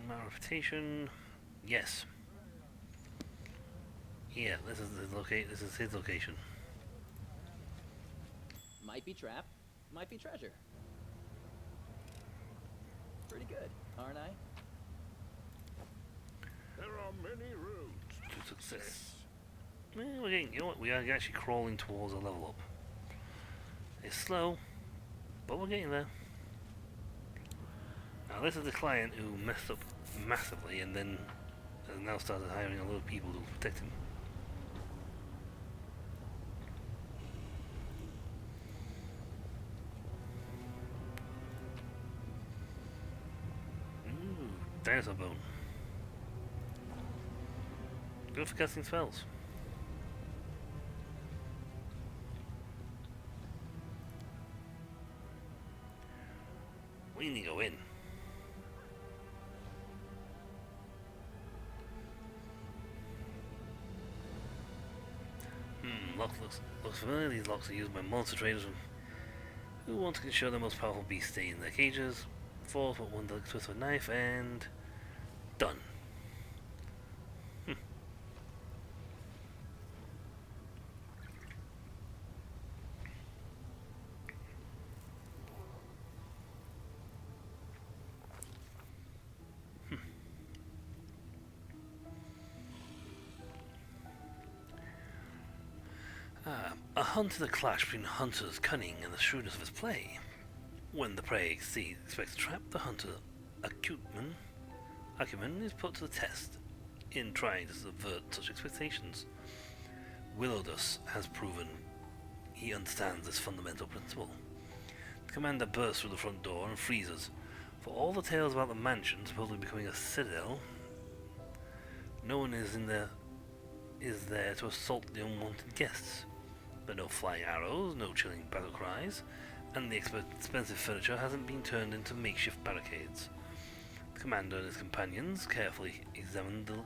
My reputation. Yes. Yeah, this is his location. Might be trap, might be treasure. Pretty good, aren't I? There are many roads To success. Well, we're getting, you know what? We are actually crawling towards a level up. It's slow, but we're getting there. Now this is the client who messed up massively and then has now started hiring a lot of people to protect him. Ooh, dinosaur bone. Good for casting spells. We need to go in. Locks looks familiar. These locks are used by monster traders Who wants to ensure the most powerful beasts stay in their cages? Fourth, but one delicate twist of a knife, and done. A hunt is a clash between a hunter's cunning and the shrewdness of his prey. When the prey expects a trap, the hunter's acumen is put to the test in trying to subvert such expectations. Willowdust has proven he understands this fundamental principle. The commander bursts through the front door and freezes. For all the tales about the mansion supposedly becoming a citadel, no one is there to assault the unwanted guests. There are no flying arrows, no chilling battle cries, and the expensive furniture hasn't been turned into makeshift barricades. The commander and his companions carefully examine the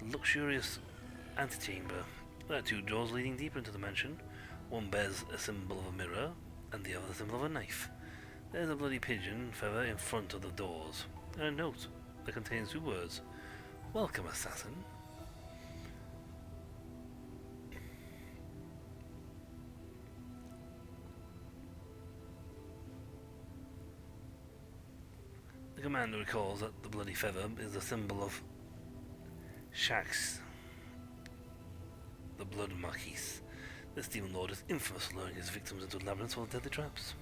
luxurious antechamber. There are two doors leading deeper into the mansion. One bears a symbol of a mirror, and the other the symbol of a knife. There's a bloody pigeon feather in front of the doors, and a note that contains two words: "Welcome, assassin." The commander recalls that the bloody feather is a symbol of Shax, the Blood Marquis. This demon lord is infamous for luring his victims into labyrinths full of deadly traps.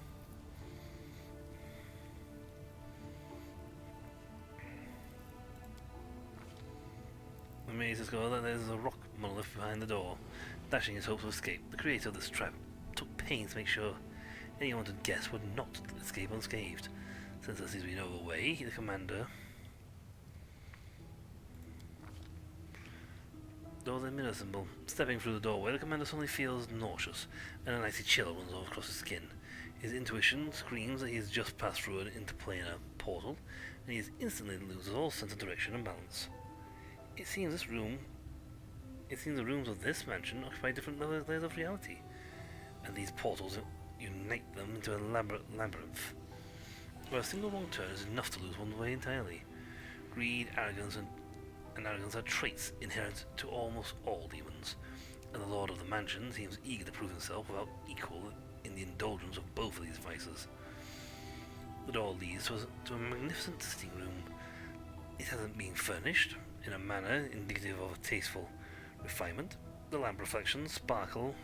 The maze discovers that there is a rock monolith behind the door, dashing his hopes of escape. The creator of this trap took pains to make sure anyone who guessed would not escape unscathed. Since there seems to be no other way, the commander... Though the mirror symbol. Stepping through the doorway, the commander suddenly feels nauseous, and an icy chill runs over across his skin. His intuition screams that he has just passed through an interplanar portal, and he instantly loses all sense of direction and balance. It seems the rooms of this mansion occupy different layers of reality, and these portals unite them into a labyrinth, where a single wrong turn is enough to lose one's way entirely. Greed, arrogance, and arrogance are traits inherent to almost all demons, and the lord of the mansion seems eager to prove himself without equal in the indulgence of both of these vices. The door leads to a magnificent sitting room. It hasn't been furnished in a manner indicative of a tasteful refinement. The lamp reflections sparkle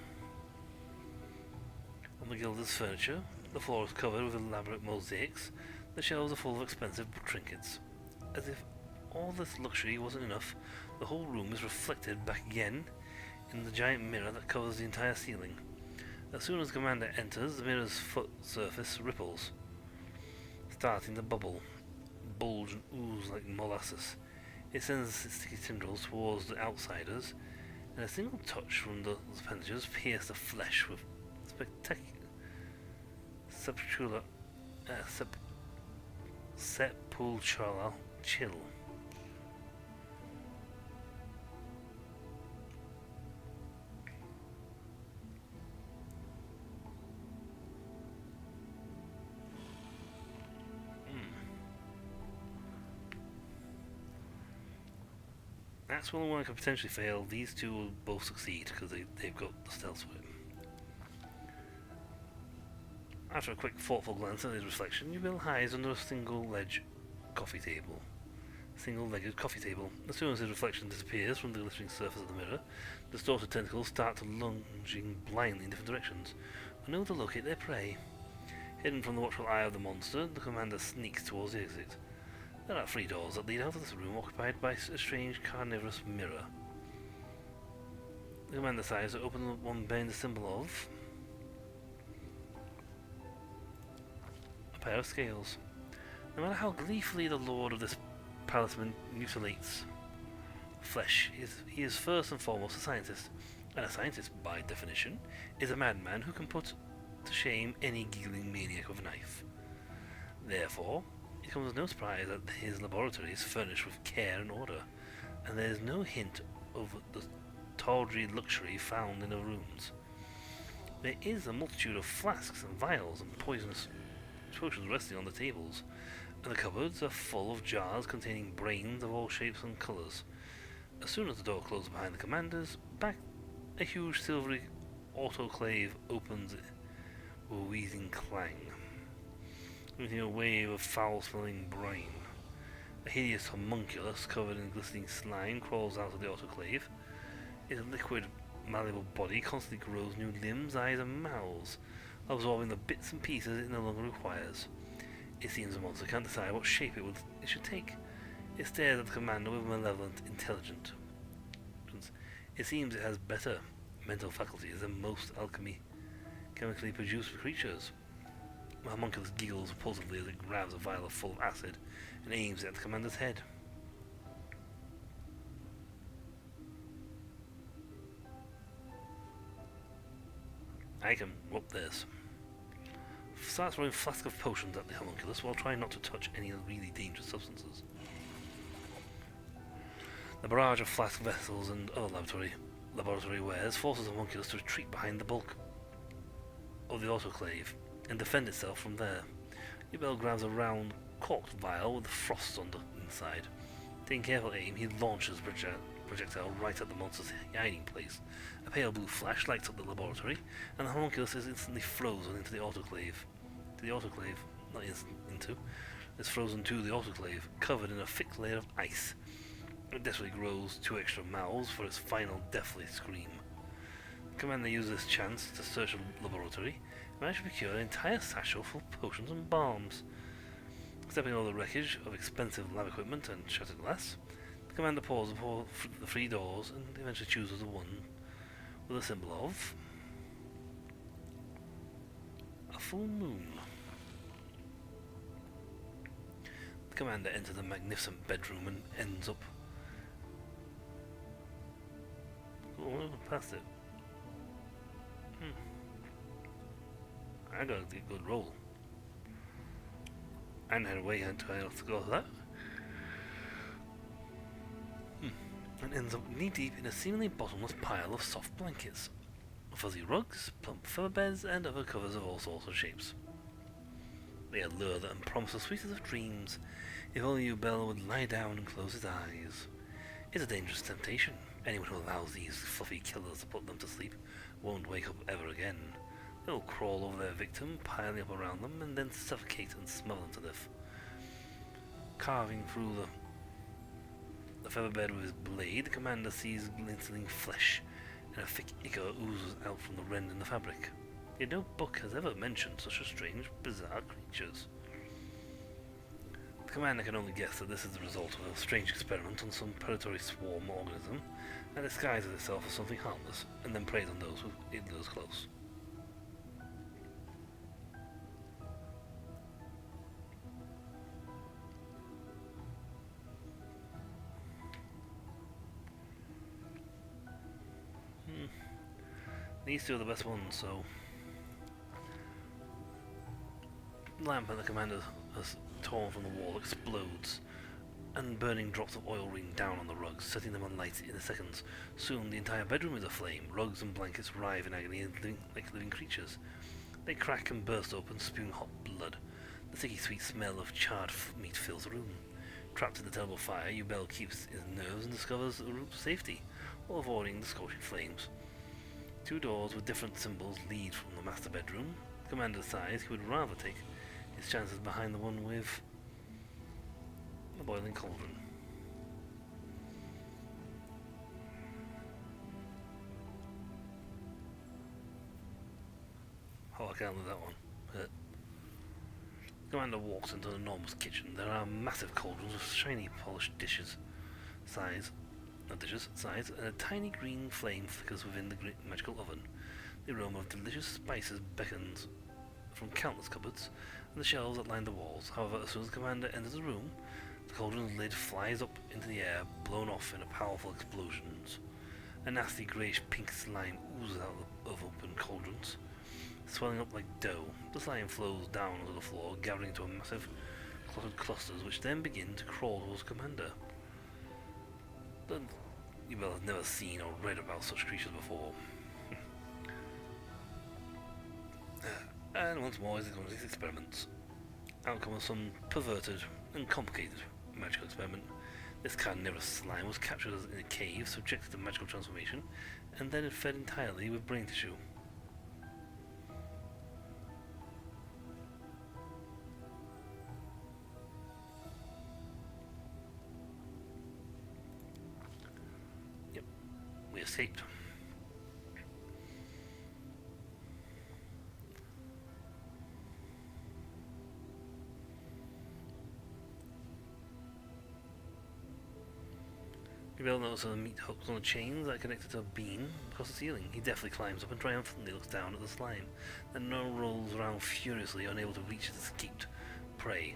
on the gilded furniture. The floor is covered with elaborate mosaics. The shelves are full of expensive trinkets. As if all this luxury wasn't enough, the whole room is reflected back again in the giant mirror that covers the entire ceiling. As soon as the commander enters, the mirror's foot surface ripples, starting to bubble, bulge and ooze like molasses. It sends its sticky tendrils towards the outsiders, and a single touch from the appendages pierces the flesh with sepulchral chill. That's one I could potentially fail. These two will both succeed because they've got the stealth for it. After a quick thoughtful glance at his reflection, you build hides under a single-legged coffee table. As soon as his reflection disappears from the glistening surface of the mirror, the distorted tentacles start to lunging blindly in different directions, unable to locate their prey. Hidden from the watchful eye of the monster, the commander sneaks towards the exit. There are 3 doors that lead out of this room, occupied by a strange carnivorous mirror. The commander decides to open the one bearing the symbol of a pair of scales. No matter how gleefully the lord of this palace mutilates flesh, he is first and foremost a scientist, and a scientist, by definition, is a madman who can put to shame any giggling maniac with a knife. Therefore, it comes as no surprise that his laboratory is furnished with care and order, and there is no hint of the tawdry luxury found in the rooms. There is a multitude of flasks and vials and poisonous potions resting on the tables, and the cupboards are full of jars containing brains of all shapes and colours. As soon as the door closes behind the commanders, back a huge silvery autoclave opens with a wheezing clang, emitting a wave of foul-smelling brine. A hideous homunculus covered in glistening slime crawls out of the autoclave. Its liquid, malleable body constantly grows new limbs, eyes, and mouths, absorbing the bits and pieces it no longer requires. It seems the monster can't decide what shape it should take. It stares at the commander with malevolent intelligence. It seems it has better mental faculties than most chemically produced creatures. The homunculus giggles repulsively as it grabs a vial full of acid and aims it at the commander's head. I can whoop this. Starts throwing flask of potions at the homunculus while trying not to touch any really dangerous substances. The barrage of flask vessels and other laboratory wares forces the homunculus to retreat behind the bulk of the autoclave and defend itself from there. Yubel grabs a round, corked vial with frost on the inside. Taking careful aim, he launches projectile right at the monster's hiding place. A pale blue flash lights up the laboratory, and the homunculus is instantly frozen into the autoclave. It's frozen to the autoclave, covered in a thick layer of ice. It desperately grows 2 extra mouths for its final deathly scream. The commander uses this chance to search the laboratory, and managed to procure an entire satchel full of potions and bombs. Stepping over the wreckage of expensive lab equipment and shattered glass, the commander pauses before the 3 doors and eventually chooses the one with a symbol of a full moon. The commander enters a magnificent bedroom and ends up... Oh, past it. I got a good roll. And had a way to go for that. And ends up knee-deep in a seemingly bottomless pile of soft blankets, fuzzy rugs, plump fur beds, and other covers of all sorts of shapes. They allure and promise the sweetest of dreams, if only Yubel would lie down and close his eyes. It's a dangerous temptation. Anyone who allows these fluffy killers to put them to sleep won't wake up ever again. They'll crawl over their victim, piling up around them, and then suffocate and smother them to death. Carving through the feather bed with his blade, the commander sees glistening flesh, and a thick ichor oozes out from the rend in the fabric. Yet no book has ever mentioned such strange, bizarre creatures. The commander can only guess that this is the result of a strange experiment on some predatory swarm organism that disguises itself as something harmless, and then preys on those who it lures close. These 2 are the best ones, so... The lamp that the commander has torn from the wall explodes, and burning drops of oil rain down on the rugs, setting them alight in seconds. Soon the entire bedroom is aflame. Rugs and blankets writhe in agony like living creatures. They crack and burst open, spewing hot blood. The sticky sweet smell of charred meat fills the room. Trapped in the terrible fire, Yubel keeps his nerves and discovers a route to safety, while avoiding the scorching flames. 2 doors with different symbols lead from the master bedroom. The commander decides he would rather take his chances behind the one with the boiling cauldron. Oh, I can't do that one. The commander walks into an enormous kitchen. There are massive cauldrons with shiny polished dishes size, and a tiny green flame flickers within the magical oven. The aroma of delicious spices beckons from countless cupboards and the shelves that line the walls. However, as soon as the commander enters the room, the cauldron's lid flies up into the air, blown off in a powerful explosion. A nasty greyish-pink slime oozes out of open cauldrons, swelling up like dough. The slime flows down onto the floor, gathering into a massive, clotted clusters, which then begin to crawl towards the commander. But Yubel has never seen or read about such creatures before. And once more is one of these experiments. Outcome of some perverted and complicated magical experiment. This carnivorous slime was captured in a cave, subjected to magical transformation, and then it fed entirely with brain tissue. Yep, we escaped. Yubel notices the meat hooks on the chains that are connected to a beam across the ceiling. He deftly climbs up and triumphantly looks down at the slime, then rolls around furiously, unable to reach his escaped prey.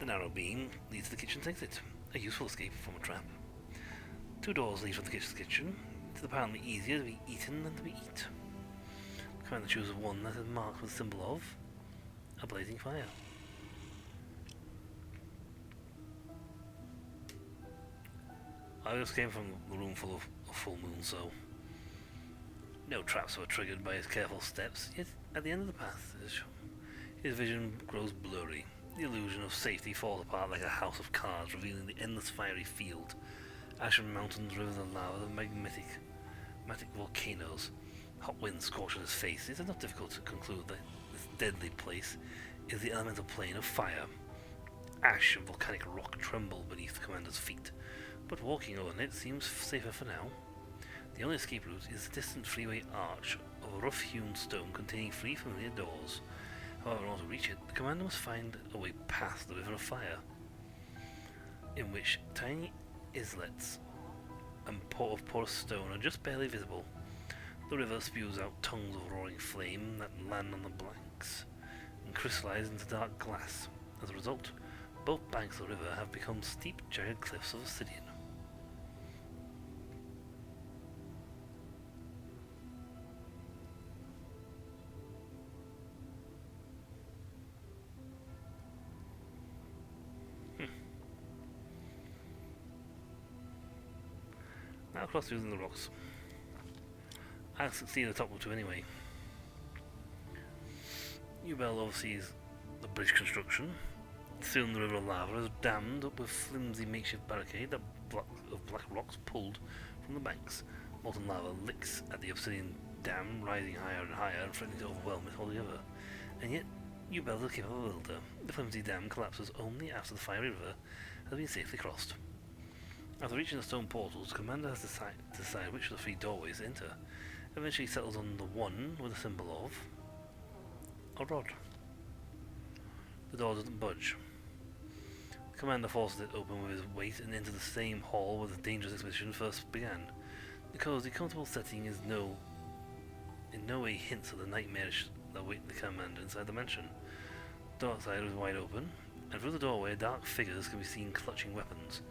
The narrow beam leads to the kitchen's exit, a useful escape from a trap. 2 doors lead from the kitchen. It is apparently easier to be eaten than to be eat. Commander chooses one that is marked with the symbol of a blazing fire. I just came from the room full of a full moon, so no traps were triggered by his careful steps. Yet at the end of the passage, his vision grows blurry. The illusion of safety falls apart like a house of cards, revealing the endless fiery field, ashen mountains, rivers of lava, the magmatic volcanoes. Hot winds scorching his face. It is not difficult to conclude that this deadly place is the elemental plane of fire. Ash and volcanic rock tremble beneath the commander's feet, but walking on it seems safer for now. The only escape route is the distant freeway arch of rough-hewn stone containing 3 familiar doors. However, in order to reach it, the commander must find a way past the river of fire, in which tiny islets and of porous stone are just barely visible. The river spews out tongues of roaring flame that land on the blanks and crystallize into dark glass. As a result, both banks of the river have become steep, jagged cliffs of obsidian. Now across using the rocks. I'll succeed at the top of 2 anyway. Yubel oversees the bridge construction. Soon the river of lava is dammed up with flimsy makeshift barricade of black rocks pulled from the banks. Molten lava licks at the obsidian dam, rising higher and higher and threatening to overwhelm it altogether. And yet, Yubel is a capable builder. The flimsy dam collapses only after the fiery river has been safely crossed. After reaching the stone portals, the commander has to decide which of the 3 doorways to enter. Eventually settles on the one with the symbol of a rod. The door doesn't budge. The commander forces it open with his weight and enters the same hall where the dangerous expedition first began. The cozy, comfortable setting is in no way hints at the nightmarish that await the commander inside the mansion. The door outside is wide open, and through the doorway dark figures can be seen clutching weapons.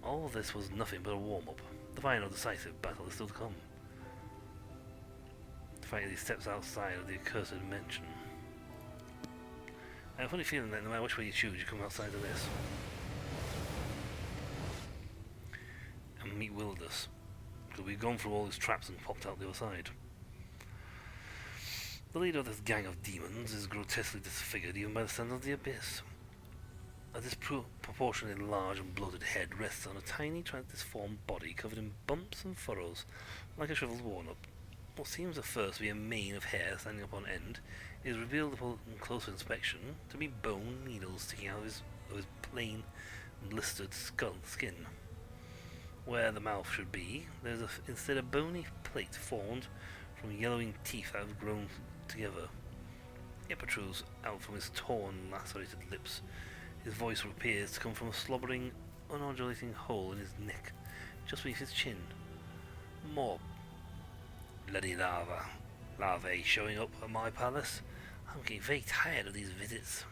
All of this was nothing but a warm-up. The final decisive battle is still to come. The fight as he steps outside of the accursed mansion. I have a funny feeling that no matter which way you choose, you come outside of this. And meet Wilderness. Because we've gone through all these traps and popped out the other side. The leader of this gang of demons is grotesquely disfigured even by the standards of the abyss. A disproportionately large and bloated head rests on a tiny, transformed body covered in bumps and furrows, like a shriveled walnut. What seems at first to be a mane of hair standing up on end is revealed upon closer inspection to be bone needles sticking out of his plain, blistered skin. Where the mouth should be, there is instead a bony plate formed from yellowing teeth that have grown together. It protrudes out from his torn, lacerated lips. His voice appears to come from a slobbering, unundulating hole in his neck, just beneath his chin. More bloody larvae showing up at my palace. I'm getting very tired of these visits.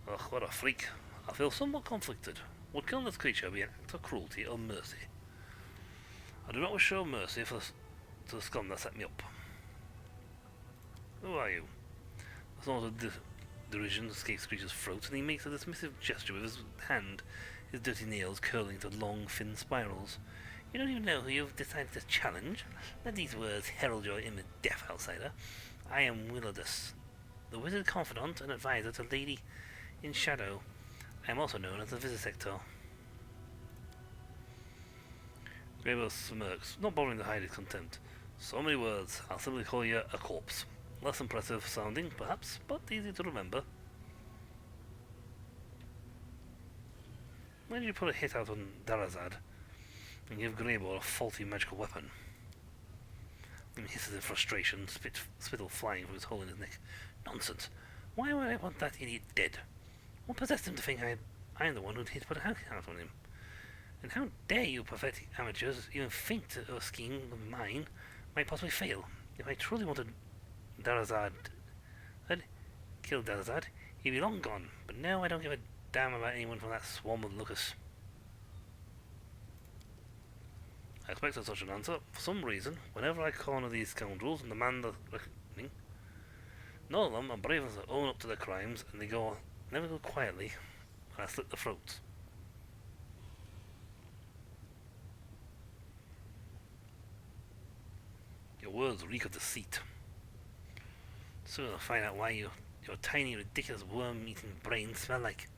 Ugh, what a freak. I feel somewhat conflicted. Would killing this creature be an act of cruelty or mercy? I do not wish to show mercy to the scum that set me up. Who are you? A snort of derision escapes the creature's throat, and he makes a dismissive gesture with his hand, his dirty nails curling into long, thin spirals. You don't even know who you've decided to challenge. Let these words herald your image, deaf outsider. I am Willardus, the wizard confidant and advisor to Lady in Shadow. I am also known as the Vivisector. Greybow smirks, not bothering to hide his contempt. So many words, I'll simply call you a corpse. Less impressive sounding, perhaps, but easy to remember. Why did you put a hit out on Darazad and give Greybow a faulty magical weapon? He hisses in frustration, spittle flying from his hole in his neck. Nonsense! Why would I want that idiot dead? What possessed him to think I am the one who'd put a hand out on him? And how dare you pathetic amateurs even think that a scheme of mine might possibly fail? If I truly wanted Darazad, I'd kill Darazad. He'd be long gone. But now I don't give a damn about anyone from that swarm of Lucas. I expected such an answer. For some reason, whenever I corner these scoundrels and demand the reckoning, none of them are brave enough to own up to their crimes, and they never go quietly when I slit their throats. Your words reek of deceit. Soon I'll find out why your tiny, ridiculous, worm-eating brains smell like.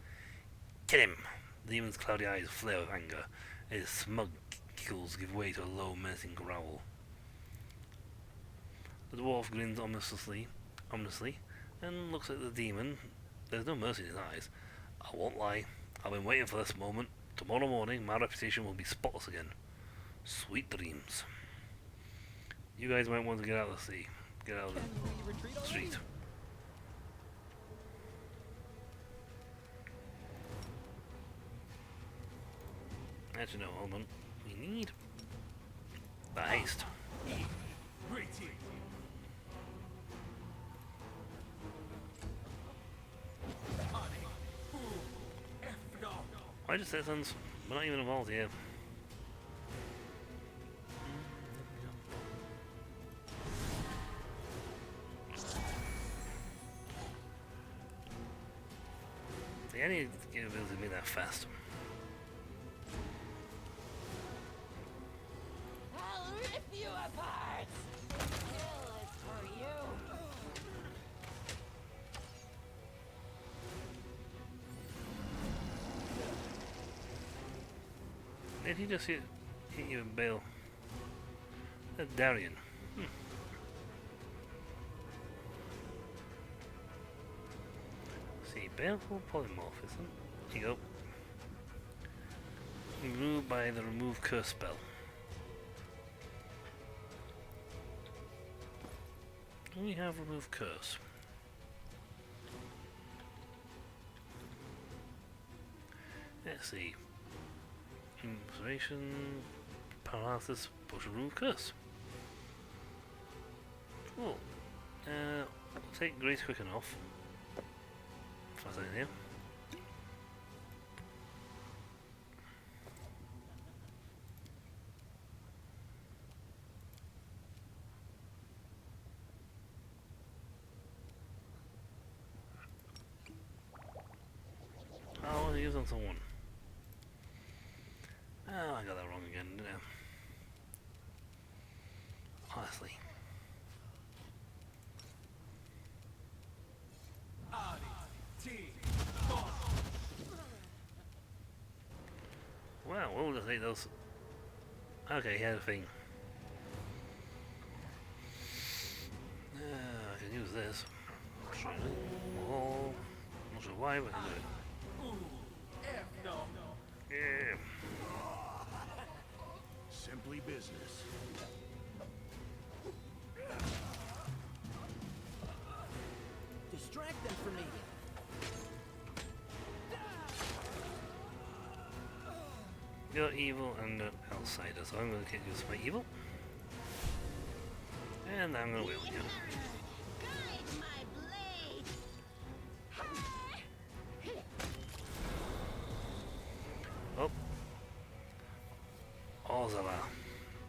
Kill him! The demon's cloudy eyes flare with anger, and his smug giggles give way to a low, menacing growl. The dwarf grins ominously, and looks at the demon. There's no mercy in his eyes. I won't lie. I've been waiting for this moment. Tomorrow morning, my reputation will be spotless again. Sweet dreams. You guys might want to get out of the sea. Get out of the street. Actually, no, hold on. We need the haste. Why just citizens? We're not even involved here. See, I need to get ability to be that fast. I'll rip you apart! Kill is for you! Did he just hit you with Bale? That's Darian. See, Baleful Polymorphism. Here you go. Removed by the Remove Curse spell. We have Remove Curse. Let's see. Observation, paralysis, push Remove Curse. Cool. We'll take Grace Quicken off. What's that in here? Oh, I want to use on someone. Oh, I got that wrong again, didn't I? Honestly. Wow, we'll just take those. Okay, he had a thing. I can use this. Oh, not sure why, but I can do it. Yeah. Simply business. Distract them from me. You're evil and an outsider, so I'm going to get use of my evil. And I'm going to wield you. Guide my blade! Oh. Ozala.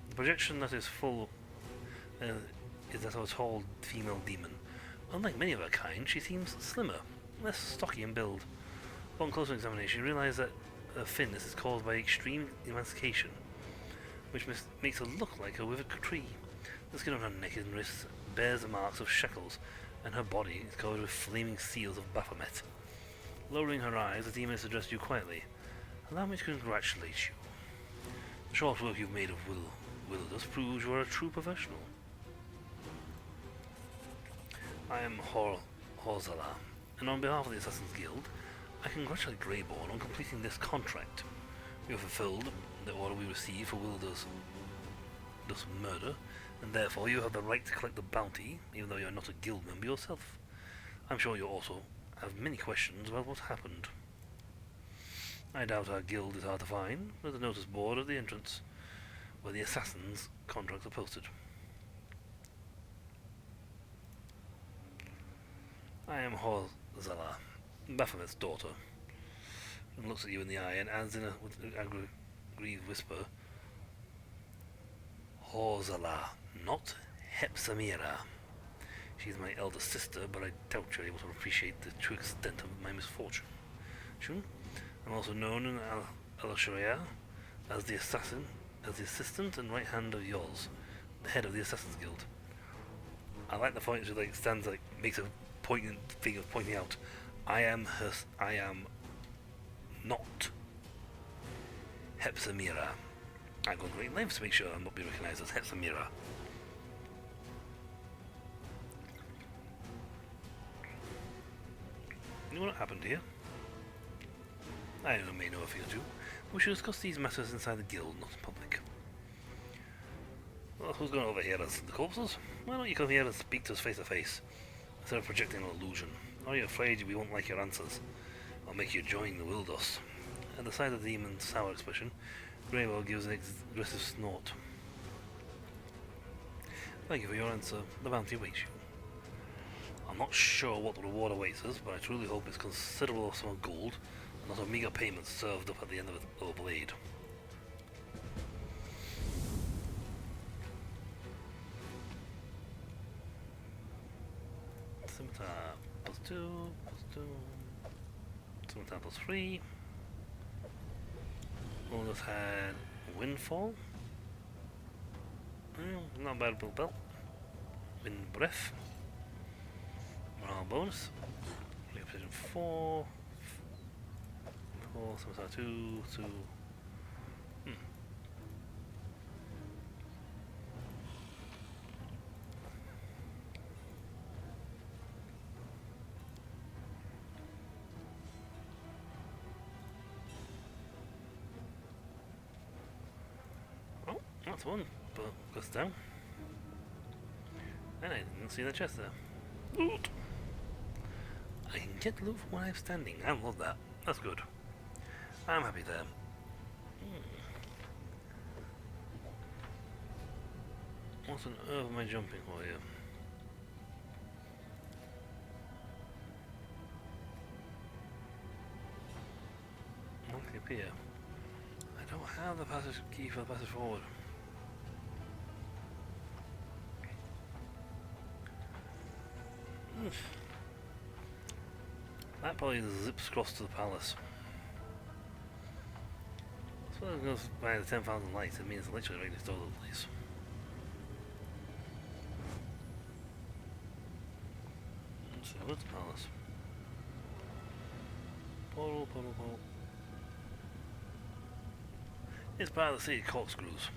The projection that is full is that of a tall female demon. Unlike many of her kind, she seems slimmer, less stocky in build. Upon closer examination, you realize that her thinness is caused by extreme emaciation. which makes her look like a withered tree. The skin on her neck and wrists bears the marks of shackles, and her body is covered with flaming seals of Baphomet. Lowering her eyes, the demon addressed you quietly. Allow me to congratulate you. The short work you've made of Wilderness proves you are a true professional. I am Horzala, and on behalf of the Assassin's Guild, I congratulate Greyborn on completing this contract. You have fulfilled the order we received for Wilder's murder, and therefore you have the right to collect the bounty, even though you are not a guild member yourself. I'm sure you also have many questions about what happened. I doubt our guild is hard to find. There's a notice board at the entrance, where the assassins' contracts are posted. I am Horzala, Baphomet's daughter, and looks at you in the eye and adds with an aggrieved whisper, Horzala, not Hepsamira. She is my elder sister, but I doubt you're able to appreciate the true extent of my misfortune. I'm also known in Al-Sharia as the assassin, as the assistant and right hand of yours, the head of the Assassin's Guild. I like the point she stands makes a poignant thing of pointing out, I am not Hepsamira. I go great lengths to make sure I'm not be recognized as Hepsamira. You know what happened here? I may know a thing or two. We should discuss these matters inside the guild, not in public. Well, who's going over here as the corpses? Why don't you come here and speak to us face to face, instead of projecting an illusion? Are you afraid we won't like your answers? I'll make you join the Wildos. At the sight of the demon's sour expression, Greywell gives an aggressive snort. Thank you for your answer. The bounty awaits you. I'm not sure what the reward awaits us, but I truly hope it's considerable sum of gold, and not a meager payment served up at the end of a blade. Scimitar +2, +2. Scimitar +3. We'll just had Windfall. Not bad build belt. Wind Breath. Morale bonus. Position 4. 4, Scimitar 2, 2. Oh, that's one, but goes down. And I didn't see the chest there. Loot! I can get loot from where I'm standing. I love that. That's good. I'm happy there. What on earth am I jumping for here? Nothing up here. I don't have the passage key for the passage forward. That probably zips across to the palace. So it goes by the 10,000 lights. It means it's literally right next door to the place. So what's the palace? Portal. It's part of the city corkscrews.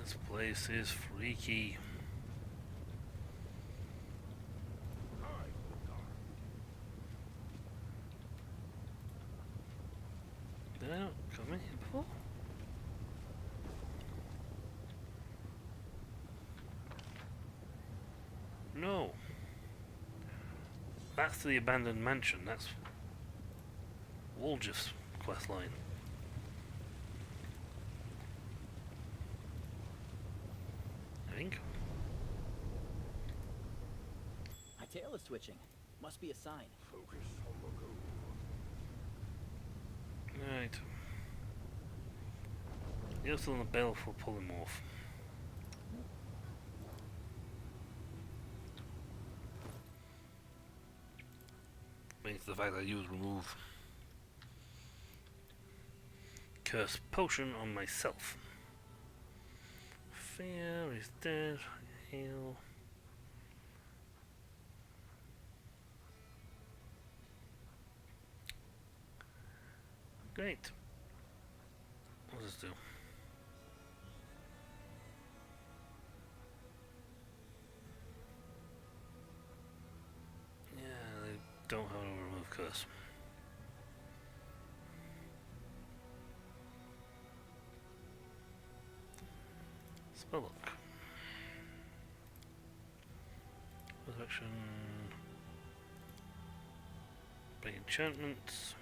This place is freaky. Did I not come in here before? No. That's the abandoned mansion. That's Woljif's quest line. I think. My tail is twitching. Must be a sign. Focus on the goal. Right. You're still on the baleful polymorph. Means the fact that I use remove curse potion on myself. Fear is dead. Heal. Great. What does this do? Yeah, they don't have a remove curse. Spell look. Resurrection. Bring enchantments.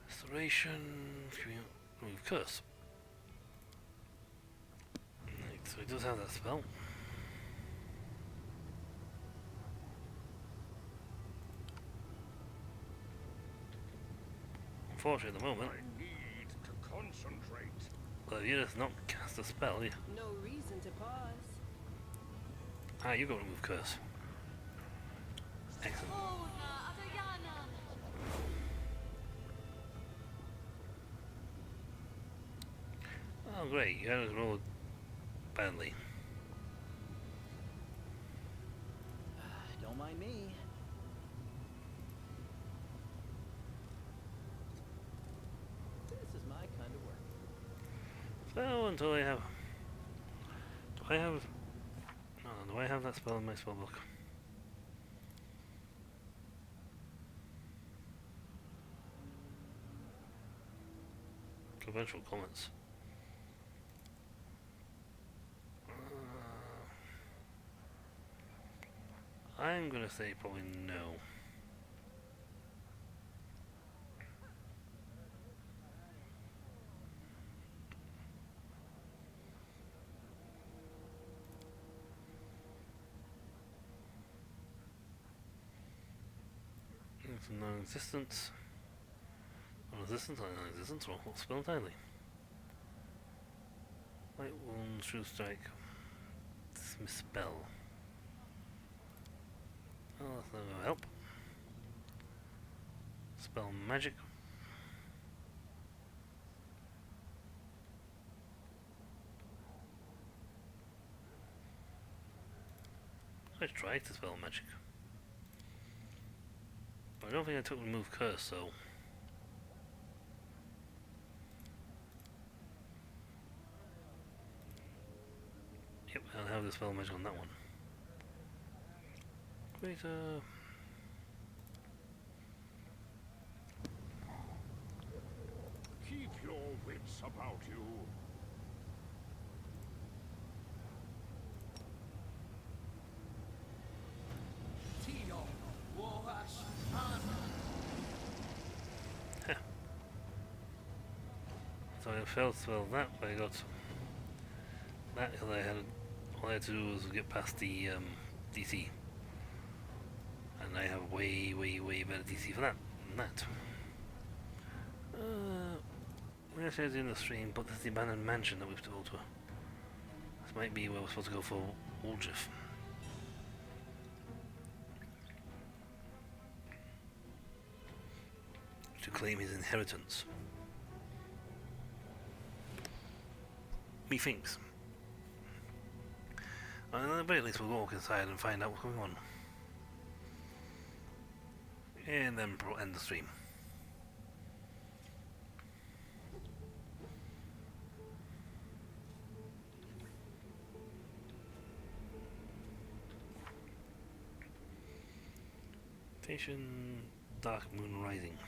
Restoration. Remove curse. Right, so he does have that spell. Unfortunately, at the moment, I need to concentrate. well, you just not cast a spell, yeah. No reason to pause. Ah, you got remove curse. Excellent. Oh, great, you had to roll badly. Don't mind me. This is my kind of work. So, until I have... Do I have... No, do I have that spell in my spell book? Conventional comments. I'm gonna say probably no. It's non-existence. Non-existence, non-existence, or spell entirely. Light wound, true strike. Dismiss spell. Oh, that's not gonna help. Spell magic. I tried to spell magic. But I don't think I took remove curse, so... Yep, I'll have the spell magic on that one. Greater... Keep your wits about you. So I failed to spell that, but I got that because all I had to do was get past the DC. And I have way better DC for that than that. We're actually doing the stream, but this is the abandoned mansion that we've to go to. This might be where we're supposed to go for Woljif. To claim his inheritance. Methinks. At the very least we'll walk inside and find out what's going on. And then end the stream. Station Dark Moon Rising.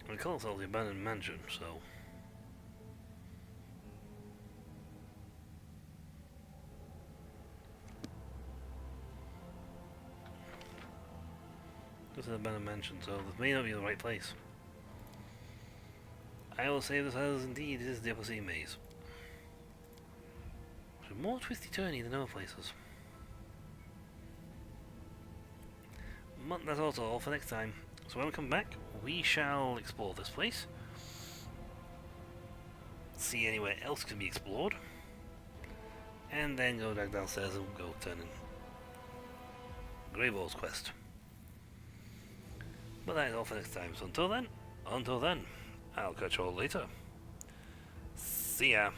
We call ourselves the abandoned mansion, so this is an abandoned mansion, so this may not be the right place. I will say this as indeed is the Upper Sea Maze. So more twisty-turny than other places. But that's also all for next time. So when we come back, we shall explore this place. See anywhere else can be explored. And then go back downstairs and go turn in Greyboar's quest. But that is all for next time. So until then, I'll catch you all later. See ya.